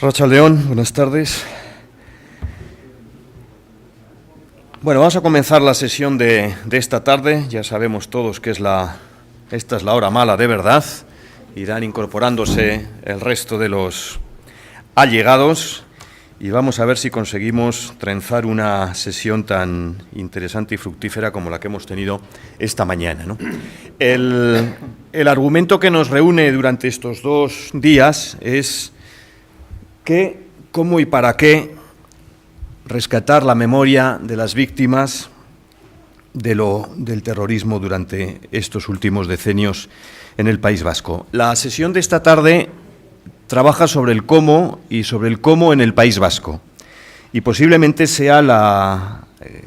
Arratsaldeon, buenas tardes. Bueno, vamos a comenzar la sesión de esta tarde. Ya sabemos todos que esta es la hora mala de verdad. Irán incorporándose el resto de los allegados y vamos a ver si conseguimos trenzar una sesión tan interesante y fructífera como la que hemos tenido esta mañana, ¿no? El argumento que nos reúne durante estos 2 días es ¿qué, cómo y para qué rescatar la memoria de las víctimas del terrorismo durante estos últimos decenios en el País Vasco? La sesión de esta tarde trabaja sobre el cómo y sobre el cómo en el País Vasco. Y posiblemente sea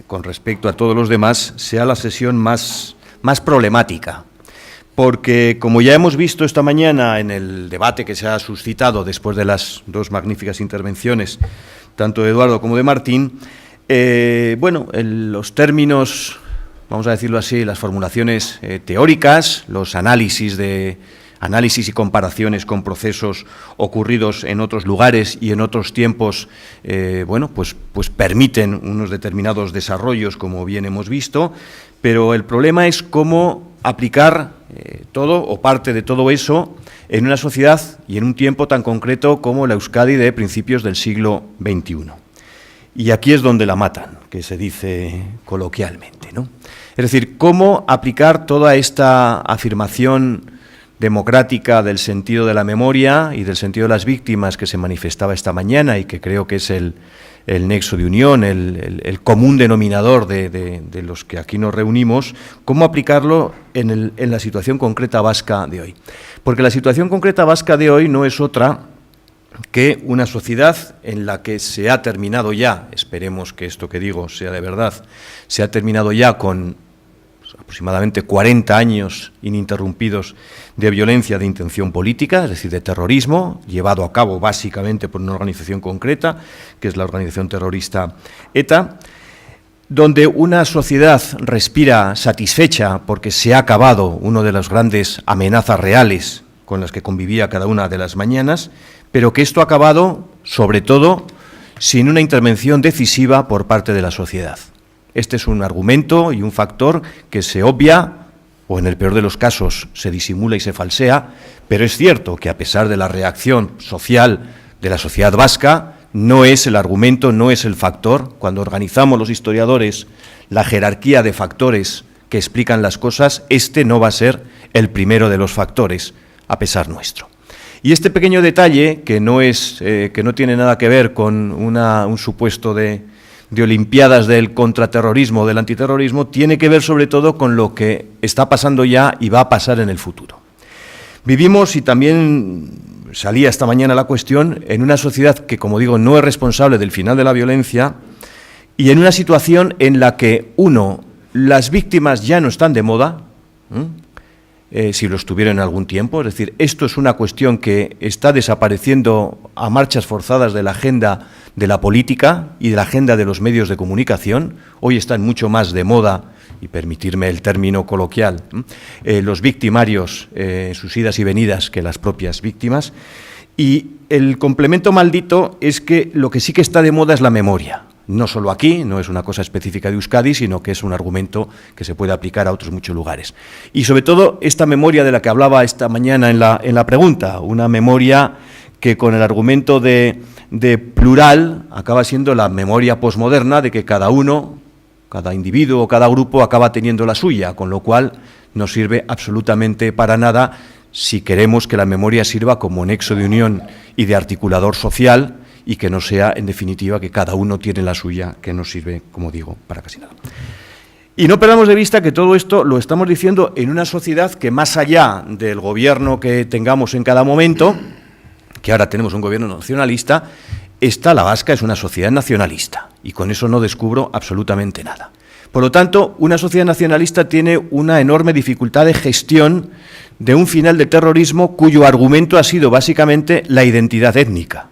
con respecto a todos los demás, sea la sesión más problemática. Porque, como ya hemos visto esta mañana en el debate que se ha suscitado después de las 2 magníficas intervenciones, tanto de Eduardo como de Martín, los términos, vamos a decirlo así, las formulaciones teóricas, los análisis y comparaciones con procesos ocurridos en otros lugares y en otros tiempos, pues permiten unos determinados desarrollos, como bien hemos visto, pero el problema es cómo aplicar todo o parte de todo eso en una sociedad y en un tiempo tan concreto como la Euskadi de principios del siglo XXI. Y aquí es donde la matan, que se dice coloquialmente, ¿no? Es decir, cómo aplicar toda esta afirmación democrática del sentido de la memoria y del sentido de las víctimas que se manifestaba esta mañana y que creo que es el nexo de unión, el común denominador de los que aquí nos reunimos, cómo aplicarlo en la situación concreta vasca de hoy. Porque la situación concreta vasca de hoy no es otra que una sociedad en la que se ha terminado ya, esperemos que esto que digo sea de verdad, se ha terminado ya con aproximadamente 40 años ininterrumpidos de violencia de intención política, es decir, de terrorismo, llevado a cabo básicamente por una organización concreta, que es la organización terrorista ETA, donde una sociedad respira satisfecha porque se ha acabado una de las grandes amenazas reales con las que convivía cada una de las mañanas, pero que esto ha acabado, sobre todo, sin una intervención decisiva por parte de la sociedad. Este es un argumento y un factor que se obvia, o en el peor de los casos se disimula y se falsea, pero es cierto que a pesar de la reacción social de la sociedad vasca, no es el argumento, no es el factor. Cuando organizamos los historiadores la jerarquía de factores que explican las cosas, este no va a ser el primero de los factores, a pesar nuestro. Y este pequeño detalle, que no tiene nada que ver con un supuesto de olimpiadas del contraterrorismo o del antiterrorismo, tiene que ver sobre todo con lo que está pasando ya y va a pasar en el futuro. Vivimos, y también salía esta mañana la cuestión, en una sociedad que, como digo, no es responsable del final de la violencia y en una situación en la que, las víctimas ya no están de moda, si lo estuvieron en algún tiempo, es decir, esto es una cuestión que está desapareciendo a marchas forzadas de la agenda de la política y de la agenda de los medios de comunicación. Hoy están mucho más de moda, y permitirme el término coloquial, los victimarios, sus idas y venidas, que las propias víctimas. Y el complemento maldito es que lo que sí que está de moda es la memoria. No solo aquí, no es una cosa específica de Euskadi, sino que es un argumento que se puede aplicar a otros muchos lugares. Y sobre todo esta memoria de la que hablaba esta mañana en la pregunta, una memoria que con el argumento de plural acaba siendo la memoria posmoderna de que cada individuo o cada grupo acaba teniendo la suya, con lo cual no sirve absolutamente para nada si queremos que la memoria sirva como nexo de unión y de articulador social, y que no sea, en definitiva, que cada uno tiene la suya, que no sirve, como digo, para casi nada. Y no perdamos de vista que todo esto lo estamos diciendo en una sociedad que, más allá del gobierno que tengamos en cada momento, que ahora tenemos un gobierno nacionalista, la vasca es una sociedad nacionalista, y con eso no descubro absolutamente nada. Por lo tanto, una sociedad nacionalista tiene una enorme dificultad de gestión de un final de terrorismo cuyo argumento ha sido básicamente la identidad étnica.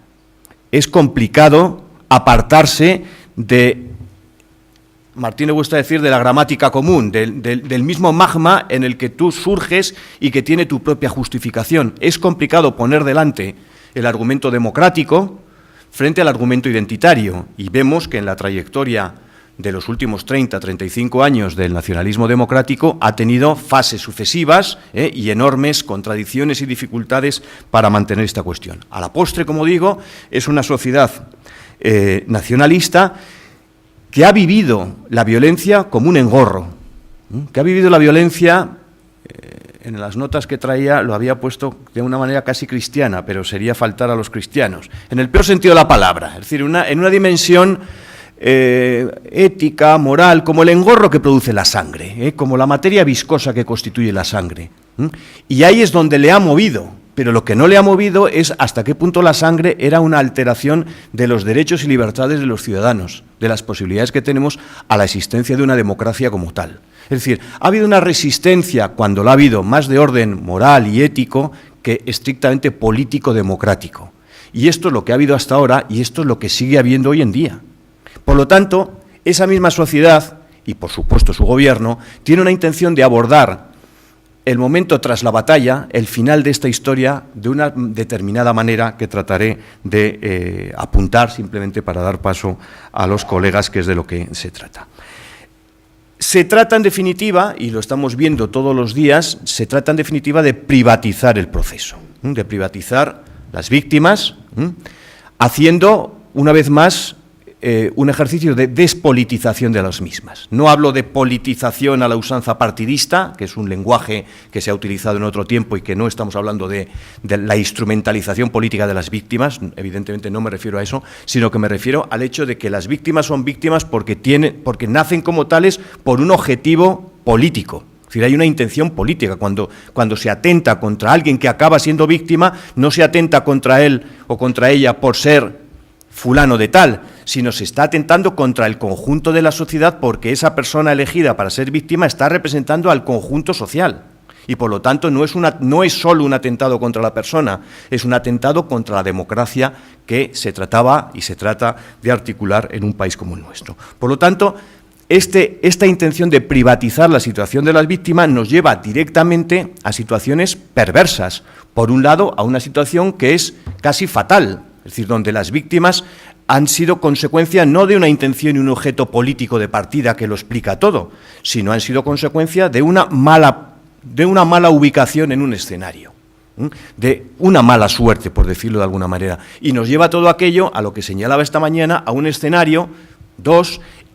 Es complicado apartarse de, Martín le gusta decir, de la gramática común, del mismo magma en el que tú surges y que tiene tu propia justificación. Es complicado poner delante el argumento democrático, frente al argumento identitario, y vemos que en la trayectoria de los últimos 30, 35 años del nacionalismo democrático ha tenido fases sucesivas y enormes contradicciones y dificultades para mantener esta cuestión. A la postre, como digo, es una sociedad nacionalista que ha vivido la violencia como un engorro, que ha vivido la violencia, en las notas que traía lo había puesto de una manera casi cristiana, pero sería faltar a los cristianos, en el peor sentido de la palabra, es decir, en una dimensión ética, moral, como el engorro que produce la sangre, como la materia viscosa que constituye la sangre. Y ahí es donde le ha movido, pero lo que no le ha movido es hasta qué punto la sangre era una alteración de los derechos y libertades de los ciudadanos, de las posibilidades que tenemos a la existencia de una democracia como tal. Es decir, ha habido una resistencia, cuando la ha habido, más de orden moral y ético que estrictamente político-democrático. Y esto es lo que ha habido hasta ahora y esto es lo que sigue habiendo hoy en día. Por lo tanto, esa misma sociedad, y por supuesto su gobierno, tiene una intención de abordar el momento tras la batalla, el final de esta historia, de una determinada manera que trataré de apuntar simplemente para dar paso a los colegas, que es de lo que se trata. Se trata, en definitiva, y lo estamos viendo todos los días, se trata, en definitiva, de privatizar el proceso, de privatizar las víctimas, haciendo, una vez más, un ejercicio de despolitización de las mismas. No hablo de politización a la usanza partidista, que es un lenguaje que se ha utilizado en otro tiempo y que no estamos hablando de la instrumentalización política de las víctimas, evidentemente no me refiero a eso, sino que me refiero al hecho de que las víctimas son víctimas porque nacen como tales por un objetivo político. Es decir, hay una intención política. Cuando se atenta contra alguien que acaba siendo víctima, no se atenta contra él o contra ella por ser fulano de tal, sino se está atentando contra el conjunto de la sociedad porque esa persona elegida para ser víctima está representando al conjunto social. Y por lo tanto no es solo un atentado contra la persona, es un atentado contra la democracia que se trataba y se trata de articular en un país como el nuestro. Por lo tanto, esta intención de privatizar la situación de las víctimas nos lleva directamente a situaciones perversas. Por un lado, a una situación que es casi fatal, es decir, donde las víctimas han sido consecuencia no de una intención y un objeto político de partida que lo explica todo, sino han sido consecuencia de una mala ubicación en un escenario, de una mala suerte, por decirlo de alguna manera. Y nos lleva todo aquello a lo que señalaba esta mañana, a un escenario,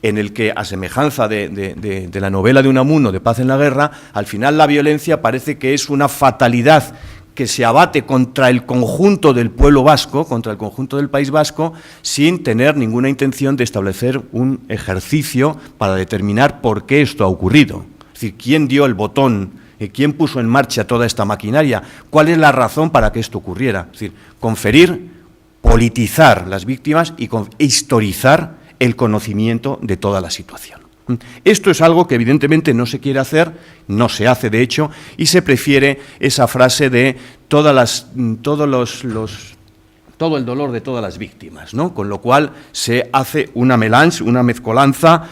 en el que, a semejanza de la novela de Unamuno, de Paz en la Guerra, al final la violencia parece que es una fatalidad que se abate contra el conjunto del pueblo vasco, contra el conjunto del País Vasco, sin tener ninguna intención de establecer un ejercicio para determinar por qué esto ha ocurrido. Es decir, quién dio el botón, quién puso en marcha toda esta maquinaria, cuál es la razón para que esto ocurriera. Es decir, conferir, politizar las víctimas y historizar el conocimiento de toda la situación. Esto es algo que evidentemente no se quiere hacer, no se hace de hecho, y se prefiere esa frase de todo el dolor de todas las víctimas, ¿no? Con lo cual se hace una melange, una mezcolanza,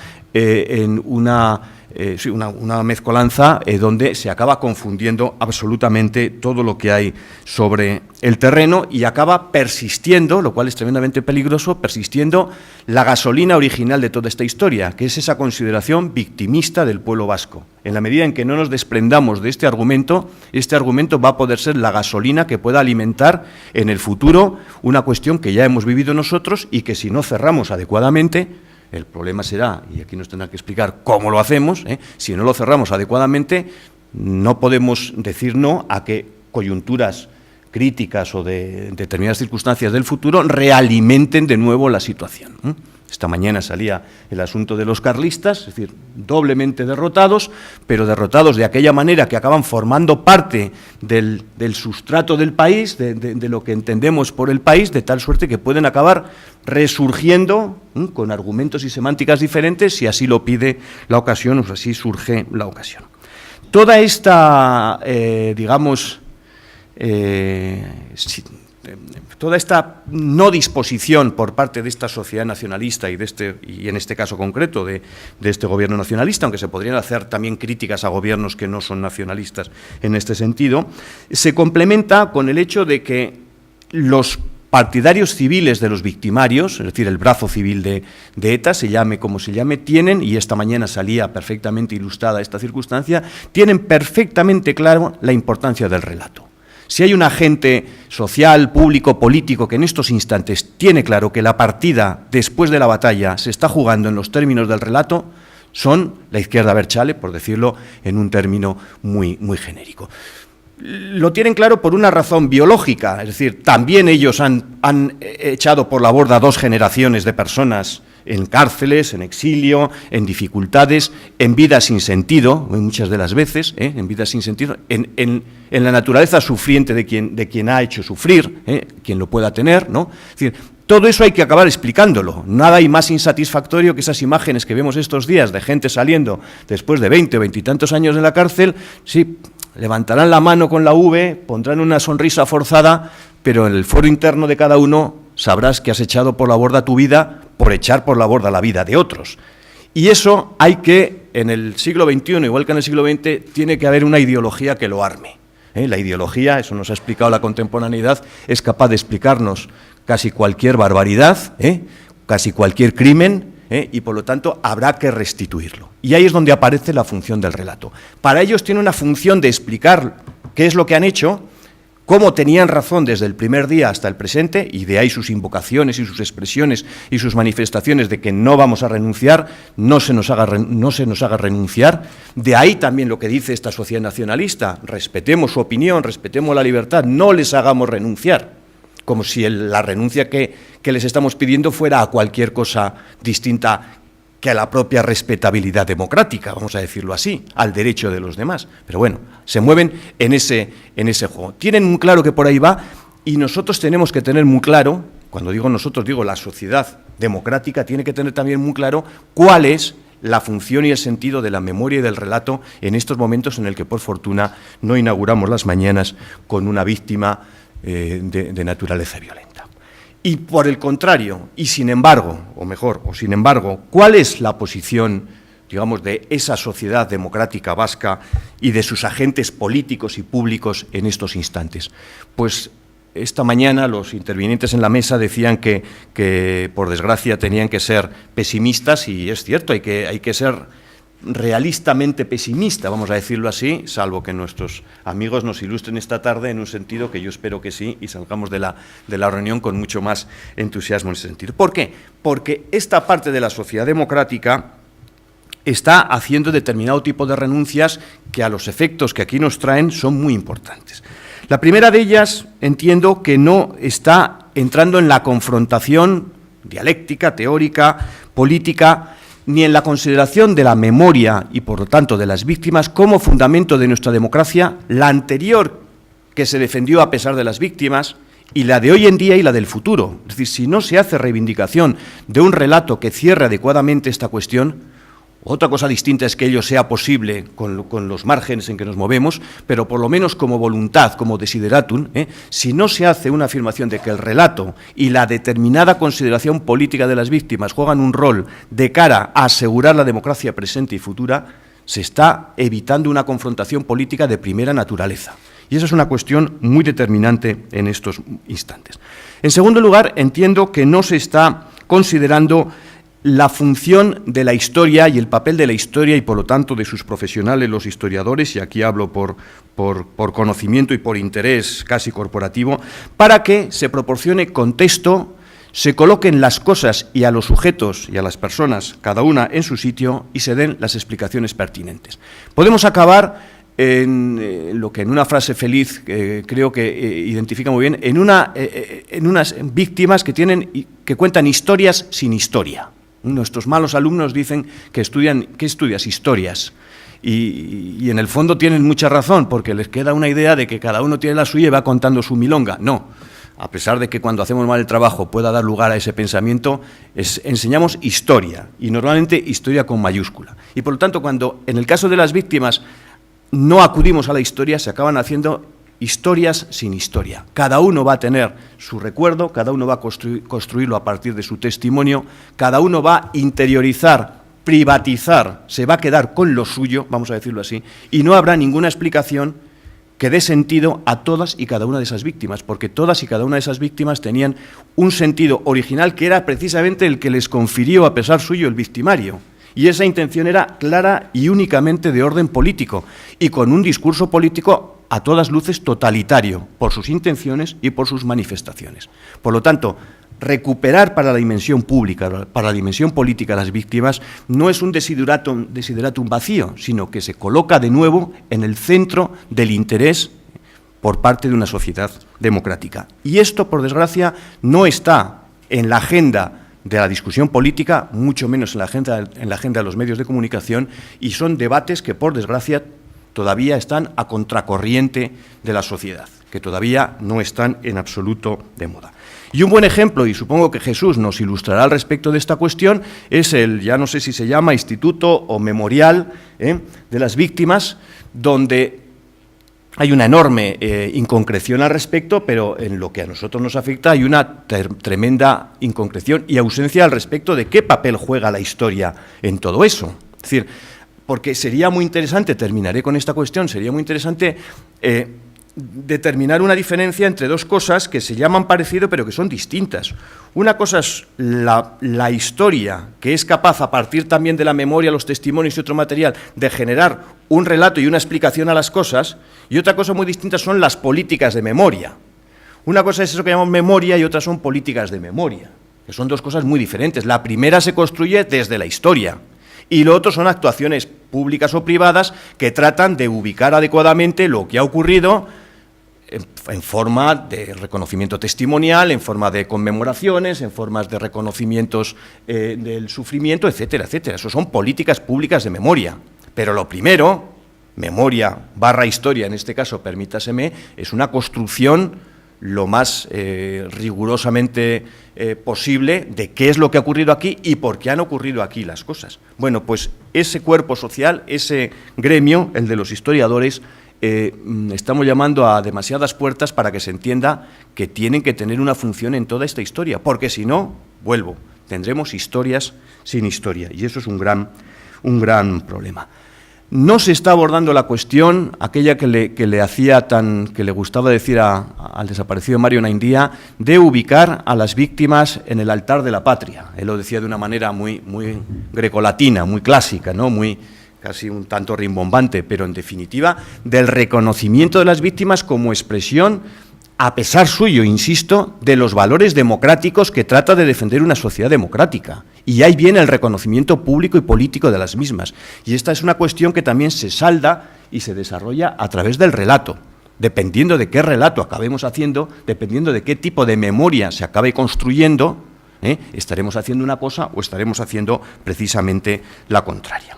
una mezcolanza donde se acaba confundiendo absolutamente todo lo que hay sobre el terreno y acaba persistiendo, lo cual es tremendamente peligroso, persistiendo la gasolina original de toda esta historia, que es esa consideración victimista del pueblo vasco. En la medida en que no nos desprendamos de este argumento va a poder ser la gasolina que pueda alimentar en el futuro una cuestión que ya hemos vivido nosotros y que si no cerramos adecuadamente, el problema será, y aquí nos tendrá que explicar cómo lo hacemos, si no lo cerramos adecuadamente, no podemos decir no a que coyunturas críticas o de determinadas circunstancias del futuro realimenten de nuevo la situación. Esta mañana salía el asunto de los carlistas, es decir, doblemente derrotados, pero derrotados de aquella manera que acaban formando parte del sustrato del país, de lo que entendemos por el país, de tal suerte que pueden acabar resurgiendo con argumentos y semánticas diferentes si así lo pide la ocasión o si así surge la ocasión. Toda esta, toda esta no disposición por parte de esta sociedad nacionalista y en este caso concreto de este gobierno nacionalista, aunque se podrían hacer también críticas a gobiernos que no son nacionalistas en este sentido, se complementa con el hecho de que los partidarios civiles de los victimarios, es decir, el brazo civil de ETA, se llame como se llame, tienen, y esta mañana salía perfectamente ilustrada esta circunstancia, tienen perfectamente claro la importancia del relato. Si hay un agente social, público, político que en estos instantes tiene claro que la partida después de la batalla se está jugando en los términos del relato, son la izquierda abertzale, por decirlo en un término muy genérico. Lo tienen claro por una razón biológica, es decir, también ellos han echado por la borda 2 generaciones de personas en cárceles, en exilio, en dificultades, en vidas sin sentido, muchas de las veces, en vidas sin sentido, en la naturaleza sufriente de quien ha hecho sufrir, quien lo pueda tener, ¿no? Es decir, todo eso hay que acabar explicándolo. Nada hay más insatisfactorio que esas imágenes que vemos estos días de gente saliendo después de 20 o 20 y tantos años de la cárcel, sí, levantarán la mano con la V, pondrán una sonrisa forzada, pero en el foro interno de cada uno sabrás que has echado por la borda tu vida por echar por la borda la vida de otros. Y eso hay que, en el siglo XXI, igual que en el siglo XX, tiene que haber una ideología que lo arme. La ideología, eso nos ha explicado la contemporaneidad, es capaz de explicarnos casi cualquier barbaridad, casi cualquier crimen, y por lo tanto habrá que restituirlo. Y ahí es donde aparece la función del relato. Para ellos tiene una función de explicar qué es lo que han hecho, cómo tenían razón desde el primer día hasta el presente, y de ahí sus invocaciones y sus expresiones y sus manifestaciones de que no vamos a renunciar, no se nos haga renunciar. De ahí también lo que dice esta sociedad nacionalista: respetemos su opinión, respetemos la libertad, no les hagamos renunciar, como si la renuncia que les estamos pidiendo fuera a cualquier cosa distinta que a la propia respetabilidad democrática, vamos a decirlo así, al derecho de los demás. Pero bueno, se mueven en ese juego. Tienen muy claro que por ahí va, y nosotros tenemos que tener muy claro, cuando digo nosotros, digo la sociedad democrática, tiene que tener también muy claro cuál es la función y el sentido de la memoria y del relato en estos momentos en el que, por fortuna, no inauguramos las mañanas con una víctima de naturaleza violenta. Y por el contrario, y sin embargo, ¿cuál es la posición, digamos, de esa sociedad democrática vasca y de sus agentes políticos y públicos en estos instantes? Pues esta mañana los intervinientes en la mesa decían que por desgracia tenían que ser pesimistas, y es cierto, hay que ser realistamente pesimista, vamos a decirlo así, salvo que nuestros amigos nos ilustren esta tarde en un sentido que yo espero que sí, y salgamos de la reunión con mucho más entusiasmo en ese sentido. ¿Por qué? Porque esta parte de la sociedad democrática está haciendo determinado tipo de renuncias que, a los efectos que aquí nos traen, son muy importantes. La primera de ellas, entiendo que no está entrando en la confrontación dialéctica, teórica, política, ni en la consideración de la memoria y, por lo tanto, de las víctimas como fundamento de nuestra democracia, la anterior, que se defendió a pesar de las víctimas, y la de hoy en día y la del futuro. Es decir, si no se hace reivindicación de un relato que cierre adecuadamente esta cuestión, otra cosa distinta es que ello sea posible con los márgenes en que nos movemos, pero por lo menos como voluntad, como desideratum, si no se hace una afirmación de que el relato y la determinada consideración política de las víctimas juegan un rol de cara a asegurar la democracia presente y futura, se está evitando una confrontación política de primera naturaleza. Y esa es una cuestión muy determinante en estos instantes. En segundo lugar, entiendo que no se está considerando la función de la historia y el papel de la historia y, por lo tanto, de sus profesionales, los historiadores, y aquí hablo por conocimiento y por interés casi corporativo, para que se proporcione contexto, se coloquen las cosas y a los sujetos y a las personas, cada una en su sitio, y se den las explicaciones pertinentes. Podemos acabar en lo que en una frase feliz creo que identifica muy bien, en unas víctimas que cuentan historias sin historia. Nuestros malos alumnos dicen que estudias historias, y en el fondo tienen mucha razón, porque les queda una idea de que cada uno tiene la suya y va contando su milonga. No, a pesar de que cuando hacemos mal el trabajo pueda dar lugar a ese pensamiento, enseñamos historia, y normalmente historia con mayúscula. Y por lo tanto, cuando en el caso de las víctimas no acudimos a la historia, se acaban haciendo historias sin historia. Cada uno va a tener su recuerdo, cada uno va a construirlo a partir de su testimonio, cada uno va a interiorizar, privatizar, se va a quedar con lo suyo, vamos a decirlo así, y no habrá ninguna explicación que dé sentido a todas y cada una de esas víctimas, porque todas y cada una de esas víctimas tenían un sentido original que era precisamente el que les confirió, a pesar suyo, el victimario. Y esa intención era clara y únicamente de orden político, y con un discurso político a todas luces totalitario, por sus intenciones y por sus manifestaciones. Por lo tanto, recuperar para la dimensión pública, para la dimensión política a las víctimas, no es un desideratum vacío, sino que se coloca de nuevo en el centro del interés por parte de una sociedad democrática. Y esto, por desgracia, no está en la agenda de la discusión política, mucho menos en la agenda de los medios de comunicación, y son debates que, por desgracia, todavía están a contracorriente de la sociedad, que todavía no están en absoluto de moda. Y un buen ejemplo, y supongo que Jesús nos ilustrará al respecto de esta cuestión, es el, ya no sé si se llama Instituto o Memorial de las Víctimas, donde hay una enorme inconcreción al respecto, pero en lo que a nosotros nos afecta hay una tremenda inconcreción y ausencia al respecto de qué papel juega la historia en todo eso. Es decir, porque sería muy interesante, terminaré con esta cuestión, sería muy interesante determinar una diferencia entre dos cosas que se llaman parecido pero que son distintas. Una cosa es la historia, que es capaz, a partir también de la memoria, los testimonios y otro material, de generar un relato y una explicación a las cosas, y otra cosa muy distinta son las políticas de memoria. Una cosa es eso que llamamos memoria y otra son políticas de memoria, que son dos cosas muy diferentes. La primera se construye desde la historia, y lo otro son actuaciones públicas o privadas que tratan de ubicar adecuadamente lo que ha ocurrido en forma de reconocimiento testimonial, en forma de conmemoraciones, en formas de reconocimientos del sufrimiento, etcétera, etcétera. Eso son políticas públicas de memoria. Pero lo primero, memoria / historia, en este caso, permítaseme, es una construcción lo más rigurosamente posible de qué es lo que ha ocurrido aquí y por qué han ocurrido aquí las cosas. Bueno, pues ese cuerpo social, ese gremio, el de los historiadores, estamos llamando a demasiadas puertas para que se entienda que tienen que tener una función en toda esta historia, porque si no, vuelvo, tendremos historias sin historia, y eso es un gran problema. No se está abordando la cuestión, aquella que le gustaba decir al desaparecido Mario Naindía, de ubicar a las víctimas en el altar de la patria. Él lo decía de una manera muy grecolatina, muy clásica, ¿no? Casi un tanto rimbombante, pero en definitiva, del reconocimiento de las víctimas como expresión, a pesar suyo, insisto, de los valores democráticos que trata de defender una sociedad democrática. Y ahí viene el reconocimiento público y político de las mismas. Y esta es una cuestión que también se salda y se desarrolla a través del relato. Dependiendo de qué relato acabemos haciendo, dependiendo de qué tipo de memoria se acabe construyendo, estaremos haciendo una cosa o estaremos haciendo precisamente la contraria.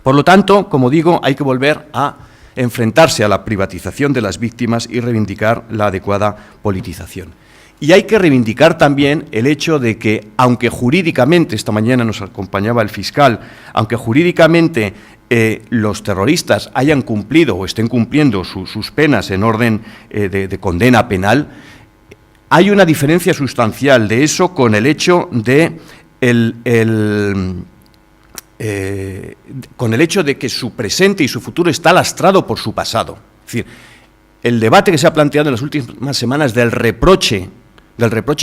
Por lo tanto, como digo, hay que volver a enfrentarse a la privatización de las víctimas y reivindicar la adecuada politización. Y hay que reivindicar también el hecho de que, aunque jurídicamente, esta mañana nos acompañaba el fiscal, aunque jurídicamente los terroristas hayan cumplido o estén cumpliendo sus penas en orden de condena penal, hay una diferencia sustancial de eso con el hecho de con el hecho de que su presente y su futuro está lastrado por su pasado. Es decir, el debate que se ha planteado en las últimas semanas del reproche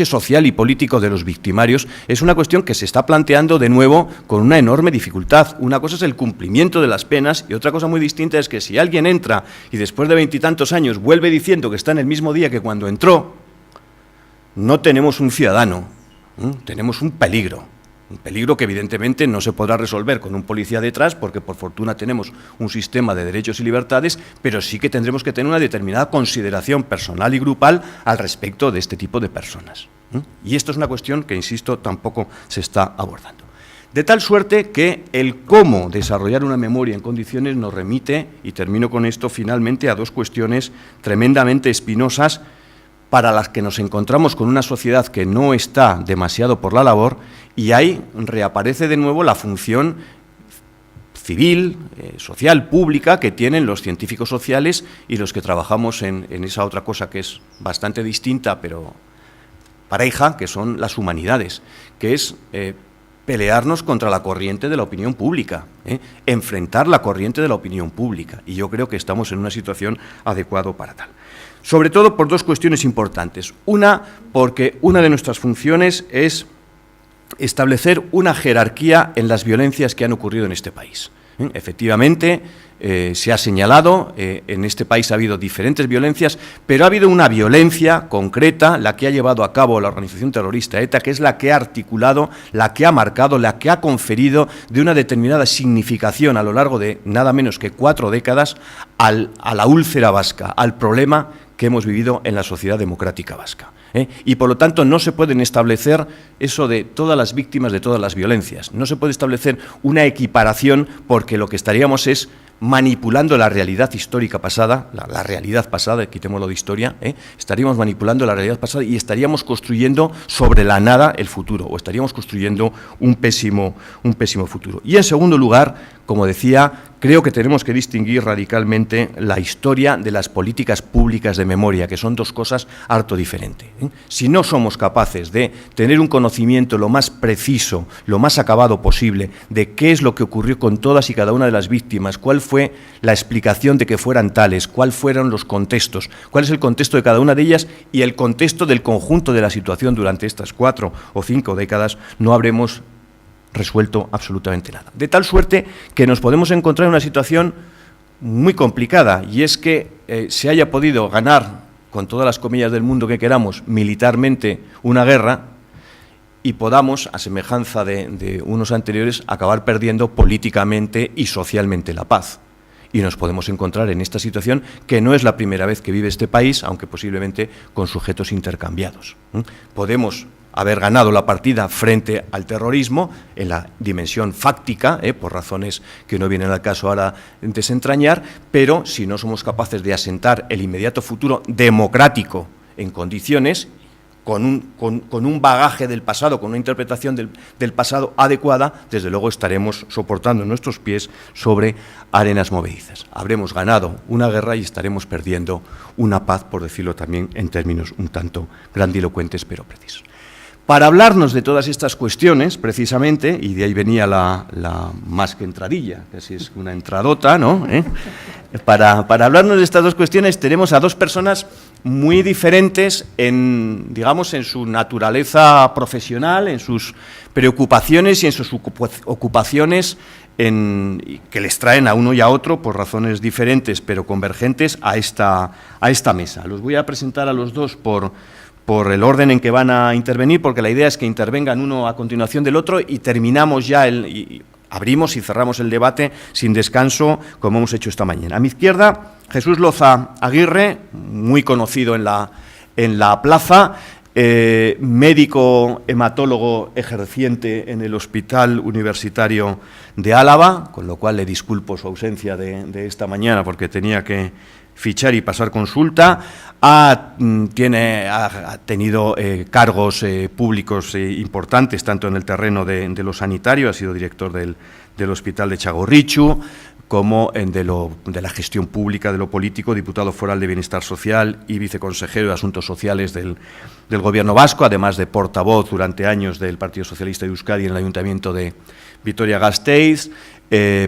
social y político de los victimarios es una cuestión que se está planteando de nuevo con una enorme dificultad. Una cosa es el cumplimiento de las penas y otra cosa muy distinta es que si alguien entra y después de 20 y tantos años vuelve diciendo que está en el mismo día que cuando entró, no tenemos un ciudadano, tenemos un peligro que evidentemente no se podrá resolver con un policía detrás, porque por fortuna tenemos un sistema de derechos y libertades, pero sí que tendremos que tener una determinada consideración personal y grupal al respecto de este tipo de personas. Y esto es una cuestión que, insisto, tampoco se está abordando. De tal suerte que el cómo desarrollar una memoria en condiciones nos remite, y termino con esto finalmente, a dos cuestiones tremendamente espinosas para las que nos encontramos con una sociedad que no está demasiado por la labor, y ahí reaparece de nuevo la función civil, social, pública que tienen los científicos sociales y los que trabajamos en esa otra cosa que es bastante distinta pero pareja, que son las humanidades, que es pelearnos contra la corriente de la opinión pública, enfrentar la corriente de la opinión pública. Y yo creo que estamos en una situación adecuada para tal. Sobre todo por dos cuestiones importantes. Una, porque una de nuestras funciones es establecer una jerarquía en las violencias que han ocurrido en este país. Efectivamente, se ha señalado, en este país ha habido diferentes violencias, pero ha habido una violencia concreta, la que ha llevado a cabo la organización terrorista ETA, que es la que ha articulado, la que ha marcado, la que ha conferido de una determinada significación a lo largo de nada menos que 4 décadas a la úlcera vasca, al problema que hemos vivido en la sociedad democrática vasca. Y por lo tanto no se pueden establecer eso de todas las víctimas de todas las violencias, no se puede establecer una equiparación porque lo que estaríamos es manipulando la realidad histórica pasada, la realidad pasada, quitémoslo de historia, estaríamos manipulando la realidad pasada y estaríamos construyendo sobre la nada el futuro, o estaríamos construyendo un pésimo futuro. Y en segundo lugar, como decía, creo que tenemos que distinguir radicalmente la historia de las políticas públicas de memoria, que son dos cosas harto diferentes. Si no somos capaces de tener un conocimiento lo más preciso, lo más acabado posible, de qué es lo que ocurrió con todas y cada una de las víctimas, cuál fue la explicación de que fueran tales, cuáles fueron los contextos, cuál es el contexto de cada una de ellas y el contexto del conjunto de la situación durante estas 4 o 5 décadas, no habremos resuelto absolutamente nada. De tal suerte que nos podemos encontrar en una situación muy complicada, y es que se haya podido ganar, con todas las comillas del mundo que queramos, militarmente una guerra, y podamos, a semejanza de unos anteriores, acabar perdiendo políticamente y socialmente la paz. Y nos podemos encontrar en esta situación que no es la primera vez que vive este país, aunque posiblemente con sujetos intercambiados. Podemos haber ganado la partida frente al terrorismo en la dimensión fáctica, por razones que no vienen al caso ahora desentrañar, pero si no somos capaces de asentar el inmediato futuro democrático en condiciones, con un bagaje del pasado, con una interpretación del pasado adecuada, desde luego estaremos soportando nuestros pies sobre arenas movedizas. Habremos ganado una guerra y estaremos perdiendo una paz, por decirlo también en términos un tanto grandilocuentes pero precisos. Para hablarnos de todas estas cuestiones, precisamente, y de ahí venía la más que entradilla, casi es una entradota, ¿no? Para hablarnos de estas dos cuestiones tenemos a dos personas muy diferentes en su naturaleza profesional, en sus preocupaciones y en sus ocupaciones que les traen a uno y a otro por razones diferentes pero convergentes a esta mesa. Los voy a presentar a los dos por el orden en que van a intervenir, porque la idea es que intervengan uno a continuación del otro y terminamos ya y abrimos y cerramos el debate sin descanso, como hemos hecho esta mañana. A mi izquierda, Jesús Loza Aguirre, muy conocido en la plaza, médico hematólogo ejerciente en el Hospital Universitario de Álava, con lo cual le disculpo su ausencia de esta mañana porque tenía que fichar y pasar consulta. Ha tenido cargos públicos importantes, tanto en el terreno de lo sanitario, ha sido director del Hospital de Txagorritxu, como de la gestión pública, de lo político, diputado foral de Bienestar Social y viceconsejero de Asuntos Sociales del Gobierno vasco, además de portavoz durante años del Partido Socialista de Euskadi en el Ayuntamiento de Vitoria-Gasteiz,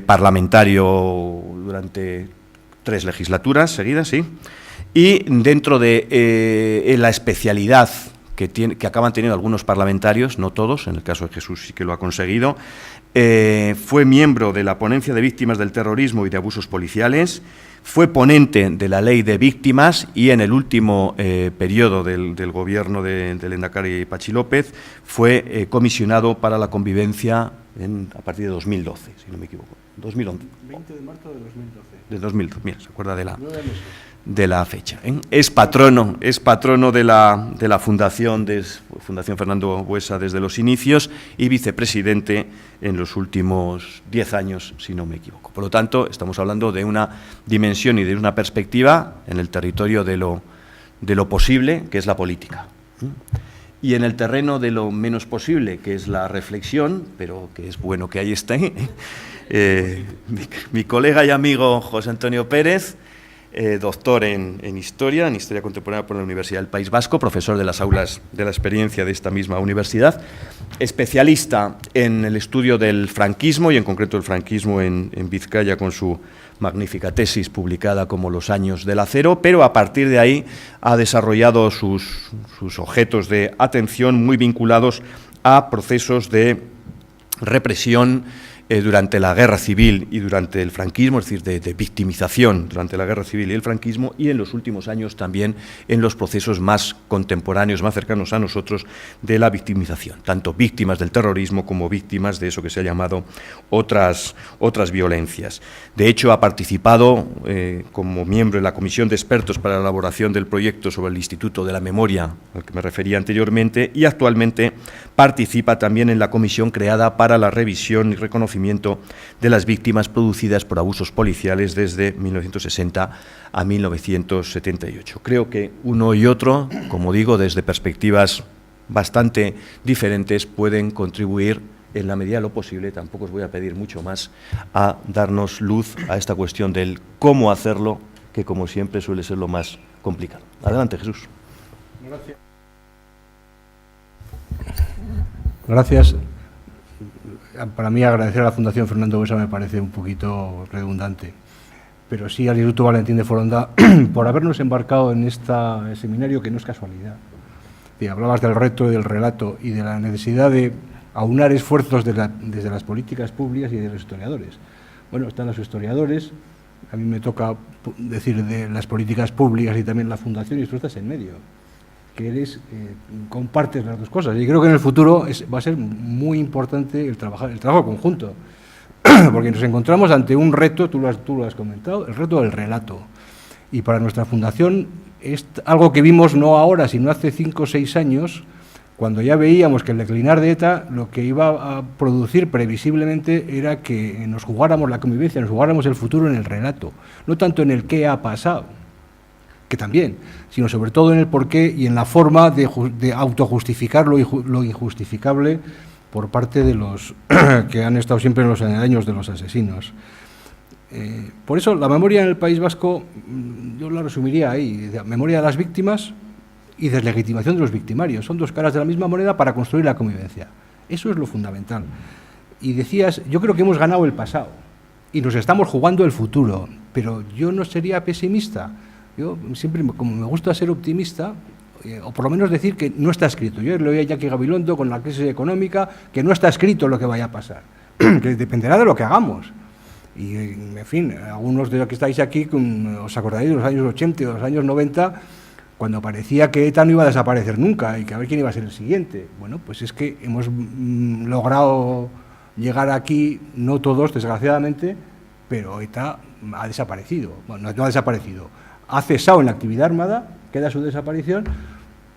parlamentario durante 3 legislaturas seguidas, sí, y dentro de la especialidad que acaban teniendo algunos parlamentarios, no todos, en el caso de Jesús sí que lo ha conseguido, fue miembro de la Ponencia de Víctimas del Terrorismo y de Abusos Policiales, fue ponente de la Ley de Víctimas y en el último periodo del gobierno del lehendakari Patxi López fue comisionado para la convivencia a partir de 2012, si no me equivoco. 2011. 20 de marzo de 2012. De 2012, mira, se acuerda de la fecha. Es patrono de la Fundación Fernando Buesa desde los inicios y vicepresidente en los últimos 10 años, si no me equivoco. Por lo tanto, estamos hablando de una dimensión y de una perspectiva en el territorio de lo posible, que es la política. Y en el terreno de lo menos posible, que es la reflexión, pero que es bueno que ahí esté, mi colega y amigo José Antonio Pérez, doctor en Historia Contemporánea por la Universidad del País Vasco, profesor de las aulas de la experiencia de esta misma universidad, especialista en el estudio del franquismo y en concreto el franquismo en Vizcaya con su magnífica tesis publicada como Los años del acero, pero a partir de ahí ha desarrollado sus objetos de atención muy vinculados a procesos de represión durante la guerra civil y durante el franquismo, es decir, de victimización durante la guerra civil y el franquismo, y en los últimos años también en los procesos más contemporáneos, más cercanos a nosotros, de la victimización, tanto víctimas del terrorismo como víctimas de eso que se ha llamado otras violencias. De hecho, ha participado como miembro en la Comisión de Expertos para la elaboración del proyecto sobre el Instituto de la Memoria, al que me refería anteriormente, y actualmente participa también en la comisión creada para la revisión y reconocimiento de las víctimas producidas por abusos policiales desde 1960 a 1978. Creo que uno y otro, como digo, desde perspectivas bastante diferentes, pueden contribuir en la medida de lo posible, tampoco os voy a pedir mucho más, a darnos luz a esta cuestión del cómo hacerlo, que como siempre suele ser lo más complicado. Adelante, Jesús. Gracias. Para mí agradecer a la Fundación Fernando Buesa me parece un poquito redundante, pero sí al Instituto Valentín de Foronda por habernos embarcado en este seminario que no es casualidad. Y hablabas del reto y del relato y de la necesidad de aunar esfuerzos desde las políticas públicas y de los historiadores. Bueno, están los historiadores, a mí me toca decir de las políticas públicas y también la Fundación, y tú estás en medio, que compartes las dos cosas. Y creo que en el futuro va a ser muy importante el trabajo conjunto, porque nos encontramos ante un reto, tú lo has comentado, el reto del relato. Y para nuestra fundación es algo que vimos no ahora, sino hace 5 o 6 años, cuando ya veíamos que el declinar de ETA lo que iba a producir previsiblemente era que nos jugáramos la convivencia, nos jugáramos el futuro en el relato, no tanto en el qué ha pasado, que también, sino sobre todo en el porqué y en la forma de autojustificar lo injustificable por parte de los que han estado siempre en los años de los asesinos. Por eso la memoria en el País Vasco, yo la resumiría ahí: memoria de las víctimas y deslegitimación de los victimarios. Son dos caras de la misma moneda para construir la convivencia. Eso es lo fundamental. Y decías, yo creo que hemos ganado el pasado y nos estamos jugando el futuro, pero yo no sería pesimista. Yo siempre, como me gusta ser optimista, o por lo menos decir que no está escrito. Yo le oí a Jackie Gabilondo con la crisis económica, que no está escrito lo que vaya a pasar, que dependerá de lo que hagamos. Y, en fin, algunos de los que estáis aquí, os acordaréis de los años 80 y de los años 90, cuando parecía que ETA no iba a desaparecer nunca y que a ver quién iba a ser el siguiente. Bueno, pues es que hemos logrado llegar aquí, no todos, desgraciadamente, pero ETA ha desaparecido. Bueno, no ha desaparecido. Ha cesado en la actividad armada, queda su desaparición,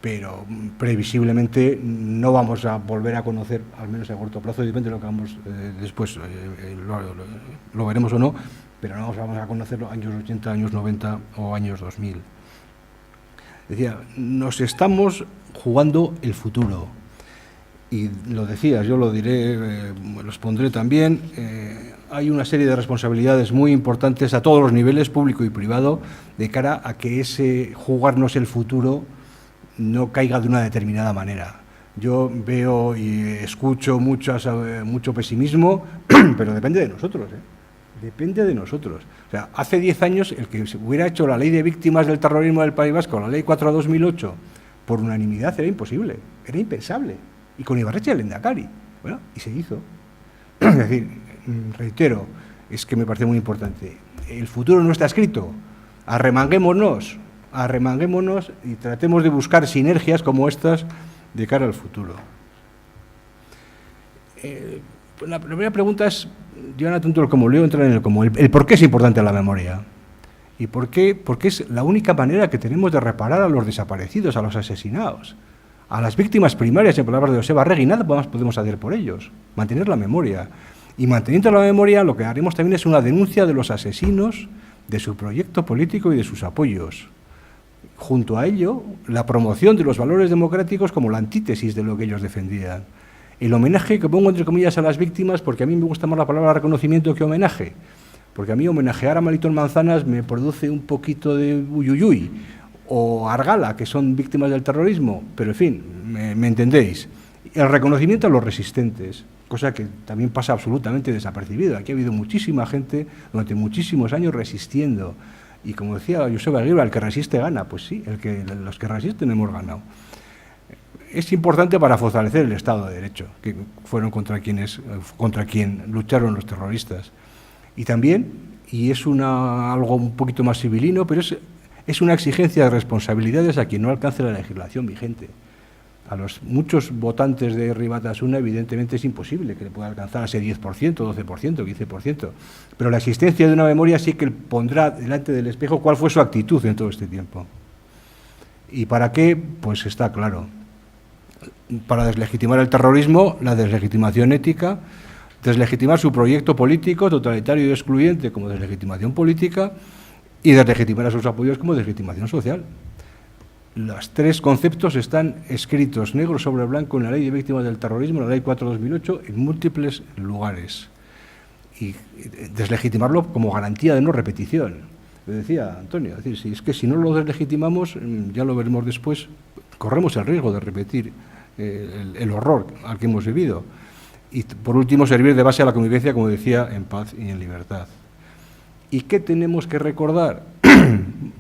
pero previsiblemente no vamos a volver a conocer, al menos a corto plazo, depende de lo que hagamos después, lo veremos o no, pero no vamos a conocerlo años 80, años 90 o años 2000. Decía, nos estamos jugando el futuro. Y lo decías, yo lo diré, los pondré también. Hay una serie de responsabilidades muy importantes a todos los niveles, público y privado, de cara a que ese jugarnos el futuro no caiga de una determinada manera. Yo veo y escucho mucho pesimismo, pero depende de nosotros, depende de nosotros. O sea, hace 10 años el que se hubiera hecho la ley de víctimas del terrorismo del País Vasco, la ley 4/2008, por unanimidad era imposible, era impensable. Y con Ibarretxe el lehendakari. Bueno, y se hizo. Es decir, reitero, es que me parece muy importante. El futuro no está escrito. Arremanguémonos y tratemos de buscar sinergias como estas de cara al futuro. La primera pregunta es, yo no tanto como leo, entrar en el por qué es importante la memoria. Y por qué, porque es la única manera que tenemos de reparar a los desaparecidos, a los asesinados. A las víctimas primarias, en palabras de Joseba Arregui, nada más podemos hacer por ellos, mantener la memoria. Y manteniendo la memoria, lo que haremos también es una denuncia de los asesinos, de su proyecto político y de sus apoyos. Junto a ello, la promoción de los valores democráticos como la antítesis de lo que ellos defendían. El homenaje, que pongo entre comillas a las víctimas, porque a mí me gusta más la palabra reconocimiento que homenaje, Porque a mí homenajear a Melitón Manzanas me produce un poquito de uyuyuy, o Argala, que son víctimas del terrorismo, pero en fin, me entendéis. El reconocimiento a los resistentes, cosa que también pasa absolutamente desapercibido. Aquí ha habido muchísima gente durante muchísimos años resistiendo. Y como decía Joseba Eguíbar, el que resiste gana. Pues sí, los que resisten hemos ganado. Es importante para fortalecer el Estado de Derecho, que fueron contra quien lucharon los terroristas. Y también, y es algo un poquito más civilino, pero es una exigencia de responsabilidades a quien no alcance la legislación vigente. A los muchos votantes de Herri Batasuna, evidentemente es imposible que le pueda alcanzar ese 10%, 12%, 15%. Pero la existencia de una memoria sí que pondrá delante del espejo cuál fue su actitud en todo este tiempo. ¿Y para qué? Pues está claro. Para deslegitimar el terrorismo, la deslegitimación ética, deslegitimar su proyecto político totalitario y excluyente como deslegitimación política y deslegitimar a sus apoyos como deslegitimación social. Los tres conceptos están escritos negro sobre blanco en la Ley de Víctimas del Terrorismo, la Ley 4/2008, en múltiples lugares. Y deslegitimarlo como garantía de no repetición. Le decía Antonio, es decir, si no lo deslegitimamos, ya lo veremos después, corremos el riesgo de repetir el horror al que hemos vivido. Y por último, servir de base a la convivencia, como decía, en paz y en libertad. ¿Y qué tenemos que recordar?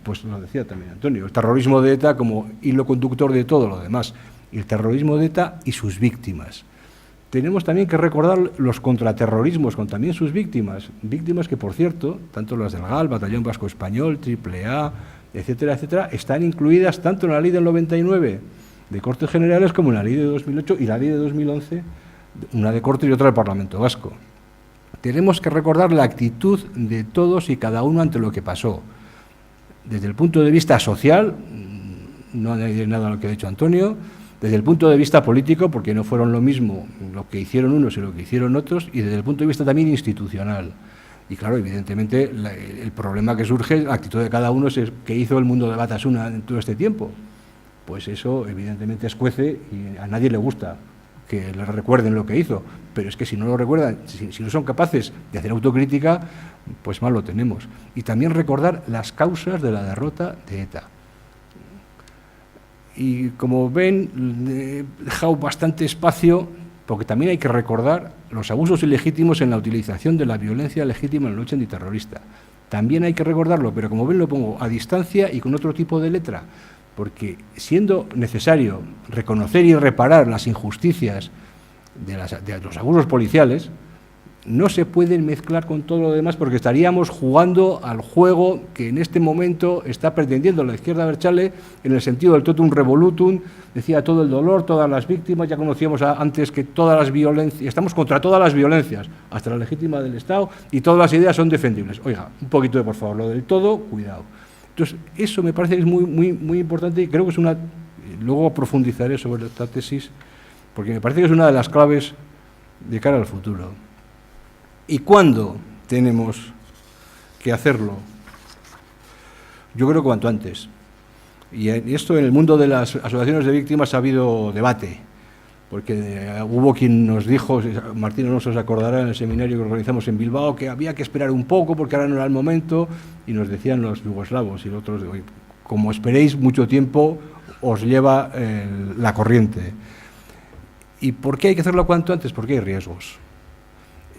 Pues lo decía también Antonio, el terrorismo de ETA como hilo conductor de todo lo demás, y el terrorismo de ETA y sus víctimas. Tenemos también que recordar los contraterrorismos con también sus víctimas que, por cierto, tanto las del GAL, Batallón Vasco Español, AAA, etcétera, etcétera, están incluidas tanto en la Ley del 99 de Cortes Generales como en la Ley de 2008 y la Ley de 2011, una de Cortes y otra del Parlamento Vasco. Tenemos que recordar la actitud de todos y cada uno ante lo que pasó. Desde el punto de vista social, no hay nada a lo que ha dicho Antonio, desde el punto de vista político, porque no fueron lo mismo lo que hicieron unos y lo que hicieron otros, y desde el punto de vista también institucional. Y claro, evidentemente, el problema que surge, la actitud de cada uno es qué hizo el mundo de Batasuna en todo este tiempo. Pues eso, evidentemente, escuece y a nadie le gusta que le recuerden lo que hizo, pero es que si no lo recuerdan, si no son capaces de hacer autocrítica, pues mal lo tenemos. Y también recordar las causas de la derrota de ETA. Y como ven, he dejado bastante espacio, porque también hay que recordar los abusos ilegítimos en la utilización de la violencia legítima en la lucha antiterrorista. También hay que recordarlo, pero como ven lo pongo a distancia y con otro tipo de letra, porque siendo necesario reconocer y reparar las injusticias de los abusos policiales, no se pueden mezclar con todo lo demás porque estaríamos jugando al juego que en este momento está pretendiendo la izquierda abertzale en el sentido del totum revolutum, decía todo el dolor, todas las víctimas, ya conocíamos antes que todas las violencias, estamos contra todas las violencias, hasta la legítima del Estado, y todas las ideas son defendibles. Oiga, un poquito de por favor, lo del todo, cuidado. Entonces, eso me parece que es muy importante y creo que es una... Luego profundizaré sobre esta tesis, porque me parece que es una de las claves de cara al futuro. ¿Y cuándo tenemos que hacerlo? Yo creo que cuanto antes. Y esto en el mundo de las asociaciones de víctimas ha habido debate, porque hubo quien nos dijo, Martín Alonso se acordará en el seminario que organizamos en Bilbao, que había que esperar un poco porque ahora no era el momento, y nos decían los yugoslavos y los otros, como esperéis mucho tiempo, os lleva la corriente. ¿Y por qué hay que hacerlo cuanto antes? Porque hay riesgos.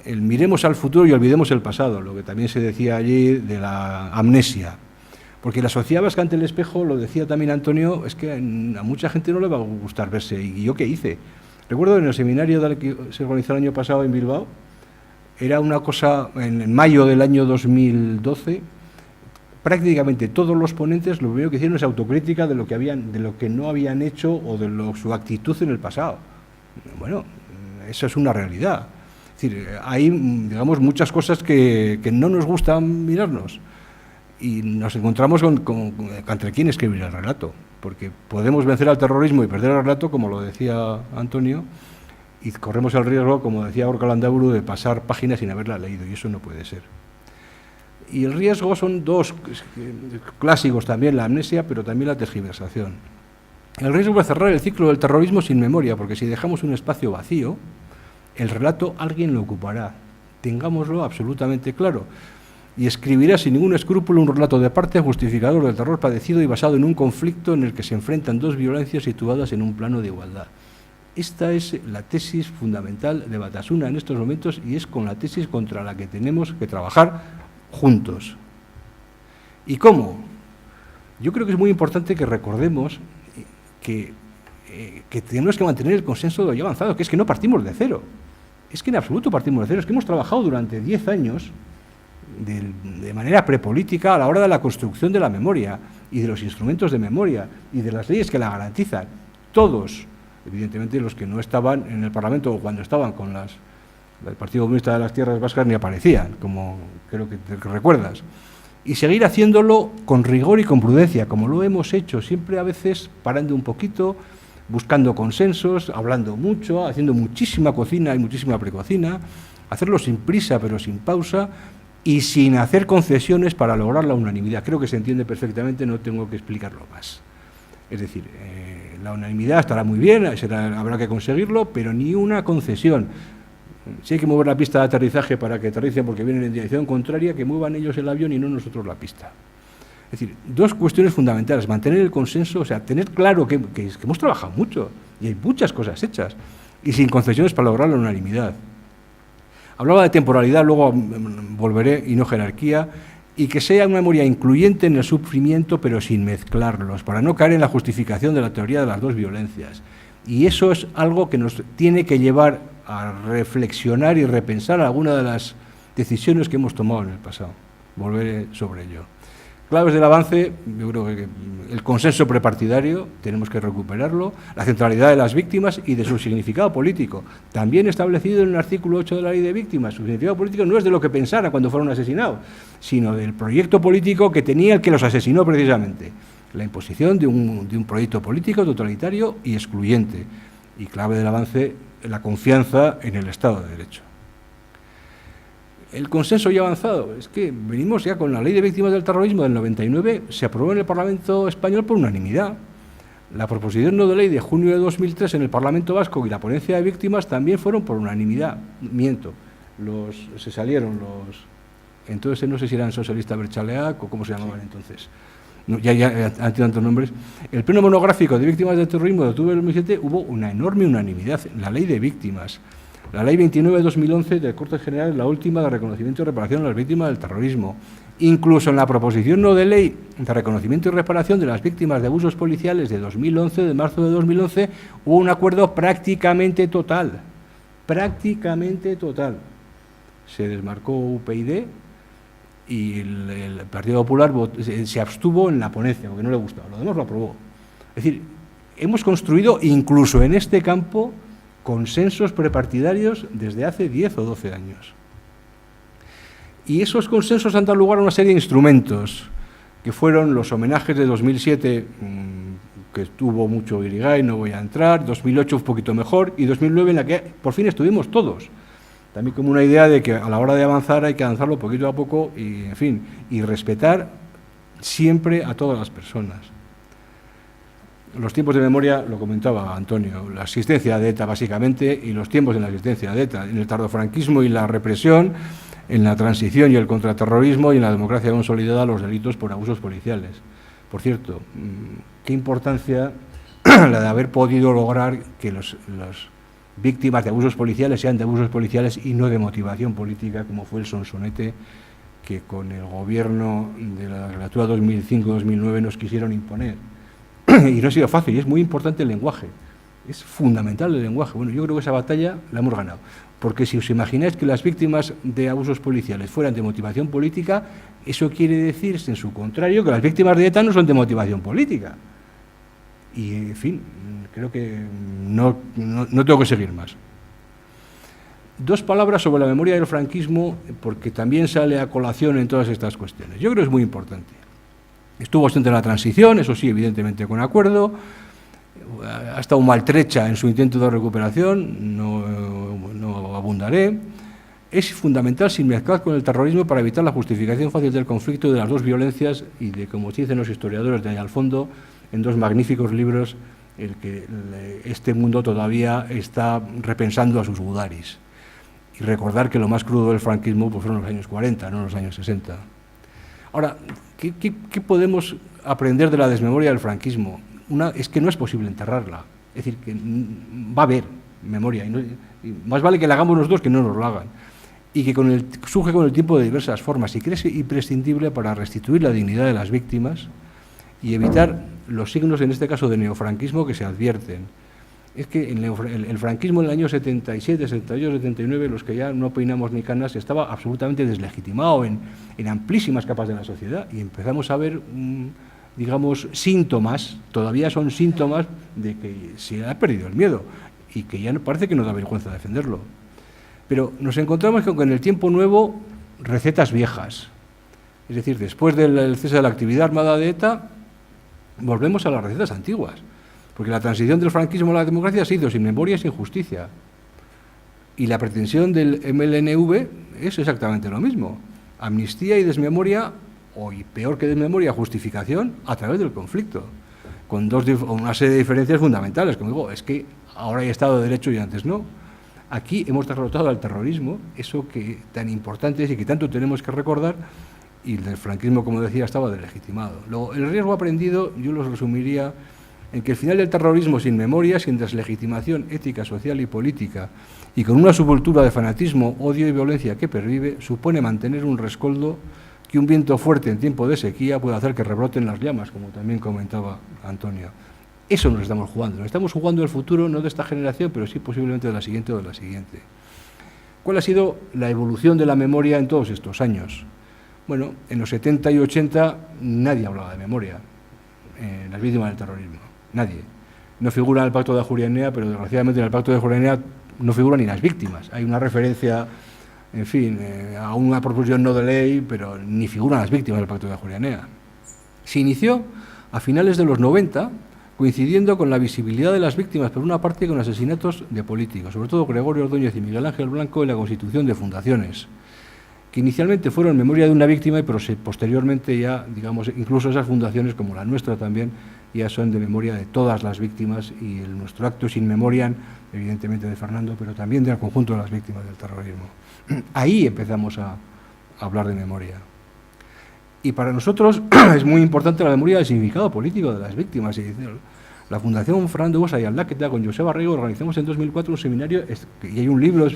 Miremos al futuro y olvidemos el pasado, lo que también se decía allí de la amnesia. Porque la sociedad vasca ante el espejo, lo decía también Antonio, es que a mucha gente no le va a gustar verse. ¿Y yo qué hice? Recuerdo en el seminario que se organizó el año pasado en Bilbao, era una cosa, en mayo del año 2012, prácticamente todos los ponentes lo primero que hicieron es autocrítica de lo que no habían hecho o de su actitud en el pasado. Bueno, eso es una realidad. Es decir, hay, digamos, muchas cosas que no nos gustan mirarnos y nos encontramos contra quién escribir el relato, porque podemos vencer al terrorismo y perder el relato, como lo decía Antonio, y corremos el riesgo, como decía Gorka Landaburu, de pasar páginas sin haberla leído, y eso no puede ser. Y el riesgo son dos clásicos también, la amnesia, pero también la tergiversación. El riesgo de cerrar el ciclo del terrorismo sin memoria, porque si dejamos un espacio vacío, el relato alguien lo ocupará, tengámoslo absolutamente claro. y escribirá sin ningún escrúpulo un relato de parte justificador del terror padecido y basado en un conflicto en el que se enfrentan dos violencias situadas en un plano de igualdad. Esta es la tesis fundamental de Batasuna en estos momentos y es con la tesis contra la que tenemos que trabajar juntos. ¿Y cómo? Yo creo que es muy importante que recordemos que tenemos que mantener el consenso de lo ya avanzado, que es que no partimos de cero. Es que en absoluto partimos de cero, es que hemos trabajado durante 10 años de manera prepolítica a la hora de la construcción de la memoria y de los instrumentos de memoria y de las leyes que la garantizan. Todos, evidentemente los que no estaban en el Parlamento o cuando estaban con el Partido Comunista de las Tierras Vascas ni aparecían, como creo que te recuerdas. Y seguir haciéndolo con rigor y con prudencia, como lo hemos hecho, siempre a veces parando un poquito, buscando consensos, hablando mucho, haciendo muchísima cocina y muchísima precocina, hacerlo sin prisa pero sin pausa y sin hacer concesiones para lograr la unanimidad. Creo que se entiende perfectamente, no tengo que explicarlo más. Es decir, la unanimidad estará muy bien, habrá que conseguirlo, pero ni una concesión. Si hay que mover la pista de aterrizaje para que aterricen porque vienen en dirección contraria, que muevan ellos el avión y no nosotros la pista. Es decir, dos cuestiones fundamentales, mantener el consenso, o sea, tener claro que hemos trabajado mucho y hay muchas cosas hechas y sin concesiones para lograr la unanimidad. Hablaba de temporalidad, luego volveré, y no jerarquía, y que sea una memoria incluyente en el sufrimiento, pero sin mezclarlos, para no caer en la justificación de la teoría de las dos violencias. Y eso es algo que nos tiene que llevar a reflexionar y repensar algunas de las decisiones que hemos tomado en el pasado. Volveré sobre ello. Claves del avance, yo creo que el consenso prepartidario, tenemos que recuperarlo, la centralidad de las víctimas y de su significado político, también establecido en el artículo 8 de la Ley de Víctimas. Su significado político no es de lo que pensaran cuando fueron asesinados, sino del proyecto político que tenía el que los asesinó precisamente, la imposición de un proyecto político totalitario y excluyente. Y clave del avance, la confianza en el Estado de Derecho. El consenso ya avanzado, es que venimos ya con la Ley de Víctimas del Terrorismo del 99, se aprobó en el Parlamento español por unanimidad. La proposición no de ley de junio de 2003 en el Parlamento Vasco y la ponencia de víctimas también fueron por unanimidad. Miento, se salieron los... Entonces no sé si eran socialistas Berchaleac o cómo se llamaban entonces. No, ya han tenido tantos nombres. El pleno monográfico de víctimas del terrorismo de octubre de 2007 hubo una enorme unanimidad en la Ley de Víctimas. La Ley 29 de 2011 de Cortes Generales, la última de reconocimiento y reparación a las víctimas del terrorismo. Incluso en la proposición no de ley de reconocimiento y reparación de las víctimas de abusos policiales de 2011, de marzo de 2011, hubo un acuerdo prácticamente total. Prácticamente total. Se desmarcó UPyD y el Partido Popular se abstuvo en la ponencia porque no le gustaba. Lo demás lo aprobó. Es decir, hemos construido incluso en este campo consensos prepartidarios desde hace 10 o 12 años. Y esos consensos han dado lugar a una serie de instrumentos, que fueron los homenajes de 2007, que tuvo mucho Irigaray, no voy a entrar, 2008 un poquito mejor, y 2009 en la que por fin estuvimos todos. También como una idea de que a la hora de avanzar hay que avanzarlo poquito a poco y, en fin, y respetar siempre a todas las personas. Los tiempos de memoria, lo comentaba Antonio, la existencia de ETA básicamente y los tiempos en la existencia de ETA, en el tardofranquismo y la represión, en la transición y el contraterrorismo y en la democracia consolidada los delitos por abusos policiales. Por cierto, qué importancia la de haber podido lograr que las víctimas de abusos policiales sean de abusos policiales y no de motivación política, como fue el sonsonete que con el gobierno de la legislatura 2005-2009 nos quisieron imponer. Y no ha sido fácil, y es muy importante el lenguaje, es fundamental el lenguaje. Bueno, yo creo que esa batalla la hemos ganado, porque si os imagináis que las víctimas de abusos policiales fueran de motivación política, eso quiere decir, en su contrario, que las víctimas de ETA no son de motivación política. Y, en fin, creo que no tengo que seguir más. Dos palabras sobre la memoria del franquismo, porque también sale a colación en todas estas cuestiones. Yo creo que es muy importante. Estuvo bastante en la transición, eso sí, evidentemente con acuerdo, ha estado maltrecha en su intento de recuperación, no abundaré. Es fundamental sin mezclar con el terrorismo para evitar la justificación fácil del conflicto y de las dos violencias y de, como dicen los historiadores de ahí al fondo, en dos magníficos libros, el que este mundo todavía está repensando a sus gudaris. y recordar que lo más crudo del franquismo pues, fueron los años 40, no los años 60. Ahora, ¿qué podemos aprender de la desmemoria del franquismo? Es que no es posible enterrarla, es decir, que va a haber memoria, y más vale que la hagamos nosotros que no nos lo hagan, y que surge con el tiempo de diversas formas, y que es imprescindible para restituir la dignidad de las víctimas y evitar los signos, en este caso, de neofranquismo que se advierten. Es que el franquismo en el año 77, 78, 79, los que ya no peinamos ni canas, estaba absolutamente deslegitimado en amplísimas capas de la sociedad, y empezamos a ver, digamos, síntomas, todavía son síntomas de que se ha perdido el miedo y que ya parece que nos da vergüenza defenderlo. Pero nos encontramos con, en el tiempo nuevo, recetas viejas. Es decir, después del cese de la actividad armada de ETA, volvemos a las recetas antiguas. Porque la transición del franquismo a la democracia se hizo sin memoria y sin justicia. Y la pretensión del MLNV es exactamente lo mismo. Amnistía y desmemoria, y peor que desmemoria, justificación a través del conflicto. Con una serie de diferencias fundamentales. Como digo, es que ahora hay Estado de Derecho y antes no. Aquí hemos derrotado al terrorismo, eso que tan importante es y que tanto tenemos que recordar, y el franquismo, como decía, estaba deslegitimado. Luego, el riesgo aprendido, yo lo resumiría en que el final del terrorismo sin memoria, sin deslegitimación ética, social y política, y con una subcultura de fanatismo, odio y violencia que pervive, supone mantener un rescoldo que un viento fuerte en tiempo de sequía puede hacer que rebroten las llamas, como también comentaba Antonio. Eso nos estamos jugando. Nos estamos jugando el futuro, no de esta generación, pero sí posiblemente de la siguiente o de la siguiente. ¿Cuál ha sido la evolución de la memoria en todos estos años? Bueno, en los 70 y 80 nadie hablaba de memoria en las víctimas del terrorismo. Nadie. No figura en el Pacto de Ajuria Enea, pero desgraciadamente en el Pacto de Ajuria Enea no figuran ni las víctimas. Hay una referencia, en fin, a una proposición no de ley, pero ni figuran las víctimas del Pacto de Ajuria Enea. Se inició a finales de los 90, coincidiendo con la visibilidad de las víctimas, por una parte, con asesinatos de políticos, sobre todo Gregorio Ordóñez y Miguel Ángel Blanco, en la constitución de fundaciones, que inicialmente fueron en memoria de una víctima, pero posteriormente ya, digamos, incluso esas fundaciones, como la nuestra también, ya son de memoria de todas las víctimas, y nuestro acto es in memoriam, evidentemente de Fernando, pero también del conjunto de las víctimas del terrorismo. Ahí empezamos a hablar de memoria. Y para nosotros es muy importante la memoria del significado político de las víctimas. La Fundación Fernando Buesa y Aldaketa, con Joseba Arrego, organizamos en 2004 un seminario, y hay un libro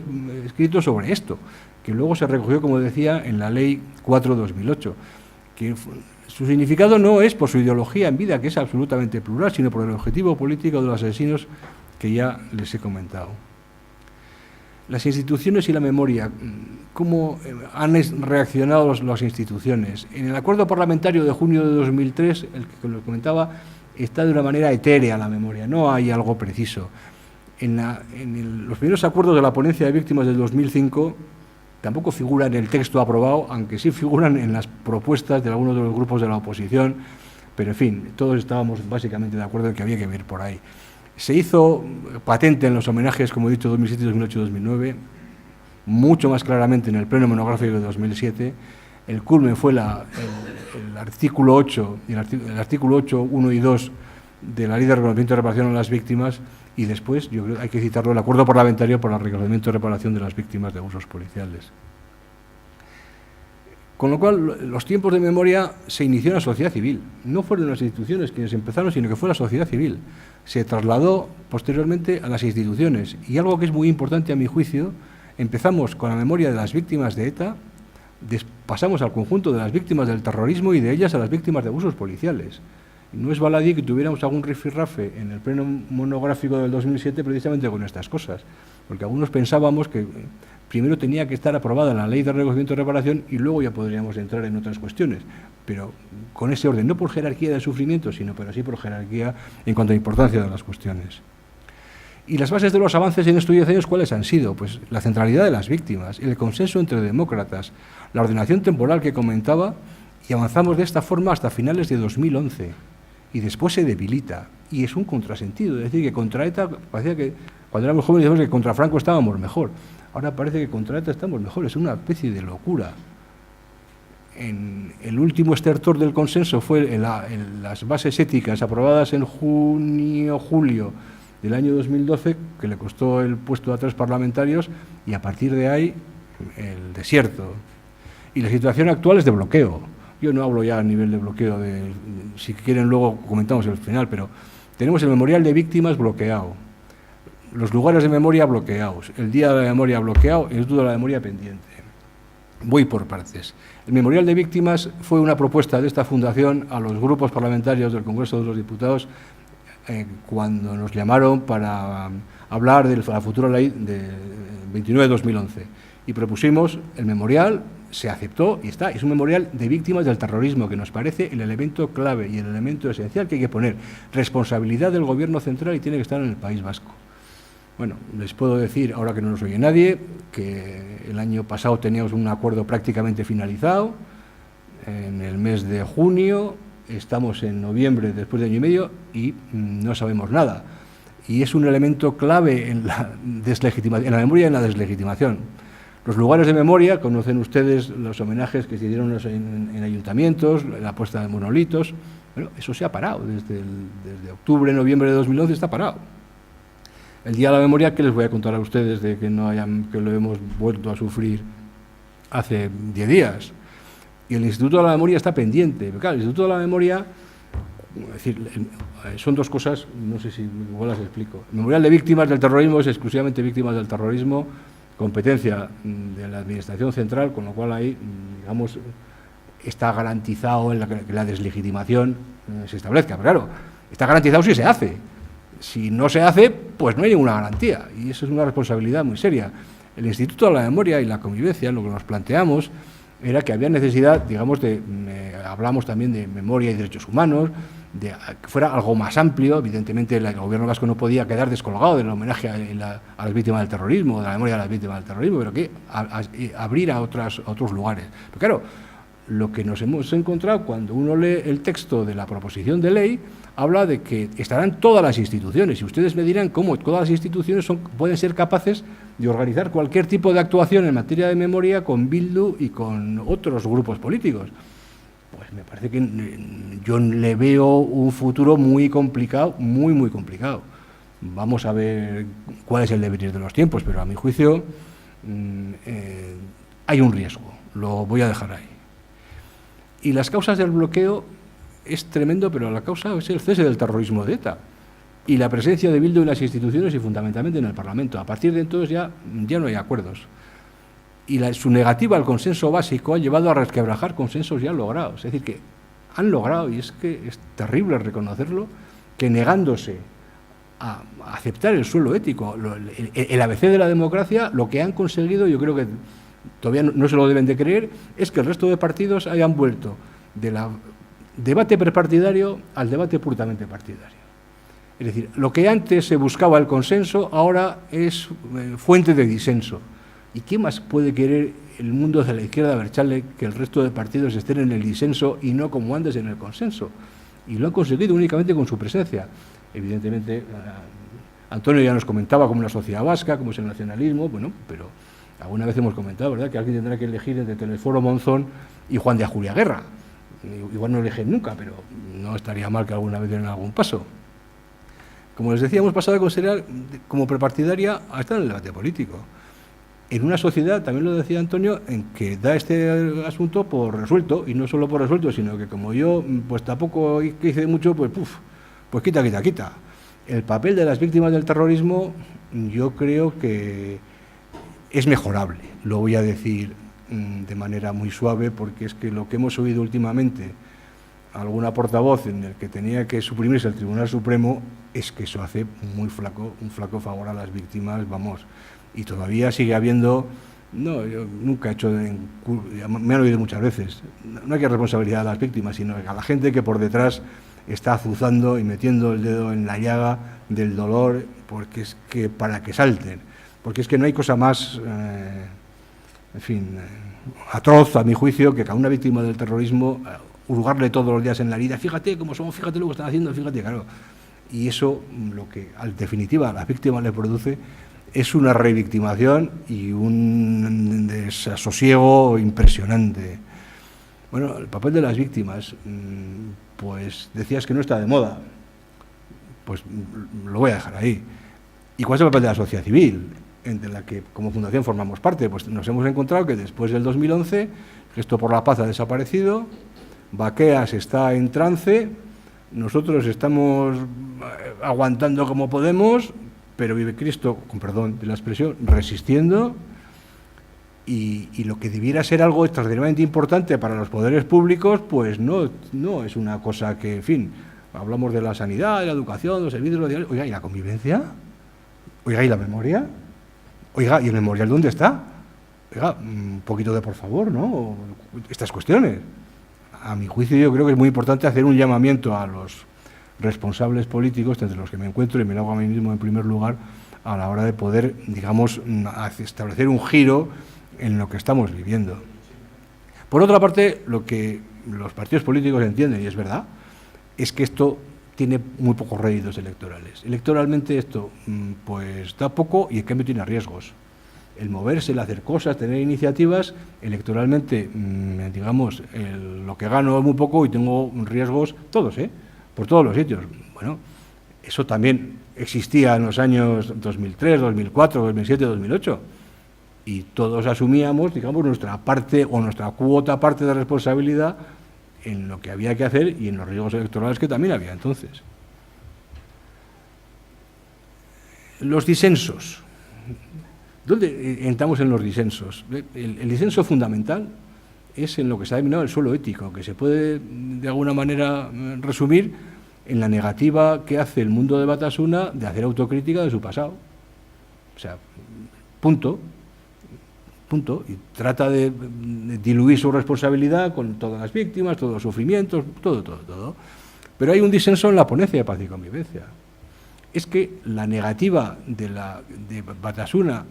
escrito sobre esto, que luego se recogió, como decía, en la Ley 4/2008, que su significado no es por su ideología en vida, que es absolutamente plural, sino por el objetivo político de los asesinos que ya les he comentado. Las instituciones y la memoria, ¿cómo han reaccionado las instituciones? En el acuerdo parlamentario de junio de 2003, el que lo comentaba, está de una manera etérea la memoria, no hay algo preciso. Los primeros acuerdos de la ponencia de víctimas del 2005 tampoco figuran en el texto aprobado, aunque sí figuran en las propuestas de algunos de los grupos de la oposición, pero en fin, todos estábamos básicamente de acuerdo en que había que ver por ahí. Se hizo patente en los homenajes, como he dicho, 2007, 2008, 2009, mucho más claramente en el pleno monográfico de 2007. El culmen fue el artículo 8, el artículo 8, 1 y 2 de la Ley de Reconocimiento y Reparación a las Víctimas, y después, yo creo que hay que citarlo, el acuerdo parlamentario por el reconocimiento y reparación de las víctimas de abusos policiales. Con lo cual, los tiempos de memoria se inició en la sociedad civil. No fueron las instituciones quienes empezaron, sino que fue la sociedad civil. Se trasladó posteriormente a las instituciones. Y algo que es muy importante a mi juicio, empezamos con la memoria de las víctimas de ETA, pasamos al conjunto de las víctimas del terrorismo y de ellas a las víctimas de abusos policiales. Y no es baladí que tuviéramos algún rifirrafe en el pleno monográfico del 2007 precisamente con estas cosas, porque algunos pensábamos que primero tenía que estar aprobada la Ley de Reconocimiento y Reparación y luego ya podríamos entrar en otras cuestiones, pero con ese orden, no por jerarquía del sufrimiento, sino pero sí por jerarquía en cuanto a importancia de las cuestiones. ¿Y las bases de los avances en estos 10 años cuáles han sido? Pues la centralidad de las víctimas, el consenso entre demócratas, la ordenación temporal que comentaba, y avanzamos de esta forma hasta finales de 2011, y después se debilita, y es un contrasentido, es decir, que contra ETA, parecía que cuando éramos jóvenes decíamos que contra Franco estábamos mejor, ahora parece que contra ETA estamos mejor, es una especie de locura. El último estertor del consenso fue las bases éticas aprobadas en junio, julio del año 2012, que le costó el puesto a 3 parlamentarios, y a partir de ahí el desierto. Y la situación actual es de bloqueo. Yo no hablo ya a nivel de bloqueo, si quieren luego comentamos el final, pero tenemos el memorial de víctimas bloqueado, los lugares de memoria bloqueados, el Día de la Memoria bloqueado, el Instituto de la Memoria pendiente. Voy por partes. El memorial de víctimas fue una propuesta de esta fundación a los grupos parlamentarios del Congreso de los Diputados cuando nos llamaron para hablar de la futura ley de 29/2011 y propusimos el memorial, se aceptó y está. Es un memorial de víctimas del terrorismo que nos parece el elemento clave y el elemento esencial que hay que poner. Responsabilidad del Gobierno central y tiene que estar en el País Vasco. Bueno, les puedo decir, ahora que no nos oye nadie, que el año pasado teníamos un acuerdo prácticamente finalizado, en el mes de junio, estamos en noviembre, después de año y medio, y no sabemos nada. Y es un elemento clave en la deslegitimación, en la memoria y en la deslegitimación. Los lugares de memoria, conocen ustedes los homenajes que se hicieron en ayuntamientos, la puesta de monolitos, bueno, eso se ha parado, desde octubre, noviembre de 2011 está parado. El Día de la Memoria, ¿qué les voy a contar a ustedes de que lo hemos vuelto a sufrir hace 10 días? Y el Instituto de la Memoria está pendiente. Pero claro, el Instituto de la Memoria, es decir, son dos cosas, no sé si igual las explico. El memorial de víctimas del terrorismo es exclusivamente víctimas del terrorismo, competencia de la Administración Central, con lo cual ahí, digamos, está garantizado en que la deslegitimación se establezca. Pero claro, está garantizado si se hace. Si no se hace, pues no hay ninguna garantía, y eso es una responsabilidad muy seria. El Instituto de la Memoria y la Convivencia, lo que nos planteamos era que había necesidad, digamos, hablamos también de memoria y derechos humanos, de que fuera algo más amplio. Evidentemente el Gobierno vasco no podía quedar descolgado del homenaje a las víctimas del terrorismo, de la memoria de las víctimas del terrorismo, pero que abrir a otros lugares. Pero claro, lo que nos hemos encontrado cuando uno lee el texto de la proposición de ley, habla de que estarán todas las instituciones, y ustedes me dirán cómo todas las instituciones pueden ser capaces de organizar cualquier tipo de actuación en materia de memoria con Bildu y con otros grupos políticos. Pues me parece que yo le veo un futuro muy complicado, muy complicado. Vamos a ver cuál es el devenir de los tiempos, pero a mi juicio hay un riesgo, lo voy a dejar ahí. Y las causas del bloqueo es tremendo, pero la causa es el cese del terrorismo de ETA y la presencia de Bildu en las instituciones y fundamentalmente en el Parlamento. A partir de entonces ya no hay acuerdos. Y su negativa al consenso básico ha llevado a resquebrajar consensos ya logrados. Es decir, que han logrado, y es que es terrible reconocerlo, que negándose a aceptar el suelo ético, el ABC de la democracia, lo que han conseguido, yo creo que todavía no se lo deben de creer, es que el resto de partidos hayan vuelto del debate prepartidario al debate puramente partidario. Es decir, lo que antes se buscaba el consenso, ahora es fuente de disenso. ¿Y qué más puede querer el mundo de la izquierda, Abertzale, que el resto de partidos estén en el disenso y no como antes en el consenso? Y lo han conseguido únicamente con su presencia. Evidentemente, Antonio ya nos comentaba cómo la sociedad vasca, cómo es el nacionalismo, bueno, pero alguna vez hemos comentado, ¿verdad?, que alguien tendrá que elegir entre Telesforo Monzón y Juan de Ajuria Guerra. Igual no eligen nunca, pero no estaría mal que alguna vez den algún paso. Como les decía, hemos pasado de considerar como prepartidaria a estar en el debate político. En una sociedad, también lo decía Antonio, en que da este asunto por resuelto, y no solo por resuelto, sino que como yo pues tampoco hice mucho, pues quita. El papel de las víctimas del terrorismo yo creo que es mejorable, lo voy a decir de manera muy suave, porque es que lo que hemos oído últimamente, alguna portavoz en el que tenía que suprimirse el Tribunal Supremo, es que eso hace un flaco favor a las víctimas, vamos, y todavía sigue habiendo, no, yo nunca he hecho, me han oído muchas veces, no hay que responsabilizar a las víctimas, sino a la gente que por detrás está azuzando y metiendo el dedo en la llaga del dolor, porque es que para que salten, porque es que no hay cosa más, atroz a mi juicio, que a una víctima del terrorismo hurgarle todos los días en la herida, fíjate cómo somos, fíjate lo que están haciendo, fíjate, claro. Y eso, lo que en definitiva a las víctimas le produce, es una revictimación y un desasosiego impresionante. Bueno, el papel de las víctimas, pues decías que no está de moda. pues lo voy a dejar ahí. ¿Y cuál es el papel de la sociedad civil, de la que como fundación formamos parte? Pues nos hemos encontrado que después del 2011, Gesto por la Paz ha desaparecido, Baqueas está en trance, nosotros estamos aguantando como podemos, pero Vive Cristo, con perdón de la expresión, resistiendo, y lo que debiera ser algo extraordinariamente importante para los poderes públicos, pues no es una cosa que, en fin, hablamos de la sanidad, de la educación, de los servicios sociales. Oiga, ¿y la convivencia? Oiga, ¿y la memoria? Oiga, ¿y el memorial dónde está? Oiga, un poquito de por favor, ¿no? Estas cuestiones. A mi juicio, yo creo que es muy importante hacer un llamamiento a los responsables políticos, entre los que me encuentro, y me lo hago a mí mismo en primer lugar, a la hora de poder, digamos, establecer un giro en lo que estamos viviendo. Por otra parte, lo que los partidos políticos entienden, y es verdad, es que esto tiene muy pocos réditos electorales. Electoralmente esto pues da poco y en cambio tiene riesgos. El moverse, el hacer cosas, tener iniciativas, electoralmente, digamos, lo que gano es muy poco y tengo riesgos todos, por todos los sitios. Bueno, eso también existía en los años 2003, 2004, 2007, 2008. Y todos asumíamos, digamos, nuestra parte o nuestra cuota parte de responsabilidad en lo que había que hacer y en los riesgos electorales que también había entonces. Los disensos. ¿Dónde entramos en los disensos? El disenso fundamental es en lo que se ha denominado el suelo ético, que se puede de alguna manera resumir en la negativa que hace el mundo de Batasuna de hacer autocrítica de su pasado. O sea, punto, y trata de diluir su responsabilidad con todas las víctimas, todos los sufrimientos, todo. Pero hay un disenso en la ponencia de paz y convivencia. Es que la negativa de Batasuna,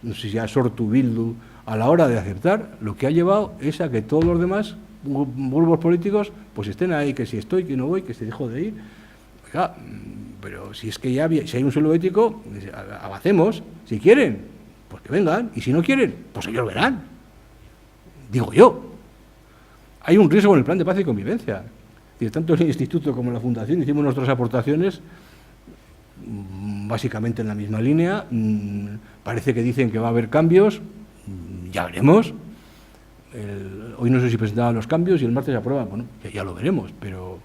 no sé si ya Sortu, Bildu, a la hora de aceptar, lo que ha llevado es a que todos los demás grupos políticos pues estén ahí, que si estoy, que no voy, que se dejó de ir. Oiga, pero si es que ya si hay un suelo ético, avancemos, si quieren, pues que vengan, y si no quieren, pues ellos verán. Digo yo. Hay un riesgo en el plan de paz y convivencia. Y tanto el Instituto como la Fundación hicimos nuestras aportaciones básicamente en la misma línea. Parece que dicen que va a haber cambios, ya veremos. Hoy no sé si presentaban los cambios y el martes se aprueban. Bueno, ya lo veremos, pero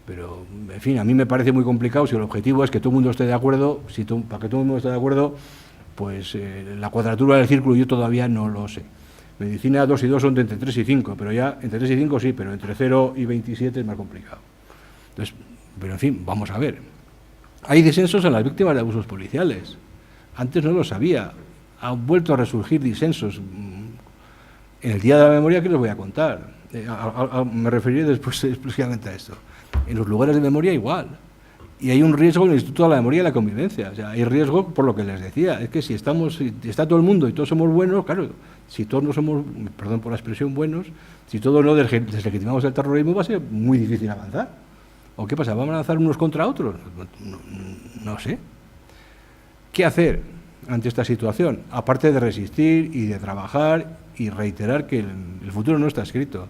en fin, a mí me parece muy complicado si el objetivo es que todo el mundo esté de acuerdo. Para que todo el mundo esté de acuerdo, pues la cuadratura del círculo yo todavía no lo sé. Medicina 2 y 2 son de entre 3 y 5, pero ya entre 3 y 5 sí, pero entre 0 y 27 es más complicado. Entonces, pero en fin, vamos a ver. Hay disensos en las víctimas de abusos policiales. Antes no lo sabía. Han vuelto a resurgir disensos. En el Día de la Memoria, ¿qué les voy a contar? Me referiré después exclusivamente a esto. En los lugares de memoria igual. Y hay un riesgo en el Instituto de la Memoria y la Convivencia. O sea, hay riesgo por lo que les decía. Es que si está todo el mundo y todos somos buenos, claro, si todos no somos, perdón por la expresión, buenos, si todos no deslegitimamos el terrorismo, va a ser muy difícil avanzar. ¿O qué pasa? ¿Vamos a avanzar unos contra otros? No sé. ¿Qué hacer ante esta situación? Aparte de resistir y de trabajar y reiterar que el futuro no está escrito.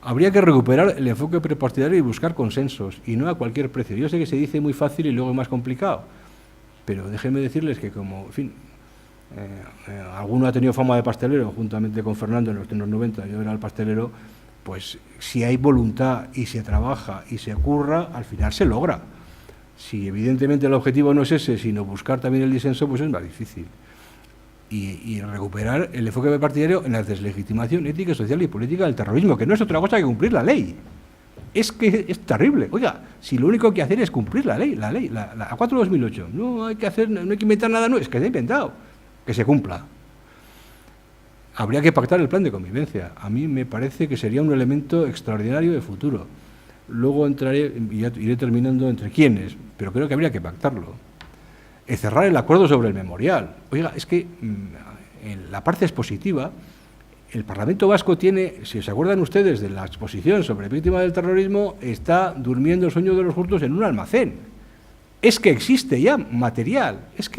Habría que recuperar el enfoque prepartidario y buscar consensos, y no a cualquier precio. Yo sé que se dice muy fácil y luego es más complicado, pero déjenme decirles que como, en fin, alguno ha tenido fama de pastelero, juntamente con Fernando en los años 90, yo era el pastelero, pues si hay voluntad y se trabaja y se curra, al final se logra. Si evidentemente el objetivo no es ese, sino buscar también el disenso, pues es más difícil. Y recuperar el enfoque partidario en la deslegitimación ética, social y política del terrorismo, que no es otra cosa que cumplir la ley. Es que es terrible. Oiga, si lo único que hacer es cumplir la ley, la A4/2008. No hay que inventar nada nuevo, es que se ha inventado. Que se cumpla. Habría que pactar el plan de convivencia. A mí me parece que sería un elemento extraordinario de futuro. Luego entraré, y ya iré terminando entre quiénes, pero creo que habría que pactarlo. Cerrar el acuerdo sobre el memorial. Oiga, es que en la parte expositiva, el Parlamento Vasco tiene, si se acuerdan ustedes de la exposición sobre víctimas del terrorismo, está durmiendo el sueño de los justos en un almacén. Es que existe ya material. Es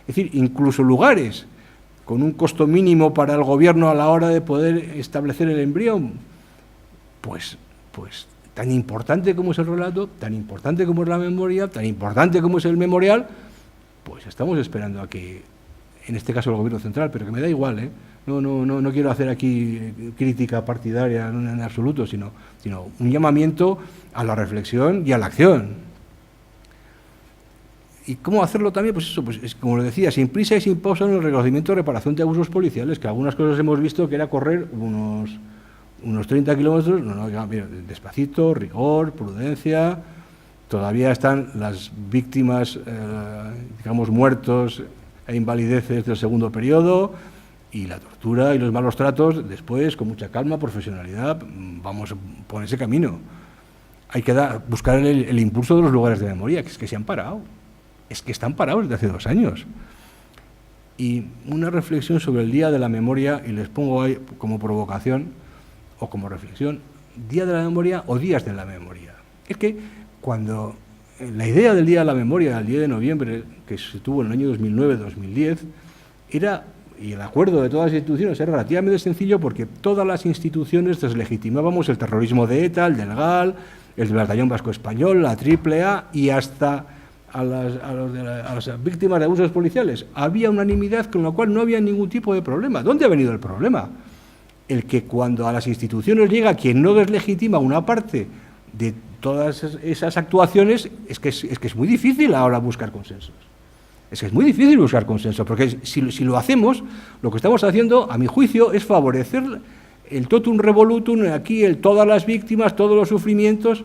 decir, incluso lugares con un costo mínimo para el gobierno a la hora de poder establecer el embrión, pues tan importante como es el relato, tan importante como es la memoria, tan importante como es el memorial, pues estamos esperando a que, en este caso el Gobierno Central, pero que me da igual, ¿eh? No quiero hacer aquí crítica partidaria en absoluto, sino un llamamiento a la reflexión y a la acción. ¿Y cómo hacerlo también? Pues eso, pues como lo decía, sin prisa y sin pausa en el reconocimiento y reparación de abusos policiales, que algunas cosas hemos visto que era correr unos 30 kilómetros, mira, despacito, rigor, prudencia. Todavía están las víctimas, digamos, muertos e invalideces del segundo periodo, y la tortura y los malos tratos, después, con mucha calma, profesionalidad, vamos por ese camino. Hay que buscar el impulso de los lugares de memoria, que es que se han parado. Es que están parados desde hace 2 años. Y una reflexión sobre el Día de la Memoria, y les pongo ahí como provocación o como reflexión, Día de la Memoria o Días de la Memoria. Es que cuando la idea del Día de la Memoria, el 10 de noviembre, que se tuvo en el año 2009-2010, y el acuerdo de todas las instituciones era relativamente sencillo, porque todas las instituciones deslegitimábamos el terrorismo de ETA, el del GAL, el del Batallón Vasco Español, la AAA y hasta a las víctimas de abusos policiales. Había unanimidad, con lo cual no había ningún tipo de problema. ¿Dónde ha venido el problema? El que cuando a las instituciones llega quien no deslegitima una parte de todas esas actuaciones, es que es muy difícil ahora buscar consensos. Es que es muy difícil buscar consensos, porque si lo hacemos, lo que estamos haciendo, a mi juicio, es favorecer el totum revolutum, aquí todas las víctimas, todos los sufrimientos,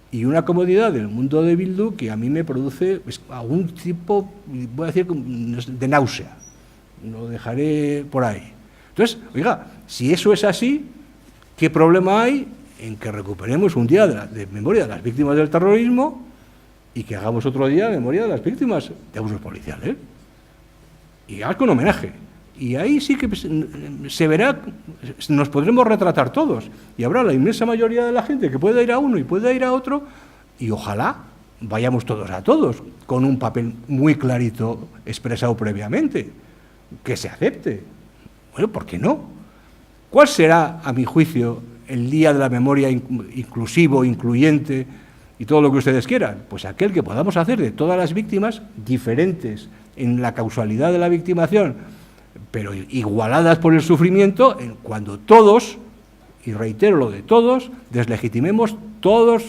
y una comodidad del mundo de Bildu que a mí me produce algún tipo, voy a decir, de náusea. Lo dejaré por ahí. Entonces, oiga, si eso es así, ¿qué problema hay en que recuperemos un día de memoria de las víctimas del terrorismo y que hagamos otro día de memoria de las víctimas de abusos policiales? Y hagamos con homenaje. Y ahí sí que se verá, nos podremos retratar todos, y habrá la inmensa mayoría de la gente que pueda ir a uno y pueda ir a otro, y ojalá vayamos todos a todos, con un papel muy clarito expresado previamente, que se acepte. Bueno, ¿por qué no? ¿Cuál será, a mi juicio, el Día de la Memoria inclusivo, incluyente y todo lo que ustedes quieran? Pues aquel que podamos hacer de todas las víctimas diferentes en la causalidad de la victimación, pero igualadas por el sufrimiento, cuando todos, y reitero lo de todos, deslegitimemos todas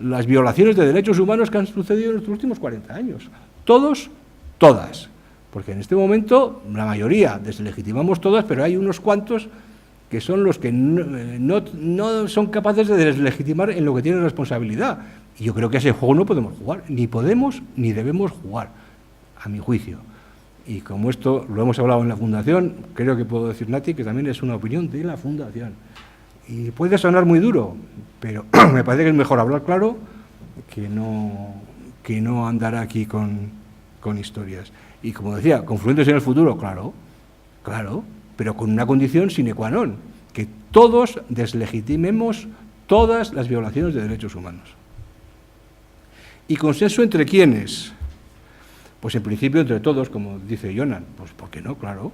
las violaciones de derechos humanos que han sucedido en los últimos 40 años. Todos, todas. Porque en este momento, la mayoría, deslegitimamos todas, pero hay unos cuantos que son los que no son capaces de deslegitimar en lo que tienen responsabilidad. Y yo creo que a ese juego no podemos jugar, ni podemos ni debemos jugar, a mi juicio. Y como esto lo hemos hablado en la Fundación, creo que puedo decir, Nati, que también es una opinión de la Fundación. Y puede sonar muy duro, pero me parece que es mejor hablar claro que no andar aquí con historias. Y como decía, confluentes en el futuro, claro, pero con una condición sine qua non, que todos deslegitimemos todas las violaciones de derechos humanos. ¿Y consenso entre quiénes? Pues en principio entre todos, como dice Jonan. Pues ¿por qué no? Claro.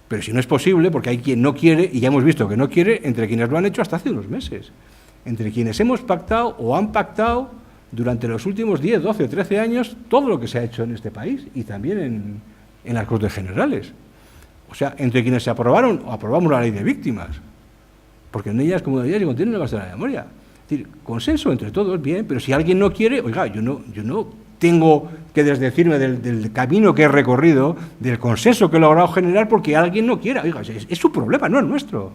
Pero si no es posible, porque hay quien no quiere, y ya hemos visto que no quiere, entre quienes lo han hecho hasta hace unos meses. Entre quienes hemos pactado o han pactado durante los últimos 10, 12, 13 años todo lo que se ha hecho en este país y también en las Cortes Generales. O sea, entre quienes se aprobamos la ley de víctimas, porque en ellas, como decía, se contiene la base de la memoria. Es decir, consenso entre todos, bien, pero si alguien no quiere, oiga, yo no tengo que desdecirme del camino que he recorrido, del consenso que he logrado generar, porque alguien no quiera. Oiga, es su problema, no es nuestro.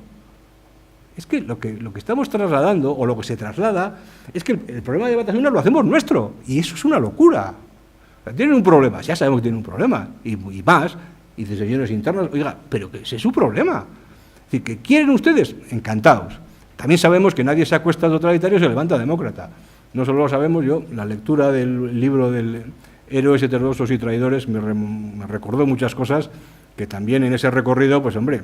Es que lo que estamos trasladando, o lo que se traslada, es que el problema de Batasuna lo hacemos nuestro, y eso es una locura. O sea, tienen un problema, ya sabemos que tienen un problema, y más, y de señores internos, oiga, pero que ese es su problema. Es decir, que quieren ustedes, encantados. También sabemos que nadie se acuesta totalitario y se levanta demócrata. No solo lo sabemos, yo, la lectura del libro del Héroes heterodoxos y traidores me recordó muchas cosas que también en ese recorrido, pues hombre,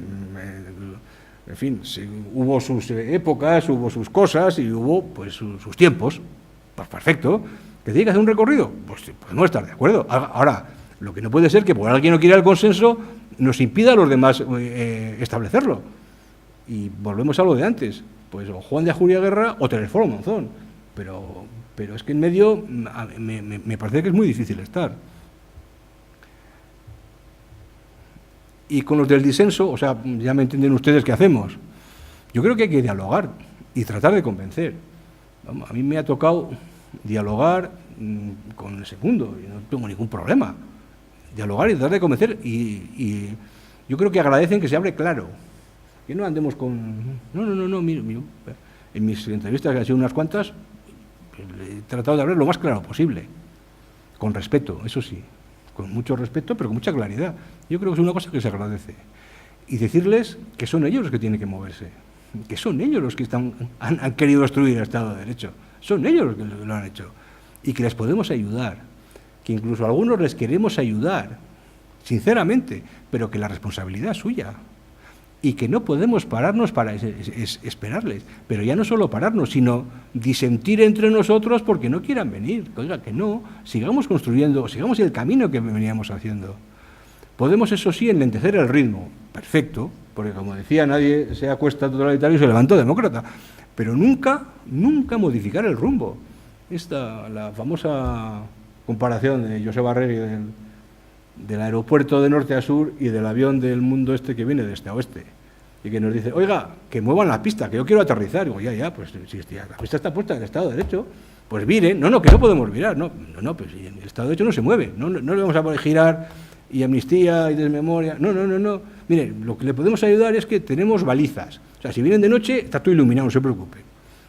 en fin, sí, hubo sus épocas, hubo sus cosas y hubo pues sus tiempos. Pues perfecto. ¿Que tiene que hacer un recorrido? Pues podemos estar de acuerdo. Ahora, lo que no puede ser que por alguien no quiera el consenso nos impida a los demás establecerlo. Y volvemos a lo de antes. pues o Juan de Ajuria Guerra o Telesforo Monzón, pero es que en medio me parece que es muy difícil estar. Y con los del disenso, o sea, ya me entienden ustedes qué hacemos. Yo creo que hay que dialogar y tratar de convencer. Vamos, a mí me ha tocado dialogar con el segundo, y no tengo ningún problema. Dialogar y tratar de convencer, y yo creo que agradecen que se hable claro, que no andemos con... No, mira, en mis entrevistas, que han sido unas cuantas, he tratado de hablar lo más claro posible, con respeto, eso sí, con mucho respeto, pero con mucha claridad. Yo creo que es una cosa que se agradece. Y decirles que son ellos los que tienen que moverse, que son ellos los que han querido destruir el Estado de Derecho, son ellos los que lo han hecho, y que les podemos ayudar, que incluso a algunos les queremos ayudar, sinceramente, pero que la responsabilidad es suya, y que no podemos pararnos para esperarles, pero ya no solo pararnos, sino disentir entre nosotros porque no quieran venir. Oiga, que no, sigamos construyendo, sigamos el camino que veníamos haciendo. Podemos, eso sí, enlentecer el ritmo, perfecto, porque como decía, nadie se acuesta totalitario y se levanta demócrata, pero nunca modificar el rumbo. La famosa comparación de Josep Arregi del aeropuerto de norte a sur y del avión del mundo este que viene de este a oeste, y que nos dice, oiga, que muevan la pista, que yo quiero aterrizar. Digo, ya, pues si la pista está puesta en el Estado de Derecho, pues viren. No, que no podemos virar, no, pues el Estado de Derecho no se mueve, no le vamos a poder girar y amnistía y desmemoria, no. Mire, lo que le podemos ayudar es que tenemos balizas, o sea, si vienen de noche está todo iluminado, no se preocupe,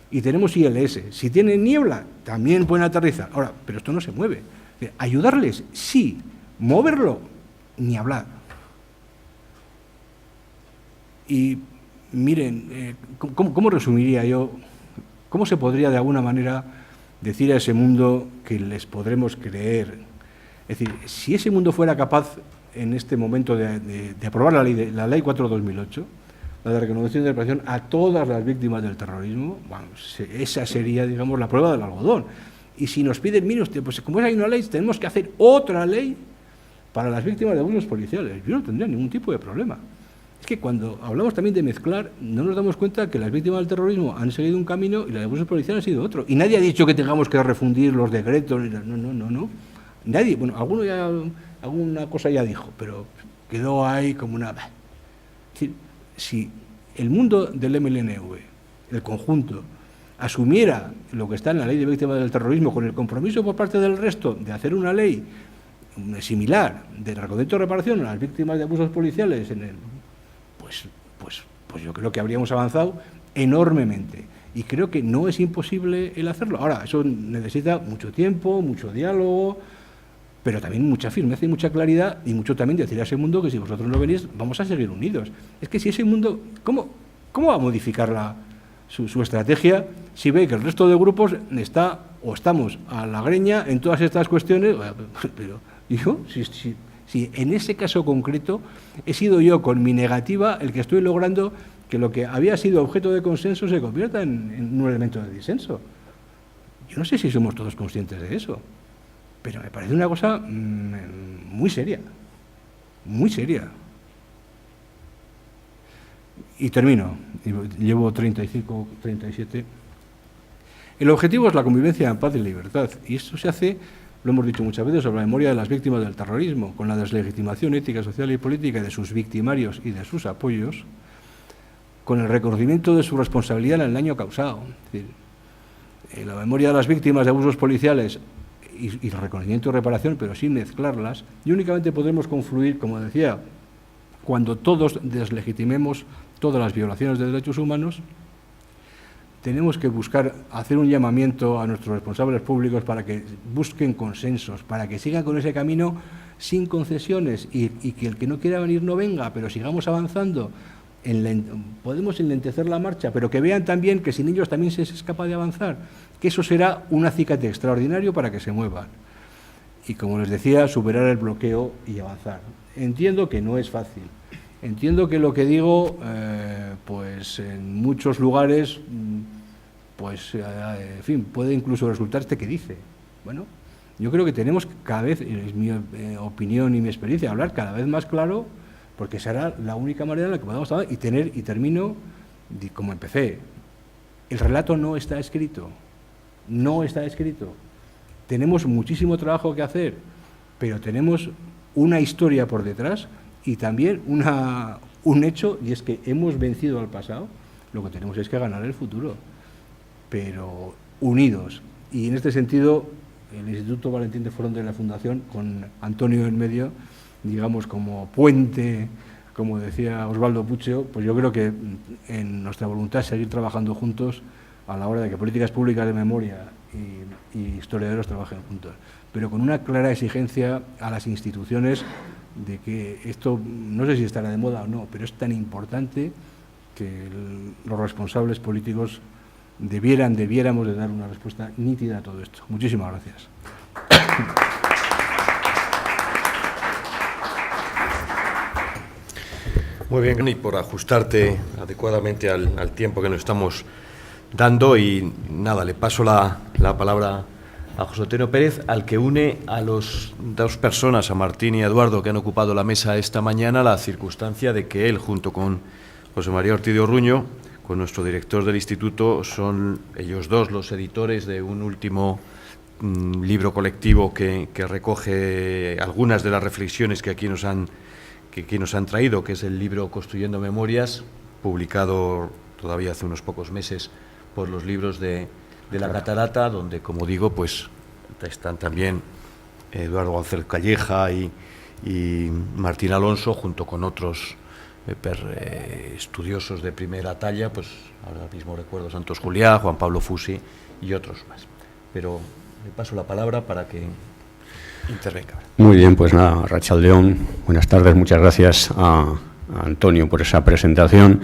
y tenemos ILS, si tienen niebla también pueden aterrizar. Ahora, pero esto no se mueve. Ayudarles, sí, moverlo, ni hablar. Y miren, ¿cómo resumiría yo? ¿Cómo se podría de alguna manera decir a ese mundo que les podremos creer? Es decir, si ese mundo fuera capaz en este momento de aprobar la ley 4/2008, la de reconocimiento y reparación a todas las víctimas del terrorismo, bueno, esa sería, digamos, la prueba del algodón. Y si nos piden, mire usted, pues como hay una ley, tenemos que hacer otra ley para las víctimas de abusos policiales. Yo no tendría ningún tipo de problema. Es que cuando hablamos también de mezclar, no nos damos cuenta que las víctimas del terrorismo han seguido un camino y las de abusos policiales han sido otro. Y nadie ha dicho que tengamos que refundir los decretos. No. Nadie, bueno, alguna cosa ya dijo, pero quedó ahí como una... Es decir, si el mundo del MLNV, el conjunto, asumiera lo que está en la ley de víctimas del terrorismo con el compromiso por parte del resto de hacer una ley similar de reconocimiento y reparación a las víctimas de abusos policiales, pues yo creo que habríamos avanzado enormemente. Y creo que no es imposible el hacerlo. Ahora, eso necesita mucho tiempo, mucho diálogo, pero también mucha firmeza y mucha claridad, y mucho también decir a ese mundo que si vosotros no venís, vamos a seguir unidos. Es que si ese mundo, ¿cómo va a modificar su estrategia si ve que el resto de grupos estamos a la greña en todas estas cuestiones? Pero yo, si en ese caso concreto he sido yo con mi negativa el que estoy logrando que lo que había sido objeto de consenso se convierta en un elemento de disenso. Yo no sé si somos todos conscientes de eso, pero me parece una cosa muy seria, muy seria. Y termino, llevo 35, 37. El objetivo es la convivencia en paz y libertad, y esto se hace, lo hemos dicho muchas veces, sobre la memoria de las víctimas del terrorismo, con la deslegitimación ética, social y política de sus victimarios y de sus apoyos, con el reconocimiento de su responsabilidad en el daño causado. Es decir, la memoria de las víctimas de abusos policiales y el reconocimiento y reparación, pero sin mezclarlas, y únicamente podremos confluir, como decía, cuando todos deslegitimemos todas las violaciones de derechos humanos. Tenemos que hacer un llamamiento a nuestros responsables públicos para que busquen consensos, para que sigan con ese camino sin concesiones y que el que no quiera venir no venga, pero sigamos avanzando. Podemos enlentecer la marcha, pero que vean también que sin ellos también se es capaz de avanzar, que eso será un acicate extraordinario para que se muevan. Y como les decía, superar el bloqueo y avanzar. Entiendo que no es fácil. Entiendo que lo que digo, pues en muchos lugares, en fin, puede incluso resultar que dice. Bueno, yo creo que tenemos cada vez, es mi opinión y mi experiencia, hablar cada vez más claro, porque será la única manera en la que podamos hablar y termino como empecé. El relato no está escrito, no está escrito. Tenemos muchísimo trabajo que hacer, pero tenemos una historia por detrás y también un hecho, y es que hemos vencido al pasado. Lo que tenemos es que ganar el futuro, pero unidos. Y en este sentido, el Instituto Valentín de Foronda de la Fundación, con Antonio en medio, digamos como puente, como decía Osvaldo Puccio, pues yo creo que en nuestra voluntad es seguir trabajando juntos a la hora de que políticas públicas de memoria y historiadores trabajen juntos, pero con una clara exigencia a las instituciones de que esto, no sé si estará de moda o no, pero es tan importante que los responsables políticos debiéramos de dar una respuesta nítida a todo esto. Muchísimas gracias. Muy bien, y por ajustarte adecuadamente al tiempo que nos estamos dando, y nada, le paso la palabra a José Antonio Pérez, al que une a los dos personas, a Martín y a Eduardo, que han ocupado la mesa esta mañana, la circunstancia de que él, junto con José María Ortiz de Orruño, con nuestro director del instituto, son ellos dos los editores de un último libro colectivo que recoge algunas de las reflexiones que aquí nos han traído, que es el libro Construyendo Memorias, publicado todavía hace unos pocos meses por los libros de La Catarata, donde, como digo, pues están también Eduardo González Calleja y Martín Alonso, junto con otros estudiosos de primera talla, pues ahora mismo recuerdo Santos Juliá, Juan Pablo Fusi y otros más. Pero le paso la palabra para que intervenga. Muy bien, pues nada, Arratsaldeon, buenas tardes, muchas gracias a Antonio por esa presentación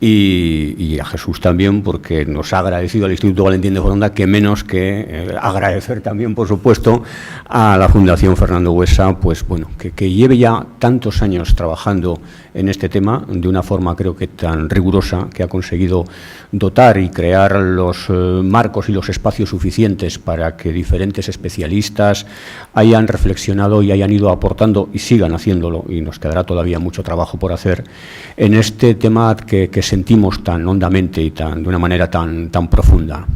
y a Jesús también, porque nos ha agradecido al Instituto Valentín de Foronda, que menos que agradecer también, por supuesto, a la Fundación Fernando Buesa, pues bueno, que lleve ya tantos años trabajando en este tema de una forma, creo que tan rigurosa, que ha conseguido dotar y crear los marcos y los espacios suficientes para que diferentes especialistas hayan reflexionado y hayan ido aportando y sigan haciéndolo, y nos quedará todavía mucho trabajo por hacer en este tema que sentimos tan hondamente y de una manera tan profunda.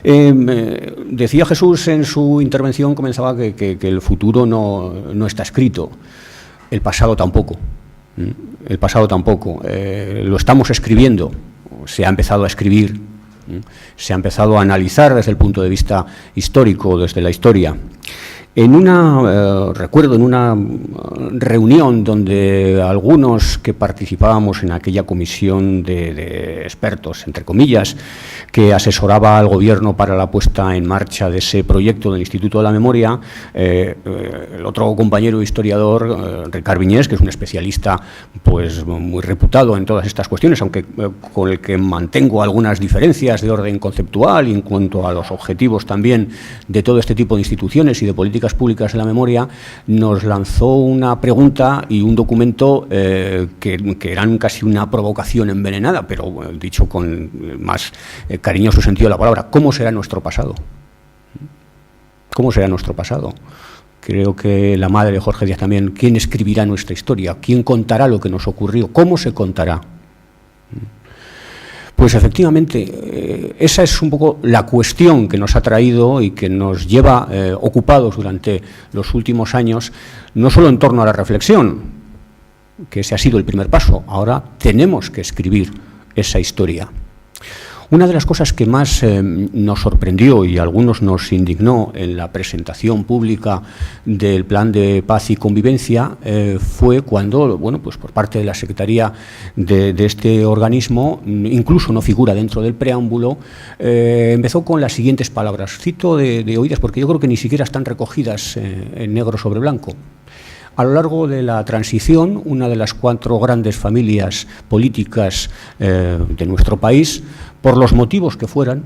Decía Jesús en su intervención, comenzaba que el futuro no está escrito, el pasado tampoco. El pasado tampoco. Lo estamos escribiendo, se ha empezado a escribir, se ha empezado a analizar desde el punto de vista histórico, desde la historia. Recuerdo en una reunión donde algunos que participábamos en aquella comisión de expertos, entre comillas, que asesoraba al Gobierno para la puesta en marcha de ese proyecto del Instituto de la Memoria, el otro compañero historiador, Ricard Viñés, que es un especialista pues muy reputado en todas estas cuestiones, aunque con el que mantengo algunas diferencias de orden conceptual y en cuanto a los objetivos también de todo este tipo de instituciones y de políticas públicas de la memoria, nos lanzó una pregunta y un documento que eran casi una provocación envenenada, pero dicho con más cariñoso sentido de la palabra: ¿cómo será nuestro pasado? ¿Cómo será nuestro pasado? Creo que la madre de Jorge Díaz también: ¿quién escribirá nuestra historia? ¿Quién contará lo que nos ocurrió? ¿Cómo se contará? Pues efectivamente, esa es un poco la cuestión que nos ha traído y que nos lleva ocupados durante los últimos años, no solo en torno a la reflexión, que ese ha sido el primer paso. Ahora tenemos que escribir esa historia. Una de las cosas que más nos sorprendió y a algunos nos indignó en la presentación pública del Plan de Paz y Convivencia fue cuando, bueno, pues por parte de la Secretaría de este organismo, incluso no figura dentro del preámbulo, empezó con las siguientes palabras. Cito de oídas porque yo creo que ni siquiera están recogidas en negro sobre blanco. A lo largo de la transición, una de las 4 grandes familias políticas de nuestro país, por los motivos que fueran,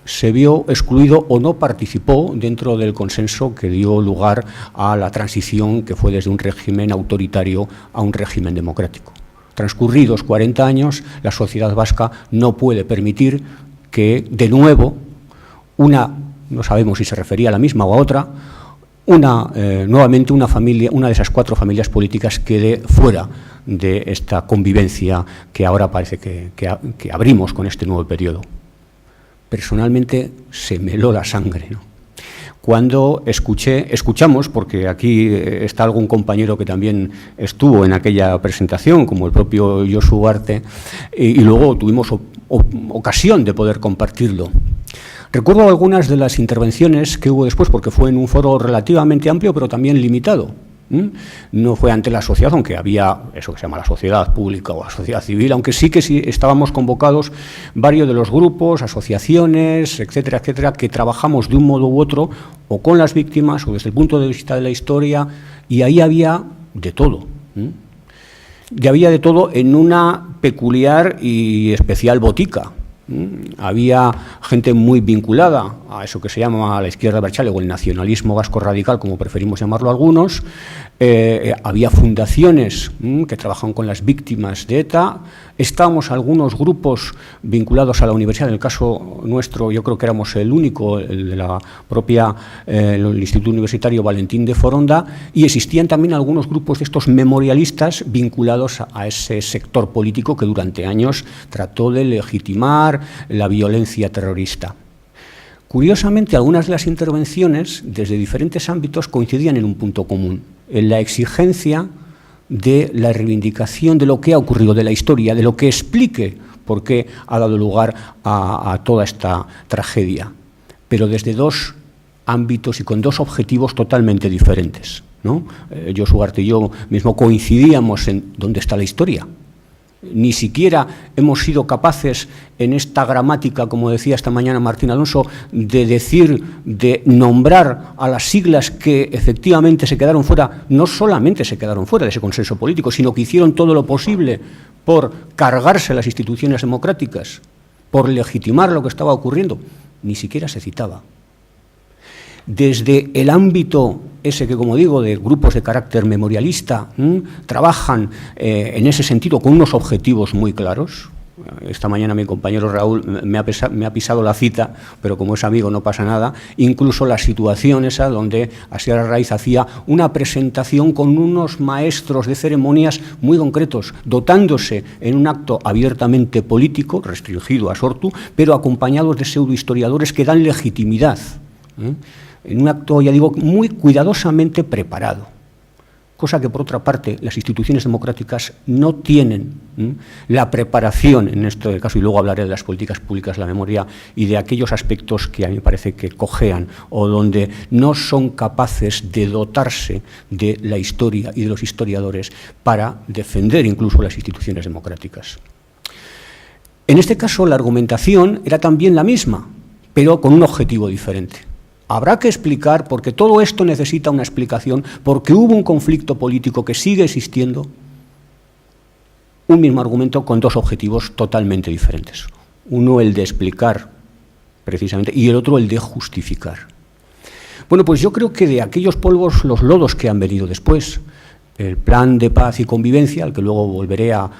se vio excluido o no participó dentro del consenso que dio lugar a la transición que fue desde un régimen autoritario a un régimen democrático. Transcurridos 40 años, la sociedad vasca no puede permitir que, de nuevo, no sabemos si se refería a la misma o a otra, nuevamente una de esas 4 familias políticas quede fuera de esta convivencia que ahora parece que abrimos con este nuevo periodo. personalmente se me heló la sangre, ¿no? Cuando escuchamos, porque aquí está algún compañero que también estuvo en aquella presentación, como el propio Josu Ugarte, y luego tuvimos ocasión de poder compartirlo. Recuerdo algunas de las intervenciones que hubo después, porque fue en un foro relativamente amplio, pero también limitado. No fue ante la sociedad, aunque había eso que se llama la sociedad pública o la sociedad civil, aunque sí estábamos convocados varios de los grupos, asociaciones, etcétera, etcétera, que trabajamos de un modo u otro, o con las víctimas, o desde el punto de vista de la historia, y ahí había de todo. Y había de todo en una peculiar y especial botica. Había gente muy vinculada a eso que se llama la izquierda abertzale o el nacionalismo vasco radical, como preferimos llamarlo algunos. Había fundaciones que trabajaban con las víctimas de ETA. Estábamos algunos grupos vinculados a la universidad. En el caso nuestro, yo creo que éramos el único, el de la propia el Instituto Universitario Valentín de Foronda, y existían también algunos grupos de estos memorialistas vinculados a ese sector político que durante años trató de legitimar la violencia terrorista. Curiosamente, algunas de las intervenciones desde diferentes ámbitos coincidían en un punto común, en la exigencia de la reivindicación de lo que ha ocurrido, de la historia, de lo que explique por qué ha dado lugar a toda esta tragedia, pero desde dos ámbitos y con dos objetivos totalmente diferentes, ¿no? Josu Ugarte y yo mismo coincidíamos en dónde está la historia. Ni siquiera hemos sido capaces en esta gramática, como decía esta mañana Martín Alonso, de nombrar a las siglas que efectivamente se quedaron fuera. No solamente se quedaron fuera de ese consenso político, sino que hicieron todo lo posible por cargarse las instituciones democráticas, por legitimar lo que estaba ocurriendo. Ni siquiera se citaba. Desde el ámbito ese que, como digo, de grupos de carácter memorialista, trabajan en ese sentido con unos objetivos muy claros. Esta mañana mi compañero Raúl me ha pisado la cita, pero como es amigo no pasa nada. Incluso la situación esa donde Asier Arraiz hacía una presentación con unos maestros de ceremonias muy concretos, dotándose en un acto abiertamente político, restringido a Sortu, pero acompañados de pseudohistoriadores que dan legitimidad, en un acto, ya digo, muy cuidadosamente preparado, cosa que, por otra parte, las instituciones democráticas no tienen la preparación en este caso, y luego hablaré de las políticas públicas de la memoria y de aquellos aspectos que a mí me parece que cojean o donde no son capaces de dotarse de la historia y de los historiadores para defender incluso las instituciones democráticas. En este caso, la argumentación era también la misma, pero con un objetivo diferente. Habrá que explicar, porque todo esto necesita una explicación, porque hubo un conflicto político que sigue existiendo, un mismo argumento con dos objetivos totalmente diferentes. Uno el de explicar, precisamente, y el otro el de justificar. Bueno, pues yo creo que de aquellos polvos los lodos que han venido después, el plan de paz y convivencia, al que luego volveré a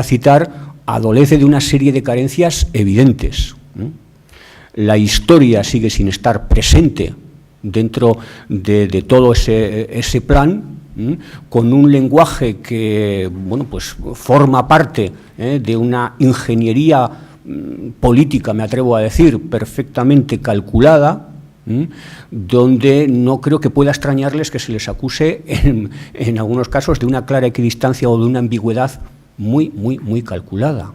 citar, adolece de una serie de carencias evidentes. La historia sigue sin estar presente dentro de todo ese plan, con un lenguaje que pues forma parte de una ingeniería política, me atrevo a decir, perfectamente calculada, donde no creo que pueda extrañarles que se les acuse en algunos casos de una clara equidistancia o de una ambigüedad muy calculada.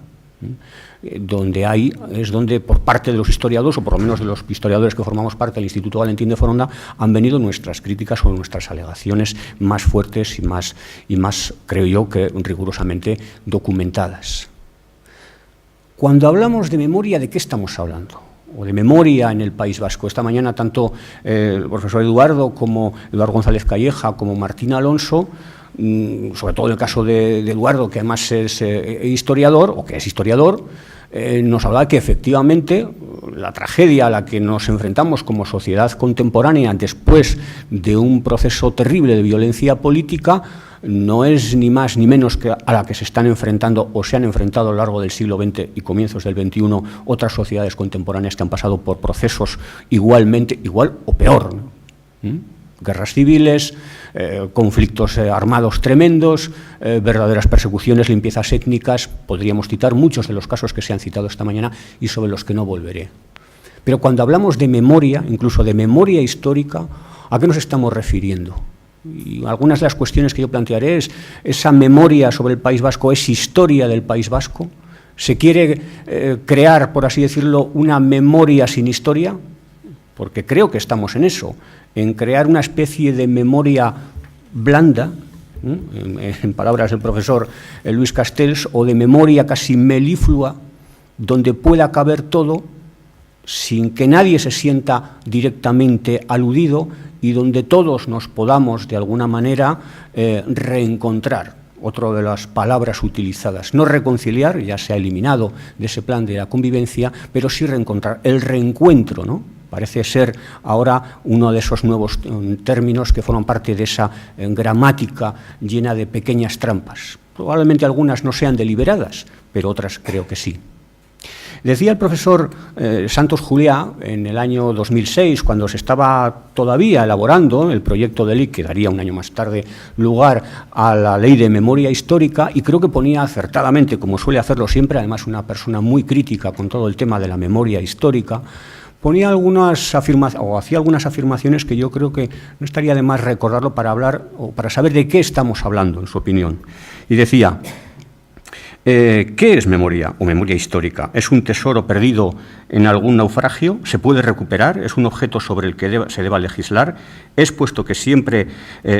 Donde es donde por parte de los historiadores, o por lo menos de los historiadores que formamos parte del Instituto Valentín de Foronda, han venido nuestras críticas o nuestras alegaciones más fuertes y más, creo yo, que rigurosamente documentadas. Cuando hablamos de memoria, ¿de qué estamos hablando? O de memoria en el País Vasco. Esta mañana tanto el profesor Eduardo González Calleja como Martín Alonso, sobre todo en el caso de Eduardo, que además es historiador, o que es historiador, nos hablaba que efectivamente la tragedia a la que nos enfrentamos como sociedad contemporánea después de un proceso terrible de violencia política no es ni más ni menos que a la que se están enfrentando o se han enfrentado a lo largo del siglo XX y comienzos del XXI otras sociedades contemporáneas que han pasado por procesos igual o peor, ¿no? Guerras civiles, conflictos armados tremendos, verdaderas persecuciones, limpiezas étnicas. Podríamos citar muchos de los casos que se han citado esta mañana y sobre los que no volveré. Pero cuando hablamos de memoria, incluso de memoria histórica, ¿a qué nos estamos refiriendo? Y algunas de las cuestiones que yo plantearé es, ¿esa memoria sobre el País Vasco es historia del País Vasco? ¿Se quiere crear, por así decirlo, una memoria sin historia? Porque creo que estamos en eso, en crear una especie de memoria blanda, en palabras del profesor Luis Castells, o de memoria casi meliflua, donde pueda caber todo sin que nadie se sienta directamente aludido y donde todos nos podamos, de alguna manera, reencontrar. Otra de las palabras utilizadas, no reconciliar, ya se ha eliminado de ese plan de la convivencia, pero sí reencontrar, el reencuentro, ¿no? Parece ser ahora uno de esos nuevos términos que forman parte de esa gramática llena de pequeñas trampas. Probablemente algunas no sean deliberadas, pero otras creo que sí. Decía el profesor Santos Juliá, en el año 2006, cuando se estaba todavía elaborando el proyecto de ley que daría un año más tarde lugar a la Ley de Memoria Histórica, y creo que ponía acertadamente, como suele hacerlo siempre, además una persona muy crítica con todo el tema de la memoria histórica, ponía hacía algunas afirmaciones que yo creo que no estaría de más recordarlo para hablar o para saber de qué estamos hablando, en su opinión. Y decía: ¿qué es memoria o memoria histórica? ¿Es un tesoro perdido en algún naufragio? ¿Se puede recuperar? ¿Es un objeto sobre el que se deba legislar? ¿Es, puesto que siempre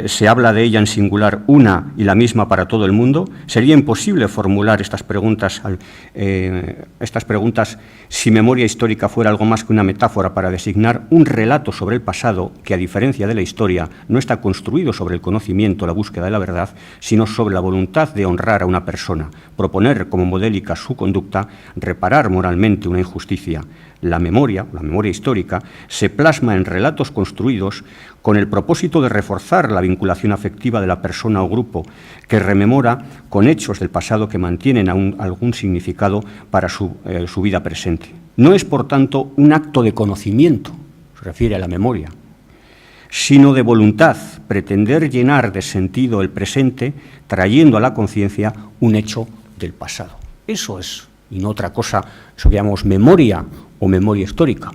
se habla de ella en singular, una y la misma para todo el mundo? ¿Sería imposible formular estas preguntas si memoria histórica fuera algo más que una metáfora para designar un relato sobre el pasado que, a diferencia de la historia, no está construido sobre el conocimiento, la búsqueda de la verdad, sino sobre la voluntad de honrar a una persona, proponer como modélica su conducta, reparar moralmente una injusticia? La memoria histórica, se plasma en relatos construidos con el propósito de reforzar la vinculación afectiva de la persona o grupo, que rememora con hechos del pasado que mantienen algún significado para su vida presente. No es, por tanto, un acto de conocimiento, se refiere a la memoria, sino de voluntad, pretender llenar de sentido el presente, trayendo a la conciencia un hecho del pasado. Eso es, y no otra cosa, eso que llamamos memoria o memoria histórica.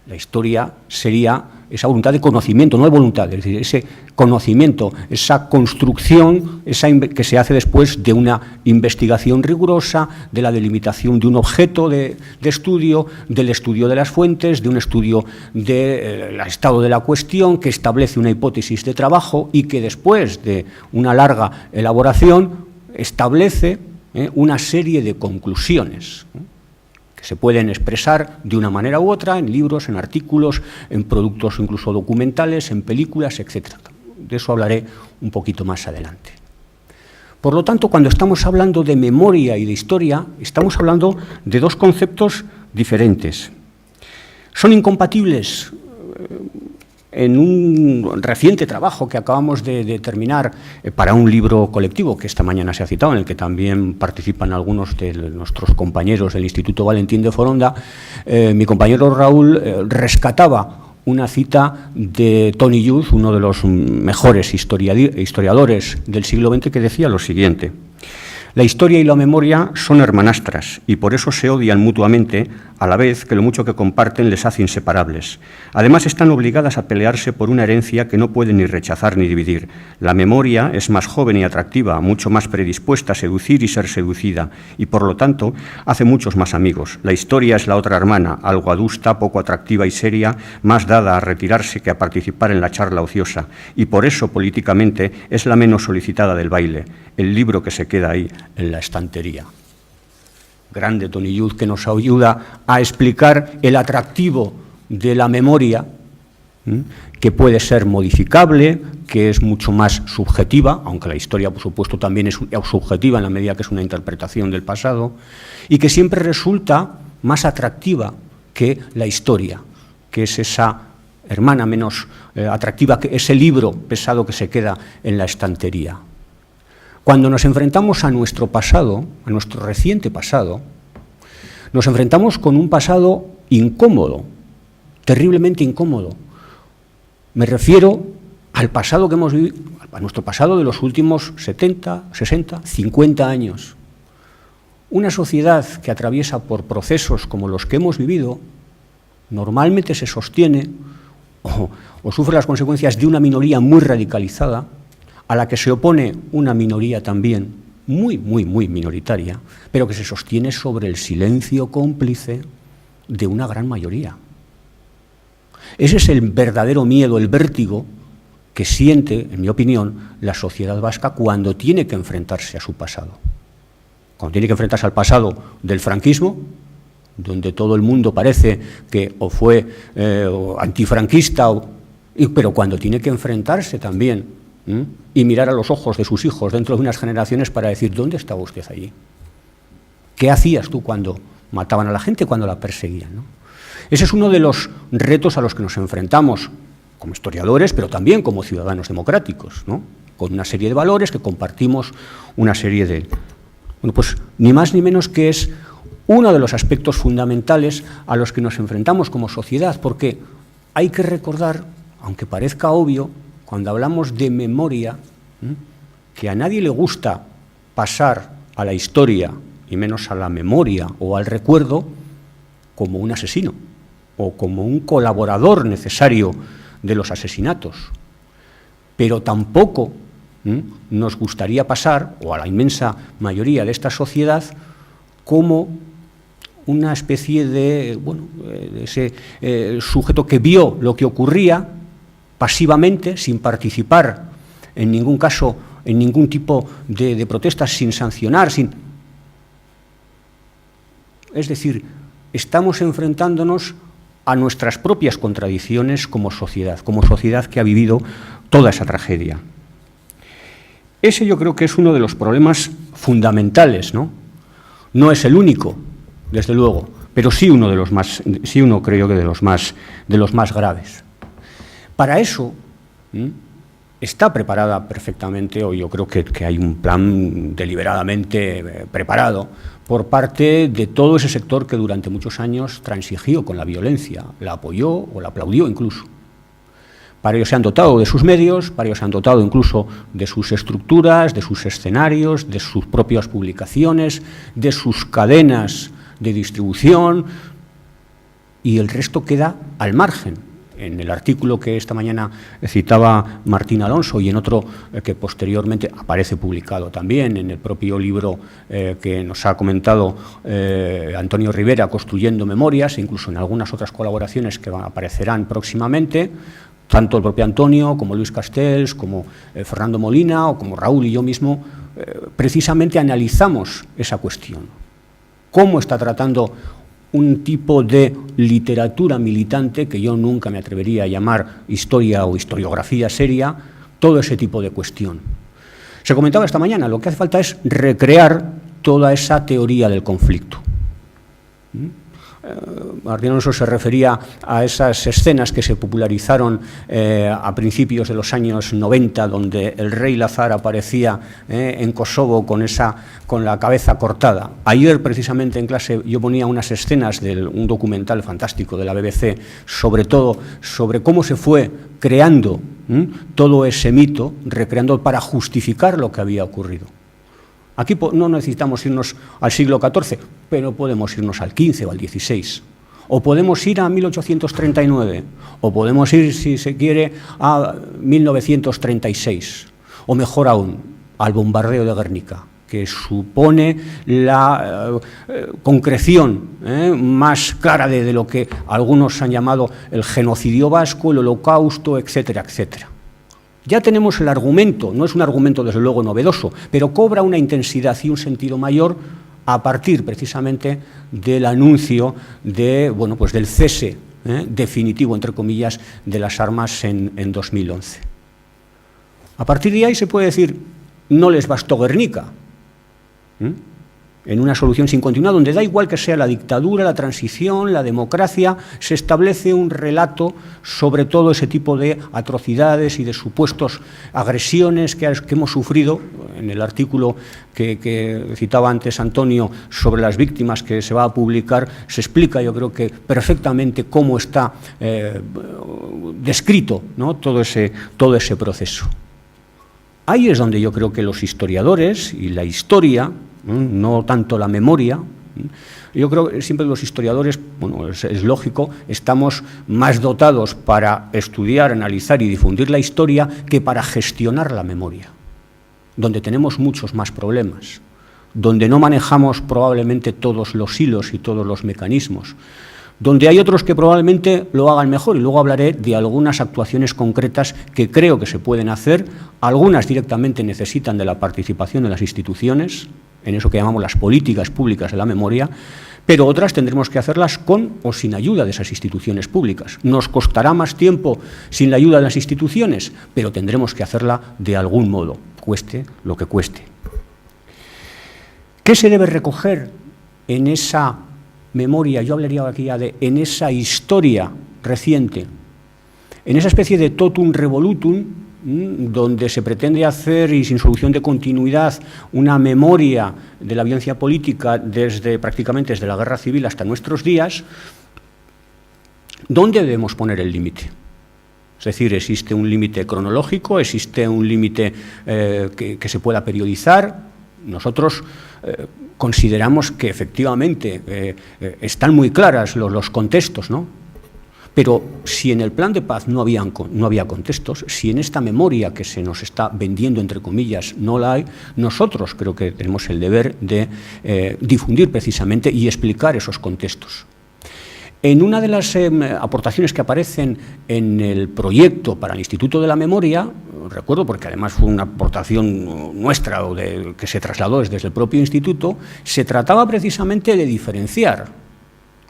La historia sería esa voluntad de conocimiento, no de voluntad, es decir, ese conocimiento, esa construcción que se hace después de una investigación rigurosa, de la delimitación de un objeto de estudio, del estudio de las fuentes, de un estudio del estado de la cuestión, que establece una hipótesis de trabajo y que después de una larga elaboración establece una serie de conclusiones que se pueden expresar de una manera u otra en libros, en artículos, en productos incluso documentales, en películas, etc. De eso hablaré un poquito más adelante. Por lo tanto, cuando estamos hablando de memoria y de historia, estamos hablando de dos conceptos diferentes. Son incompatibles. En un reciente trabajo que acabamos de terminar para un libro colectivo que esta mañana se ha citado, en el que también participan algunos de nuestros compañeros del Instituto Valentín de Foronda, mi compañero Raúl rescataba una cita de Tony Youth, uno de los mejores historiadores del siglo XX, que decía lo siguiente: la historia y la memoria son hermanastras y por eso se odian mutuamente, a la vez que lo mucho que comparten les hace inseparables. Además, están obligadas a pelearse por una herencia que no pueden ni rechazar ni dividir. La memoria es más joven y atractiva, mucho más predispuesta a seducir y ser seducida, y por lo tanto hace muchos más amigos. La historia es la otra hermana, algo adusta, poco atractiva y seria, más dada a retirarse que a participar en la charla ociosa, y por eso políticamente es la menos solicitada del baile, el libro que se queda ahí en la estantería. Grande Tony Youth, que nos ayuda a explicar el atractivo de la memoria, que puede ser modificable, que es mucho más subjetiva, aunque la historia, por supuesto, también es subjetiva en la medida que es una interpretación del pasado, y que siempre resulta más atractiva que la historia, que es esa hermana menos atractiva, que ese libro pesado que se queda en la estantería. Cuando nos enfrentamos a nuestro pasado, a nuestro reciente pasado, nos enfrentamos con un pasado incómodo, terriblemente incómodo. Me refiero al pasado que hemos vivido, a nuestro pasado de los últimos 70, 60, 50 años. Una sociedad que atraviesa por procesos como los que hemos vivido normalmente se sostiene o sufre las consecuencias de una minoría muy radicalizada, a la que se opone una minoría también muy minoritaria, pero que se sostiene sobre el silencio cómplice de una gran mayoría. Ese es el verdadero miedo, el vértigo que siente, en mi opinión, la sociedad vasca cuando tiene que enfrentarse a su pasado. Cuando tiene que enfrentarse al pasado del franquismo, donde todo el mundo parece que o fue antifranquista, pero cuando tiene que enfrentarse también y mirar a los ojos de sus hijos dentro de unas generaciones para decir, ¿dónde estaba usted allí? ¿Qué hacías tú cuando mataban a la gente, cuando la perseguían, ¿no? Ese es uno de los retos a los que nos enfrentamos como historiadores, pero también como ciudadanos democráticos, ¿no? Con una serie de valores que compartimos, una serie de... Bueno, pues ni más ni menos que es uno de los aspectos fundamentales a los que nos enfrentamos como sociedad, porque hay que recordar, aunque parezca obvio, cuando hablamos de memoria, que a nadie le gusta pasar a la historia, y menos a la memoria o al recuerdo, como un asesino o como un colaborador necesario de los asesinatos. Pero tampoco nos gustaría pasar, o a la inmensa mayoría de esta sociedad, como una especie de, de ese sujeto que vio lo que ocurría pasivamente, sin participar en ningún caso, en ningún tipo de protestas, sin sancionar, Es decir, estamos enfrentándonos a nuestras propias contradicciones como sociedad que ha vivido toda esa tragedia. Ese yo creo que es uno de los problemas fundamentales, ¿no? No es el único, desde luego, pero sí uno de los más, creo que de los más graves. Para eso está preparada perfectamente, o yo creo que hay un plan deliberadamente preparado por parte de todo ese sector que durante muchos años transigió con la violencia, la apoyó o la aplaudió incluso. Para ello se han dotado de sus medios, para ello se han dotado incluso de sus estructuras, de sus escenarios, de sus propias publicaciones, de sus cadenas de distribución, y el resto queda al margen. En el artículo que esta mañana citaba Martín Alonso y en otro que posteriormente aparece publicado también en el propio libro que nos ha comentado Antonio Rivera, Construyendo Memorias, e incluso en algunas otras colaboraciones que aparecerán próximamente, tanto el propio Antonio como Luis Castells, como Fernando Molina o como Raúl y yo mismo, precisamente analizamos esa cuestión. ¿Cómo está tratando un tipo de literatura militante, que yo nunca me atrevería a llamar historia o historiografía seria, todo ese tipo de cuestión? Se comentaba esta mañana, lo que hace falta es recrear toda esa teoría del conflicto. Martín Alonso se refería a esas escenas que se popularizaron a principios de los años 90, donde el rey Lazar aparecía en Kosovo con la cabeza cortada. Ayer, precisamente, en clase yo ponía unas escenas de un documental fantástico de la BBC, sobre cómo se fue creando todo ese mito, recreando para justificar lo que había ocurrido. Aquí no necesitamos irnos al siglo XIV, pero podemos irnos al XV o al XVI. O podemos ir a 1839, o podemos ir, si se quiere, a 1936, o mejor aún, al bombardeo de Guernica, que supone la concreción más clara de lo que algunos han llamado el genocidio vasco, el holocausto, etcétera, etcétera. Ya tenemos el argumento, no es un argumento desde luego novedoso, pero cobra una intensidad y un sentido mayor a partir precisamente del anuncio del cese definitivo, entre comillas, de las armas en 2011. A partir de ahí se puede decir, no les bastó Guernica, en una solución sin continuidad, donde da igual que sea la dictadura, la transición, la democracia, se establece un relato sobre todo ese tipo de atrocidades y de supuestos agresiones que hemos sufrido. En el artículo que citaba antes Antonio sobre las víctimas, que se va a publicar, se explica, yo creo que perfectamente, cómo está descrito, ¿no?, todo ese proceso. Ahí es donde yo creo que los historiadores y la historia, no tanto la memoria, Yo creo que siempre los historiadores, bueno, es lógico, estamos más dotados para estudiar, analizar y difundir la historia que para gestionar la memoria, donde tenemos muchos más problemas, donde no manejamos probablemente todos los hilos y todos los mecanismos, donde hay otros que probablemente lo hagan mejor, y luego hablaré de algunas actuaciones concretas que creo que se pueden hacer. Algunas directamente necesitan de la participación de las instituciones, en eso que llamamos las políticas públicas de la memoria, pero otras tendremos que hacerlas con o sin ayuda de esas instituciones públicas. Nos costará más tiempo sin la ayuda de las instituciones, pero tendremos que hacerla de algún modo, cueste lo que cueste. ¿Qué se debe recoger en esa memoria? Yo hablaría aquí ya de en esa historia reciente, en esa especie de totum revolutum, donde se pretende hacer, y sin solución de continuidad, una memoria de la violencia política prácticamente desde la Guerra Civil hasta nuestros días. ¿Dónde debemos poner el límite? Es decir, ¿existe un límite cronológico? ¿Existe un límite que se pueda periodizar? Nosotros consideramos que efectivamente están muy claras los contextos, ¿no? Pero si en el plan de paz no había contextos, si en esta memoria que se nos está vendiendo, entre comillas, no la hay, nosotros creo que tenemos el deber de difundir precisamente y explicar esos contextos. En una de las aportaciones que aparecen en el proyecto para el Instituto de la Memoria, recuerdo porque además fue una aportación nuestra que se trasladó desde el propio instituto, se trataba precisamente de diferenciar.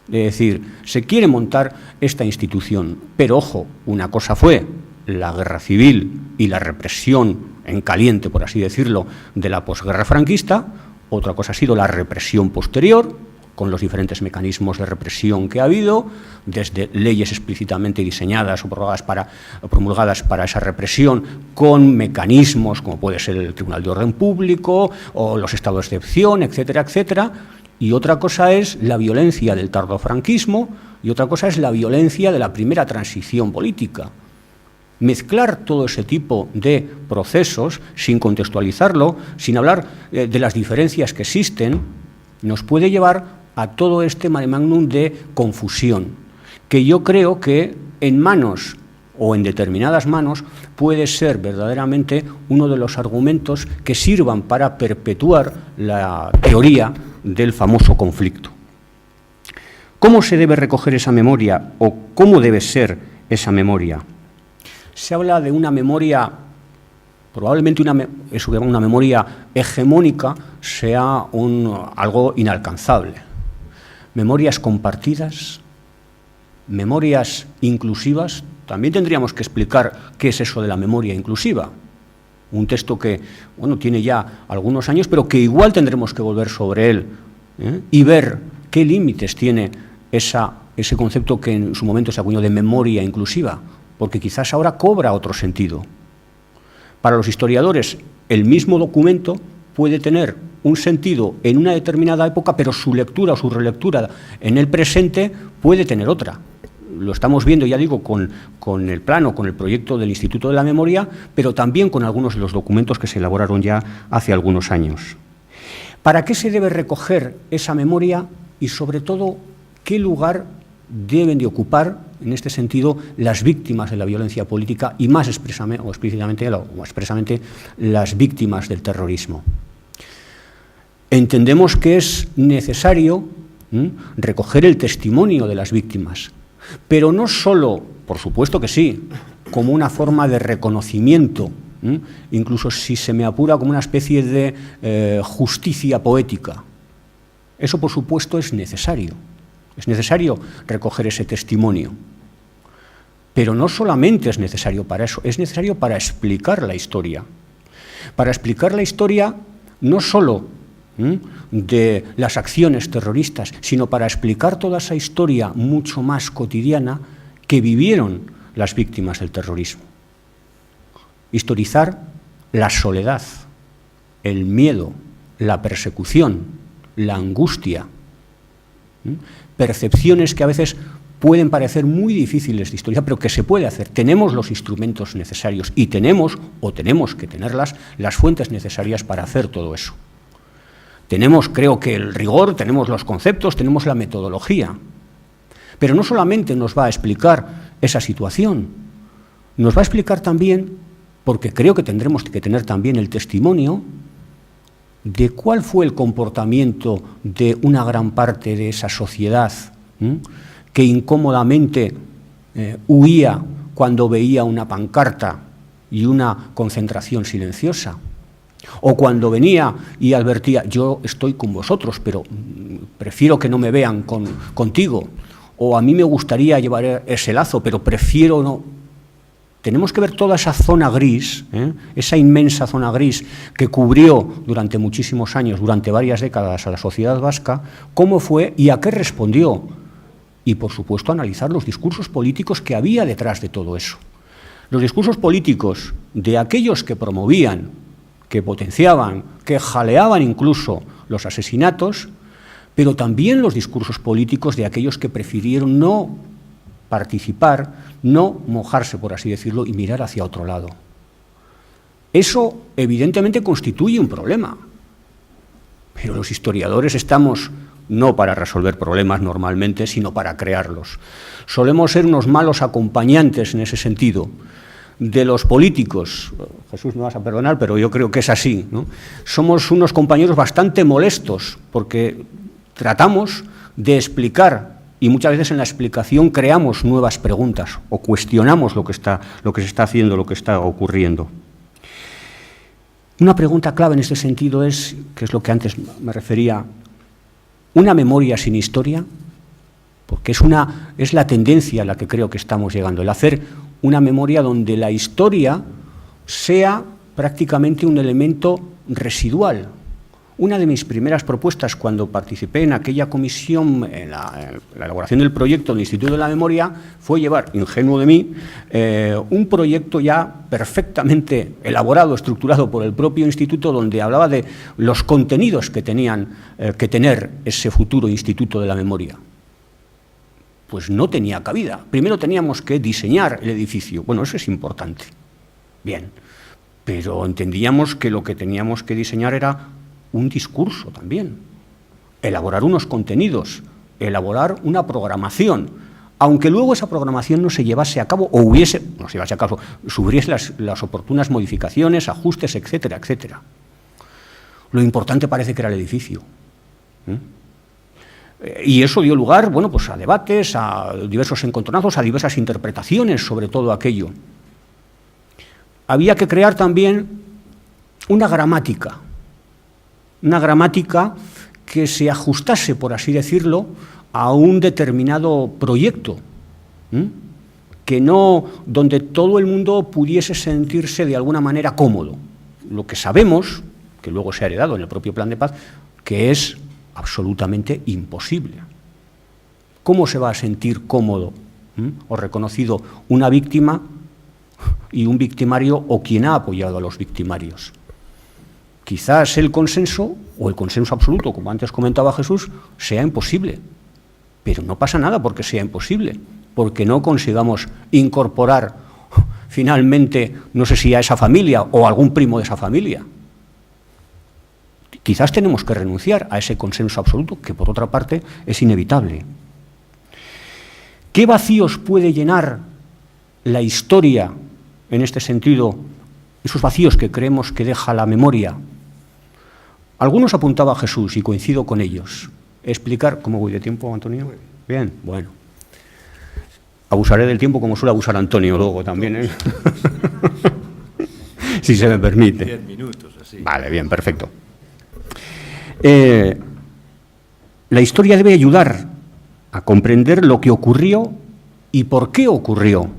Es decir, se quiere montar esta institución, pero ojo, una cosa fue la guerra civil y la represión en caliente, por así decirlo, de la posguerra franquista, otra cosa ha sido la represión posterior, con los diferentes mecanismos de represión que ha habido, desde leyes explícitamente diseñadas o promulgadas para esa represión, con mecanismos como puede ser el Tribunal de Orden Público o los estados de excepción, etcétera, etcétera. Y otra cosa es la violencia del tardofranquismo y otra cosa es la violencia de la primera transición política. Mezclar todo ese tipo de procesos sin contextualizarlo, sin hablar de las diferencias que existen, nos puede llevar a todo este mare magnum de confusión, que yo creo que en manos o en determinadas manos puede ser verdaderamente uno de los argumentos que sirvan para perpetuar la teoría del famoso conflicto. ¿Cómo se debe recoger esa memoria o cómo debe ser esa memoria? Se habla de una memoria, probablemente una memoria hegemónica sea algo inalcanzable. Memorias compartidas, memorias inclusivas. También tendríamos que explicar qué es eso de la memoria inclusiva. Un texto que, bueno, tiene ya algunos años, pero que igual tendremos que volver sobre él y ver qué límites tiene ese concepto que en su momento se acuñó de memoria inclusiva, porque quizás ahora cobra otro sentido. Para los historiadores, el mismo documento puede tener un sentido en una determinada época, pero su lectura o su relectura en el presente puede tener otra. Lo estamos viendo, ya digo, con el plano, con el proyecto del Instituto de la Memoria, pero también con algunos de los documentos que se elaboraron ya hace algunos años. ¿Para qué se debe recoger esa memoria y, sobre todo, qué lugar deben de ocupar, en este sentido, las víctimas de la violencia política y más expresamente las víctimas del terrorismo? Entendemos que es necesario recoger el testimonio de las víctimas, pero no solo, por supuesto que sí, como una forma de reconocimiento, incluso si se me apura como una especie de justicia poética. Eso, por supuesto, es necesario recoger ese testimonio. Pero no solamente es necesario para eso, es necesario para explicar la historia. Para explicar la historia no solo de las acciones terroristas, sino para explicar toda esa historia mucho más cotidiana que vivieron las víctimas del terrorismo. Historizar la soledad, el miedo, la persecución, la angustia, percepciones que a veces pueden parecer muy difíciles de historizar, pero que se puede hacer. Tenemos los instrumentos necesarios y tenemos que tenerlas, las fuentes necesarias para hacer todo eso. Tenemos, creo que el rigor, tenemos los conceptos, tenemos la metodología. Pero no solamente nos va a explicar esa situación, nos va a explicar también, porque creo que tendremos que tener también el testimonio de cuál fue el comportamiento de una gran parte de esa sociedad que incómodamente huía cuando veía una pancarta y una concentración silenciosa, o cuando venía y advertía, yo estoy con vosotros, pero prefiero que no me vean contigo, o a mí me gustaría llevar ese lazo, pero prefiero no. Tenemos que ver toda esa zona gris, esa inmensa zona gris que cubrió durante muchísimos años, durante varias décadas a la sociedad vasca, cómo fue y a qué respondió. Y, por supuesto, analizar los discursos políticos que había detrás de todo eso. Los discursos políticos de aquellos que promovían, que potenciaban, que jaleaban incluso los asesinatos, pero también los discursos políticos de aquellos que prefirieron no participar, no mojarse, por así decirlo, y mirar hacia otro lado. Eso, evidentemente, constituye un problema. Pero los historiadores estamos no para resolver problemas normalmente, sino para crearlos. Solemos ser unos malos acompañantes en ese sentido de los políticos. Jesús, me vas a perdonar, pero yo creo que es así, ¿no? Somos unos compañeros bastante molestos porque tratamos de explicar y muchas veces en la explicación creamos nuevas preguntas o cuestionamos lo que se está haciendo, lo que está ocurriendo. Una pregunta clave en este sentido es, que es lo que antes me refería, ¿una memoria sin historia? Porque es la tendencia a la que creo que estamos llegando, el hacer una memoria donde la historia sea prácticamente un elemento residual. Una de mis primeras propuestas cuando participé en aquella comisión, en la elaboración del proyecto del Instituto de la Memoria, fue llevar, ingenuo de mí, un proyecto ya perfectamente elaborado, estructurado por el propio instituto, donde hablaba de los contenidos que tenían que tener ese futuro Instituto de la Memoria. Pues no tenía cabida. Primero teníamos que diseñar el edificio. Bueno, eso es importante. Bien, pero entendíamos que lo que teníamos que diseñar era un discurso también, elaborar unos contenidos, elaborar una programación, aunque luego esa programación no se llevase a cabo, o no se llevase a cabo, sufriese las oportunas modificaciones, ajustes, etcétera, etcétera. Lo importante parece que era el edificio. Y eso dio lugar, bueno, pues a debates, a diversos encontronazos, a diversas interpretaciones sobre todo aquello. Había que crear también una gramática que se ajustase, por así decirlo, a un determinado proyecto, donde todo el mundo pudiese sentirse de alguna manera cómodo. Lo que sabemos, que luego se ha heredado en el propio Plan de Paz, que es absolutamente imposible. ¿Cómo se va a sentir cómodo o reconocido una víctima y un victimario o quien ha apoyado a los victimarios? Quizás el consenso, o el consenso absoluto, como antes comentaba Jesús, sea imposible. Pero no pasa nada porque sea imposible, porque no consigamos incorporar finalmente, no sé si a esa familia o a algún primo de esa familia. Quizás tenemos que renunciar a ese consenso absoluto, que por otra parte es inevitable. ¿Qué vacíos puede llenar la historia, en este sentido, esos vacíos que creemos que deja la memoria? Algunos apuntaba Jesús y coincido con ellos. Explicar, ¿cómo voy de tiempo, Antonio? Bien, bueno. Abusaré del tiempo como suele abusar Antonio luego también, ¿eh? Si se me permite. 10 minutos, así. Vale, bien, perfecto. La historia debe ayudar a comprender lo que ocurrió y por qué ocurrió.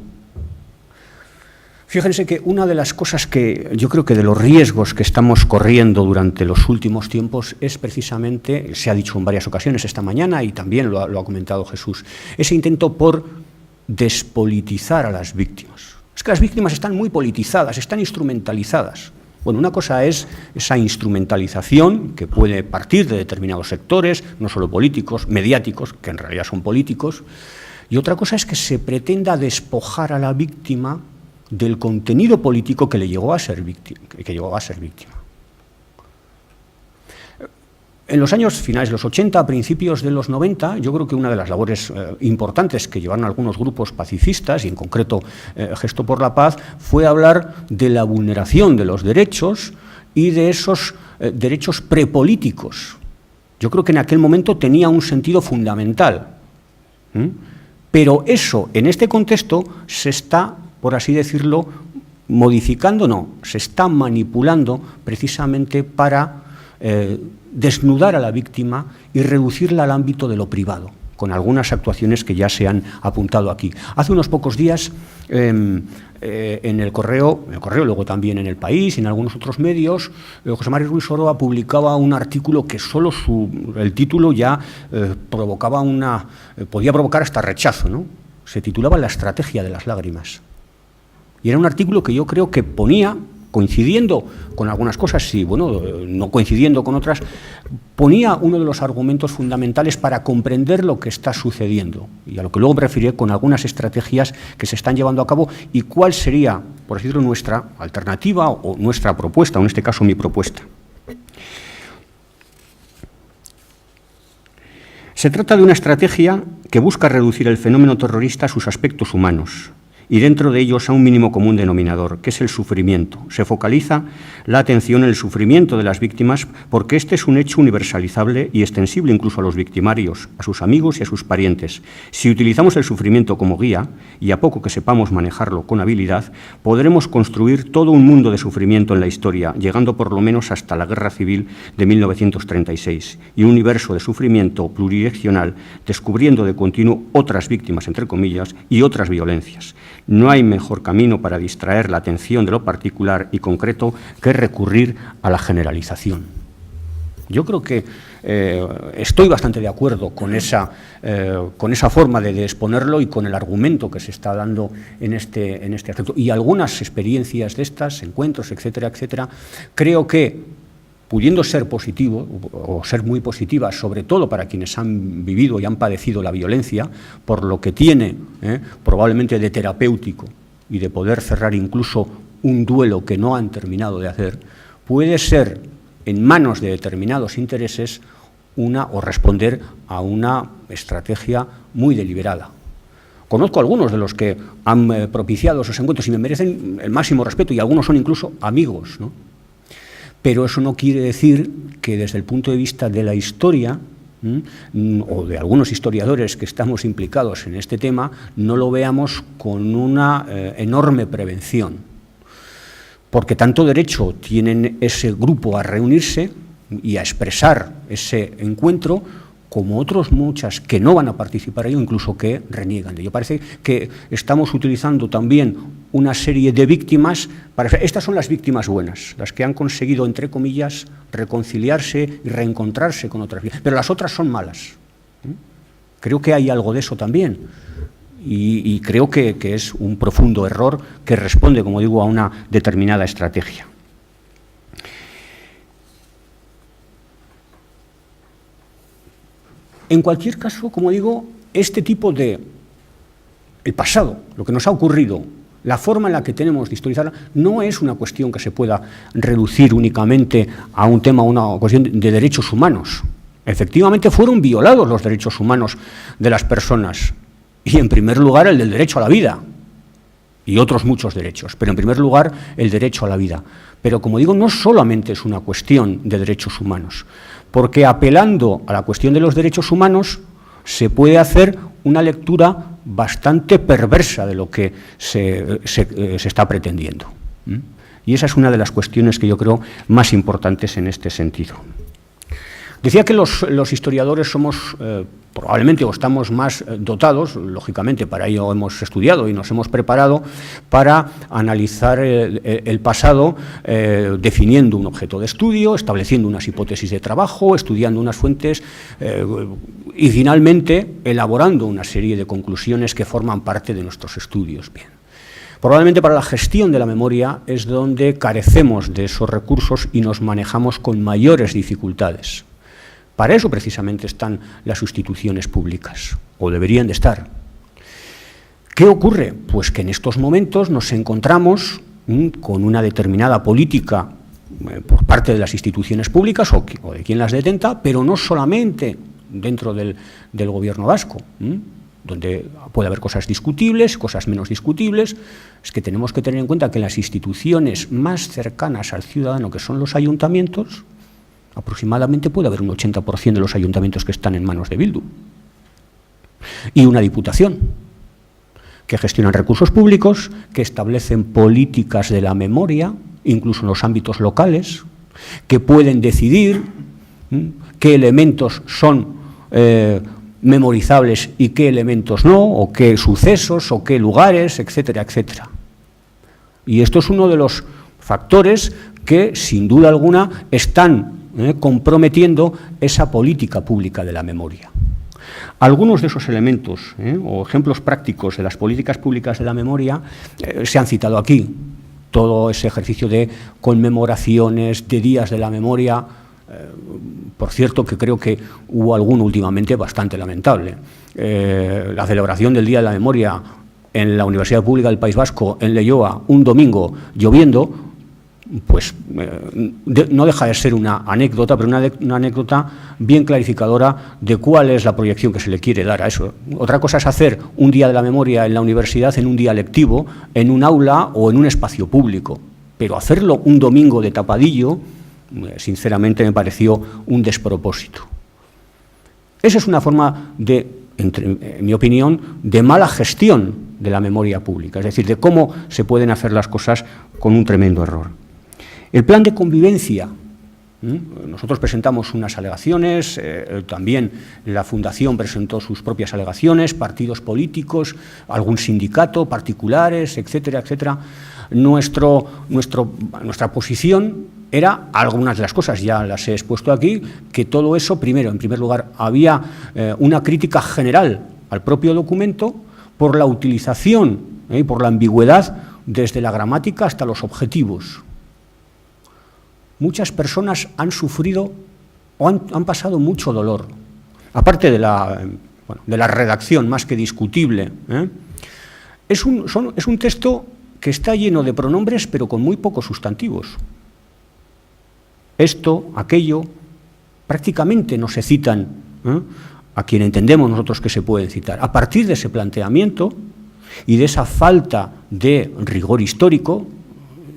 Fíjense que una de las cosas que yo creo que de los riesgos que estamos corriendo durante los últimos tiempos es precisamente, se ha dicho en varias ocasiones esta mañana y también lo ha comentado Jesús, ese intento por despolitizar a las víctimas. Es que las víctimas están muy politizadas, están instrumentalizadas. Bueno, una cosa es esa instrumentalización que puede partir de determinados sectores, no solo políticos, mediáticos, que en realidad son políticos, y otra cosa es que se pretenda despojar a la víctima del contenido político que le llegó a ser víctima. En los años finales de los 80, a principios de los 90, yo creo que una de las labores importantes que llevaron algunos grupos pacifistas, y en concreto Gesto por la Paz, fue hablar de la vulneración de los derechos y de esos derechos prepolíticos. Yo creo que en aquel momento tenía un sentido fundamental. Pero eso, en este contexto, se está, por así decirlo, modificando, no, se está manipulando precisamente para desnudar a la víctima y reducirla al ámbito de lo privado, con algunas actuaciones que ya se han apuntado aquí. Hace unos pocos días, en el Correo, luego también en El País y en algunos otros medios, José María Ruiz Oroa publicaba un artículo que solo el título ya podía provocar hasta rechazo, ¿no? Se titulaba La estrategia de las lágrimas. Y era un artículo que yo creo que ponía, coincidiendo con algunas cosas, sí, bueno, no coincidiendo con otras, ponía uno de los argumentos fundamentales para comprender lo que está sucediendo, y a lo que luego me referiré con algunas estrategias que se están llevando a cabo y cuál sería, por así decirlo, nuestra alternativa o nuestra propuesta, o en este caso mi propuesta. Se trata de una estrategia que busca reducir el fenómeno terrorista a sus aspectos humanos, y dentro de ellos a un mínimo común denominador, que es el sufrimiento. Se focaliza la atención en el sufrimiento de las víctimas porque este es un hecho universalizable y extensible incluso a los victimarios, a sus amigos y a sus parientes. Si utilizamos el sufrimiento como guía, y a poco que sepamos manejarlo con habilidad, podremos construir todo un mundo de sufrimiento en la historia, llegando por lo menos hasta la Guerra Civil de 1936, y un universo de sufrimiento pluridireccional, descubriendo de continuo otras víctimas, entre comillas, y otras violencias. No hay mejor camino para distraer la atención de lo particular y concreto que recurrir a la generalización. Yo creo que estoy bastante de acuerdo con esa forma de exponerlo y con el argumento que se está dando en este aspecto. Y algunas experiencias de estas, encuentros, etcétera, etcétera, creo que, pudiendo ser positivo o ser muy positivas, sobre todo para quienes han vivido y han padecido la violencia, por lo que tiene probablemente de terapéutico y de poder cerrar incluso un duelo que no han terminado de hacer, puede ser en manos de determinados intereses o responder a una estrategia muy deliberada. Conozco a algunos de los que han propiciado esos encuentros y me merecen el máximo respeto, y algunos son incluso amigos, ¿no? Pero eso no quiere decir que desde el punto de vista de la historia, o de algunos historiadores que estamos implicados en este tema, no lo veamos con una enorme prevención. Porque tanto derecho tienen ese grupo a reunirse y a expresar ese encuentro, como otros muchas que no van a participar ahí o incluso que reniegan de ello. Parece que estamos utilizando también una serie de víctimas. Estas son las víctimas buenas, las que han conseguido, entre comillas, reconciliarse y reencontrarse con otras víctimas. Pero las otras son malas. Creo que hay algo de eso también. Y creo que es un profundo error que responde, como digo, a una determinada estrategia. En cualquier caso, como digo, este tipo de... el pasado, lo que nos ha ocurrido, la forma en la que tenemos de historizarla, no es una cuestión que se pueda reducir únicamente a un tema, a una cuestión de derechos humanos. Efectivamente, fueron violados los derechos humanos de las personas, y en primer lugar el del derecho a la vida, y otros muchos derechos, pero en primer lugar el derecho a la vida. Pero, como digo, no solamente es una cuestión de derechos humanos, porque apelando a la cuestión de los derechos humanos se puede hacer una lectura bastante perversa de lo que se está pretendiendo. Y esa es una de las cuestiones que yo creo más importantes en este sentido. Decía que los historiadores somos probablemente o estamos más dotados, lógicamente para ello hemos estudiado y nos hemos preparado para analizar el pasado, definiendo un objeto de estudio, estableciendo unas hipótesis de trabajo, estudiando unas fuentes y finalmente elaborando una serie de conclusiones que forman parte de nuestros estudios. Bien. Probablemente para la gestión de la memoria es donde carecemos de esos recursos y nos manejamos con mayores dificultades. Para eso precisamente están las instituciones públicas, o deberían de estar. ¿Qué ocurre? Pues que en estos momentos nos encontramos con una determinada política por parte de las instituciones públicas o de quien las detenta, pero no solamente dentro del gobierno vasco, donde puede haber cosas discutibles, cosas menos discutibles. Es que tenemos que tener en cuenta que las instituciones más cercanas al ciudadano, que son los ayuntamientos, aproximadamente puede haber un 80% de los ayuntamientos que están en manos de Bildu. Y una diputación, que gestionan recursos públicos, que establecen políticas de la memoria, incluso en los ámbitos locales, que pueden decidir qué elementos son memorizables y qué elementos no, o qué sucesos, o qué lugares, etcétera, etcétera. Y esto es uno de los factores que, sin duda alguna, están comprometiendo esa política pública de la memoria. Algunos de esos elementos o ejemplos prácticos de las políticas públicas de la memoria se han citado aquí. Todo ese ejercicio de conmemoraciones, de días de la memoria, por cierto, que creo que hubo alguno últimamente bastante lamentable. La celebración del Día de la Memoria en la Universidad Pública del País Vasco, en Leioa, un domingo lloviendo, pues no deja de ser una anécdota, pero una anécdota bien clarificadora de cuál es la proyección que se le quiere dar a eso. Otra cosa es hacer un Día de la Memoria en la universidad, en un día lectivo, en un aula o en un espacio público, pero hacerlo un domingo de tapadillo, sinceramente me pareció un despropósito. Esa es una forma de, en mi opinión, de mala gestión de la memoria pública, es decir, de cómo se pueden hacer las cosas con un tremendo error. El plan de convivencia, nosotros presentamos unas alegaciones, también la Fundación presentó sus propias alegaciones, partidos políticos, algún sindicato, particulares, etcétera, etcétera. Nuestra posición era algunas de las cosas, ya las he expuesto aquí, que todo eso, primero, en primer lugar, había una crítica general al propio documento por la utilización y por la ambigüedad desde la gramática hasta los objetivos. Muchas personas han sufrido o han pasado mucho dolor, aparte de la redacción más que discutible. Es un texto que está lleno de pronombres, pero con muy pocos sustantivos. Esto, aquello, prácticamente no se citan a quien entendemos nosotros que se pueden citar. A partir de ese planteamiento y de esa falta de rigor histórico,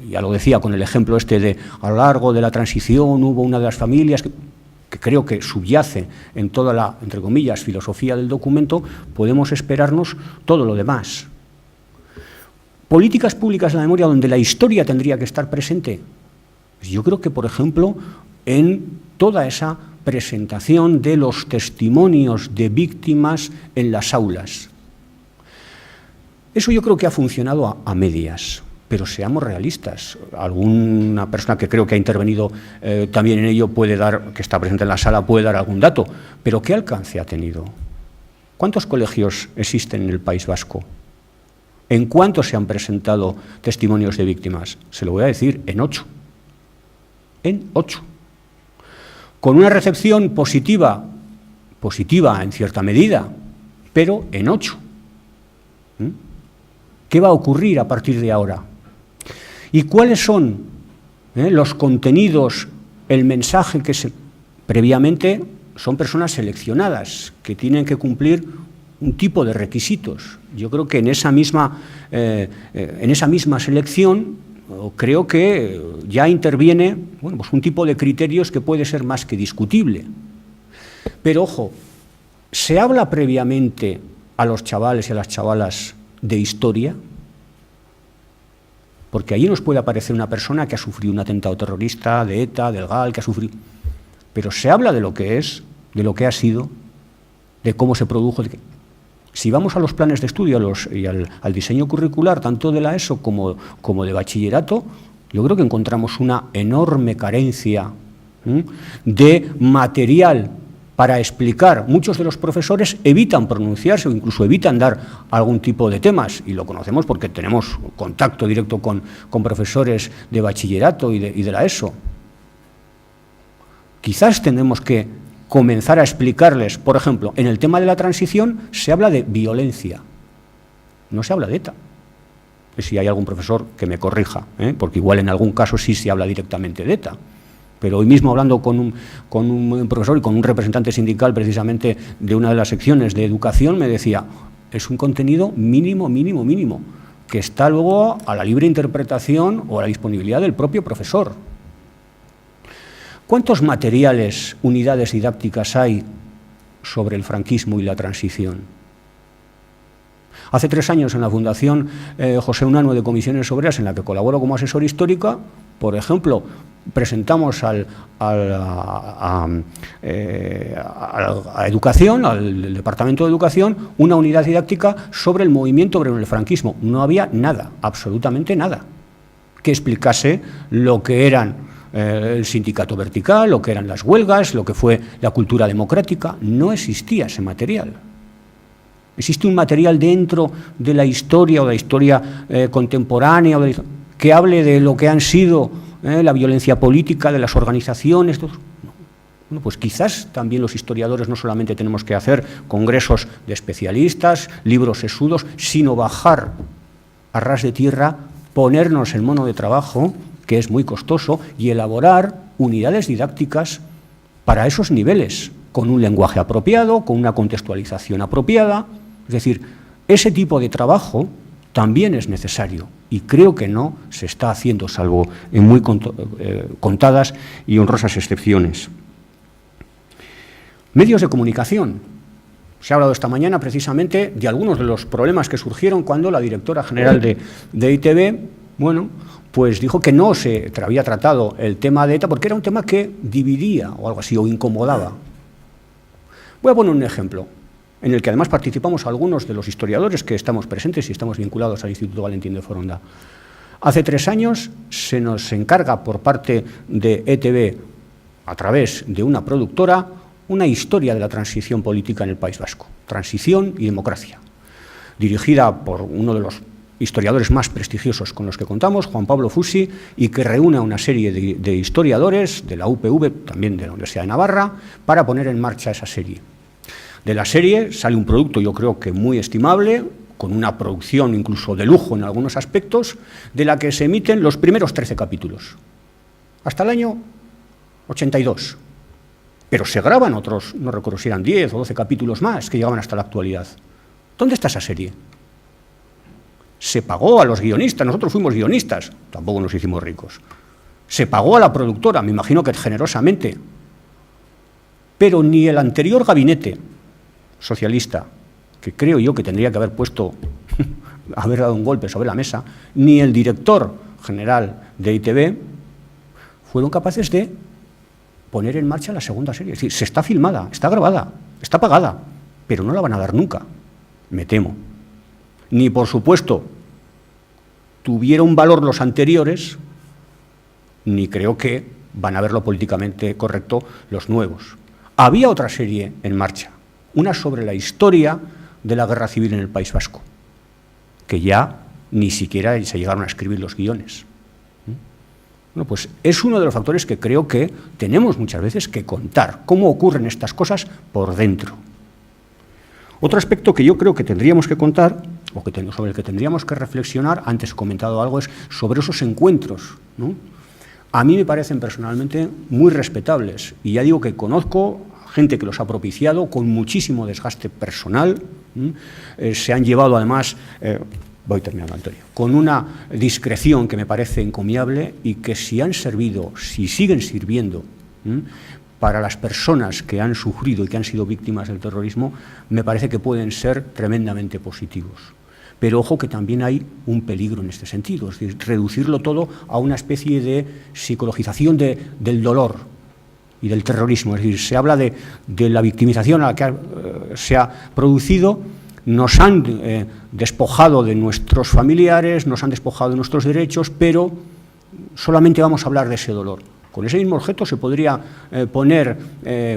ya lo decía con el ejemplo este de a lo largo de la transición hubo una de las familias que creo que subyace en toda la, entre comillas, filosofía del documento, podemos esperarnos todo lo demás. Políticas públicas de la memoria donde la historia tendría que estar presente. Yo creo que, por ejemplo, en toda esa presentación de los testimonios de víctimas en las aulas. Eso yo creo que ha funcionado a medias. Pero seamos realistas. Alguna persona que creo que ha intervenido también en ello puede dar, que está presente en la sala, puede dar algún dato. Pero ¿qué alcance ha tenido? ¿Cuántos colegios existen en el País Vasco? ¿En cuántos se han presentado testimonios de víctimas? Se lo voy a decir, en 8. En 8. Con una recepción positiva en cierta medida, pero en 8. ¿Qué va a ocurrir a partir de ahora? ¿Y cuáles son los contenidos, el mensaje que previamente son personas seleccionadas, que tienen que cumplir un tipo de requisitos? Yo creo que en esa misma selección creo que ya interviene pues un tipo de criterios que puede ser más que discutible. Pero ojo, ¿se habla previamente a los chavales y a las chavalas de historia? Porque allí nos puede aparecer una persona que ha sufrido un atentado terrorista, de ETA, del GAL, que ha sufrido... Pero se habla de lo que es, de lo que ha sido, de cómo se produjo... Si vamos a los planes de estudio y al diseño curricular, tanto de la ESO como de bachillerato, yo creo que encontramos una enorme carencia de material para explicar. Muchos de los profesores evitan pronunciarse o incluso evitan dar algún tipo de temas, y lo conocemos porque tenemos contacto directo con profesores de bachillerato y de la ESO. Quizás tenemos que comenzar a explicarles, por ejemplo, en el tema de la transición se habla de violencia, no se habla de ETA. Si hay algún profesor que me corrija, porque igual en algún caso sí se habla directamente de ETA. Pero hoy mismo, hablando con un profesor y con un representante sindical precisamente de una de las secciones de educación, me decía, es un contenido mínimo, que está luego a la libre interpretación o a la disponibilidad del propio profesor. ¿Cuántos materiales, unidades didácticas hay sobre el franquismo y la transición? Hace 3 años, en la Fundación José Unanue de Comisiones Obreras, en la que colaboro como asesor histórica, por ejemplo, presentamos a Educación, al Departamento de Educación, una unidad didáctica sobre el movimiento obrero en el franquismo. No había nada, absolutamente nada, que explicase lo que eran el sindicato vertical, lo que eran las huelgas, lo que fue la cultura democrática. No existía ese material. ¿Existe un material dentro de la historia o de la historia contemporánea que hable de lo que han sido la violencia política de las organizaciones? No. Bueno, pues quizás también los historiadores no solamente tenemos que hacer congresos de especialistas, libros sesudos, sino bajar a ras de tierra, ponernos en mono de trabajo, que es muy costoso, y elaborar unidades didácticas para esos niveles, con un lenguaje apropiado, con una contextualización apropiada. Es decir, ese tipo de trabajo también es necesario y creo que no se está haciendo, salvo en muy contadas y honrosas excepciones. Medios de comunicación. Se ha hablado esta mañana precisamente de algunos de los problemas que surgieron cuando la directora general de ITV, bueno, pues dijo que no se había tratado el tema de ETA porque era un tema que dividía o algo así, o incomodaba. Voy a poner un ejemplo, en el que además participamos algunos de los historiadores que estamos presentes y estamos vinculados al Instituto Valentín de Foronda. Hace 3 años se nos encarga por parte de ETV, a través de una productora, una historia de la transición política en el País Vasco, transición y democracia, dirigida por uno de los historiadores más prestigiosos con los que contamos, Juan Pablo Fusi, y que reúne a una serie de historiadores de la UPV, también de la Universidad de Navarra, para poner en marcha esa serie. De la serie sale un producto, yo creo que muy estimable, con una producción incluso de lujo en algunos aspectos, de la que se emiten los primeros 13 capítulos, hasta el año 82. Pero se graban otros, no recuerdo si eran 10 o 12 capítulos más, que llegaban hasta la actualidad. ¿Dónde está esa serie? Se pagó a los guionistas, nosotros fuimos guionistas, tampoco nos hicimos ricos. Se pagó a la productora, me imagino que generosamente. Pero ni el anterior gabinete socialista, que creo yo que tendría que haber puesto, haber dado un golpe sobre la mesa, ni el director general de ITV fueron capaces de poner en marcha la segunda serie. Es decir, se está filmada, está grabada, está pagada, pero no la van a dar nunca, me temo. Ni, por supuesto, tuvieron valor los anteriores, ni creo que van a ver lo políticamente correcto los nuevos. Había otra serie en marcha, una sobre la historia de la guerra civil en el País Vasco, que ya ni siquiera se llegaron a escribir los guiones. Bueno, pues es uno de los factores que creo que tenemos muchas veces que contar, cómo ocurren estas cosas por dentro. Otro aspecto que yo creo que tendríamos que contar, o sobre el que tendríamos que reflexionar, antes he comentado algo, es sobre esos encuentros, ¿no? A mí me parecen personalmente muy respetables, y ya digo que conozco gente que los ha propiciado con muchísimo desgaste personal, se han llevado además, voy terminando, Antonio, con una discreción que me parece encomiable y que si han servido, si siguen sirviendo para las personas que han sufrido y que han sido víctimas del terrorismo, me parece que pueden ser tremendamente positivos. Pero ojo que también hay un peligro en este sentido, es decir, reducirlo todo a una especie de psicologización del dolor y del terrorismo. Es decir, se habla de la victimización a la que se ha producido, nos han despojado de nuestros familiares, nos han despojado de nuestros derechos, pero solamente vamos a hablar de ese dolor. Con ese mismo objeto se podría poner,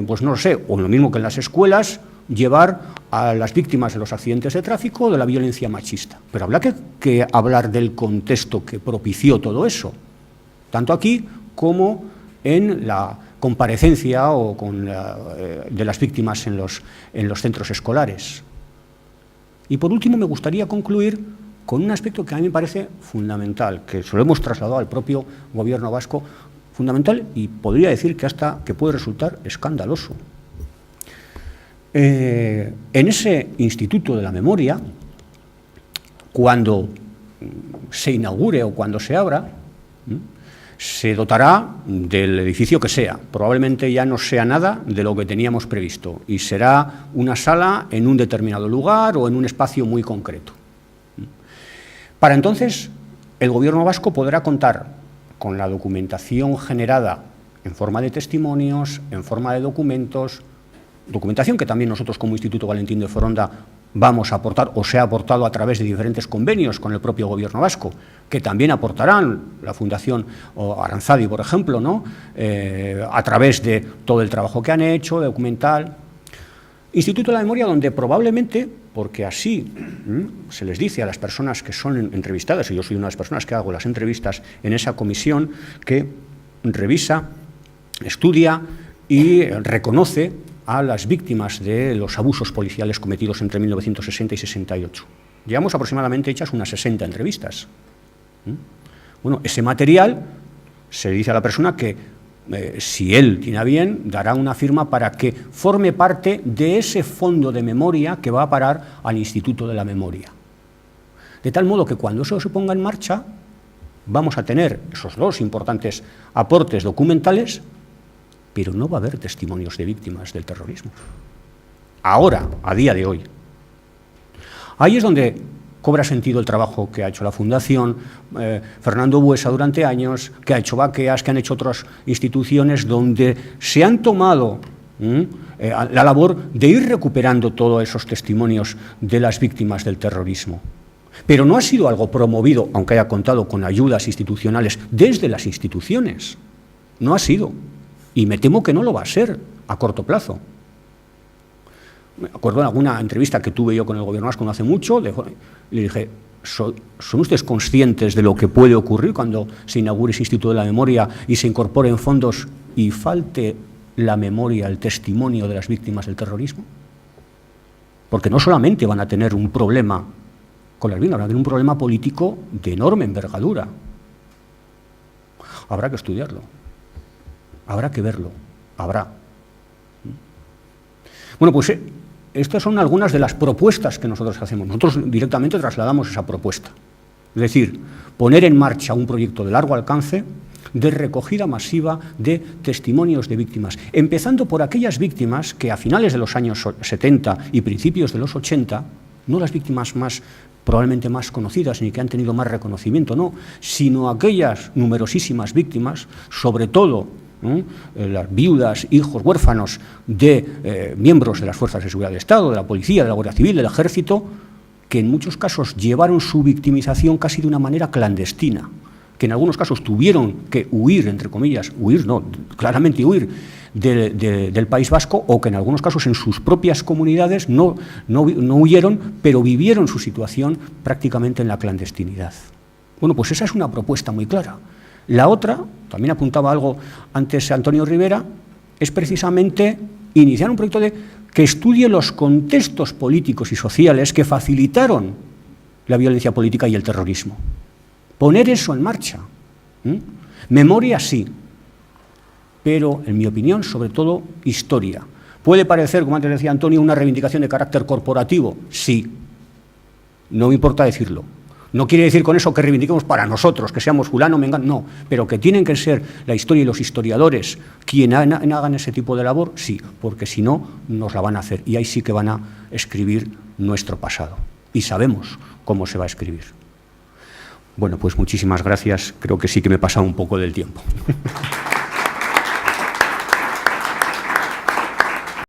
pues no lo sé, o lo mismo que en las escuelas, llevar a las víctimas de los accidentes de tráfico o de la violencia machista. Pero habrá que hablar del contexto que propició todo eso, tanto aquí como en la comparecencia o de las víctimas en los centros escolares. Y por último me gustaría concluir con un aspecto que a mí me parece fundamental, que se lo hemos trasladado al propio Gobierno vasco, fundamental y podría decir que hasta que puede resultar escandaloso. En ese Instituto de la Memoria, cuando se inaugure o cuando se abra, se dotará del edificio que sea. Probablemente ya no sea nada de lo que teníamos previsto y será una sala en un determinado lugar o en un espacio muy concreto. Para entonces, el Gobierno vasco podrá contar con la documentación generada en forma de testimonios, en forma de documentos, documentación que también nosotros como Instituto Valentín de Foronda vamos a aportar o se ha aportado a través de diferentes convenios con el propio Gobierno vasco, que también aportarán la Fundación Aranzadi, por ejemplo, ¿no? A través de todo el trabajo que han hecho, documental. Instituto de la Memoria, donde probablemente, porque así se les dice a las personas que son entrevistadas, y yo soy una de las personas que hago las entrevistas en esa comisión, que revisa, estudia y reconoce a las víctimas de los abusos policiales cometidos entre 1960 y 68. Llevamos aproximadamente hechas unas 60 entrevistas. Bueno, ese material se dice a la persona que, si él tiene a bien, dará una firma para que forme parte de ese fondo de memoria que va a parar al Instituto de la Memoria. De tal modo que cuando eso se ponga en marcha, vamos a tener esos dos importantes aportes documentales, pero no va a haber testimonios de víctimas del terrorismo. Ahora, a día de hoy. Ahí es donde cobra sentido el trabajo que ha hecho la Fundación, Fernando Buesa durante años, que ha hecho Baqueas, que han hecho otras instituciones donde se han tomado la labor de ir recuperando todos esos testimonios de las víctimas del terrorismo. Pero no ha sido algo promovido, aunque haya contado con ayudas institucionales desde las instituciones. No ha sido. Y me temo que no lo va a ser a corto plazo. Me acuerdo en alguna entrevista que tuve yo con el Gobierno vasco no hace mucho, le dije, ¿son ustedes conscientes de lo que puede ocurrir cuando se inaugure ese Instituto de la Memoria y se incorporen fondos y falte la memoria, el testimonio de las víctimas del terrorismo? Porque no solamente van a tener un problema con las víctimas, van a tener un problema político de enorme envergadura. Habrá que estudiarlo. Habrá que verlo, habrá. Bueno, pues estas son algunas de las propuestas que nosotros hacemos. Nosotros directamente trasladamos esa propuesta. Es decir, poner en marcha un proyecto de largo alcance de recogida masiva de testimonios de víctimas, empezando por aquellas víctimas que a finales de los años 70 y principios de los 80, no las víctimas probablemente más conocidas ni que han tenido más reconocimiento, no, sino aquellas numerosísimas víctimas, sobre todo las viudas, hijos, huérfanos de miembros de las fuerzas de seguridad del Estado, de la policía, de la Guardia Civil, del Ejército, que en muchos casos llevaron su victimización casi de una manera clandestina, que en algunos casos tuvieron que huir, entre comillas, claramente huir del País Vasco, o que en algunos casos en sus propias comunidades no huyeron, pero vivieron su situación prácticamente en la clandestinidad. Bueno, pues esa es una propuesta muy clara. La otra, también apuntaba algo antes Antonio Rivera, es precisamente iniciar un proyecto que estudie los contextos políticos y sociales que facilitaron la violencia política y el terrorismo. Poner eso en marcha. Memoria sí, pero en mi opinión, sobre todo, historia. Puede parecer, como antes decía Antonio, una reivindicación de carácter corporativo. Sí, no me importa decirlo. No quiere decir con eso que reivindiquemos para nosotros, que seamos fulano, mengano, no, pero que tienen que ser la historia y los historiadores quienes hagan ese tipo de labor, sí, porque si no, nos la van a hacer y ahí sí que van a escribir nuestro pasado. Y sabemos cómo se va a escribir. Bueno, pues muchísimas gracias, creo que sí que me he pasado un poco del tiempo.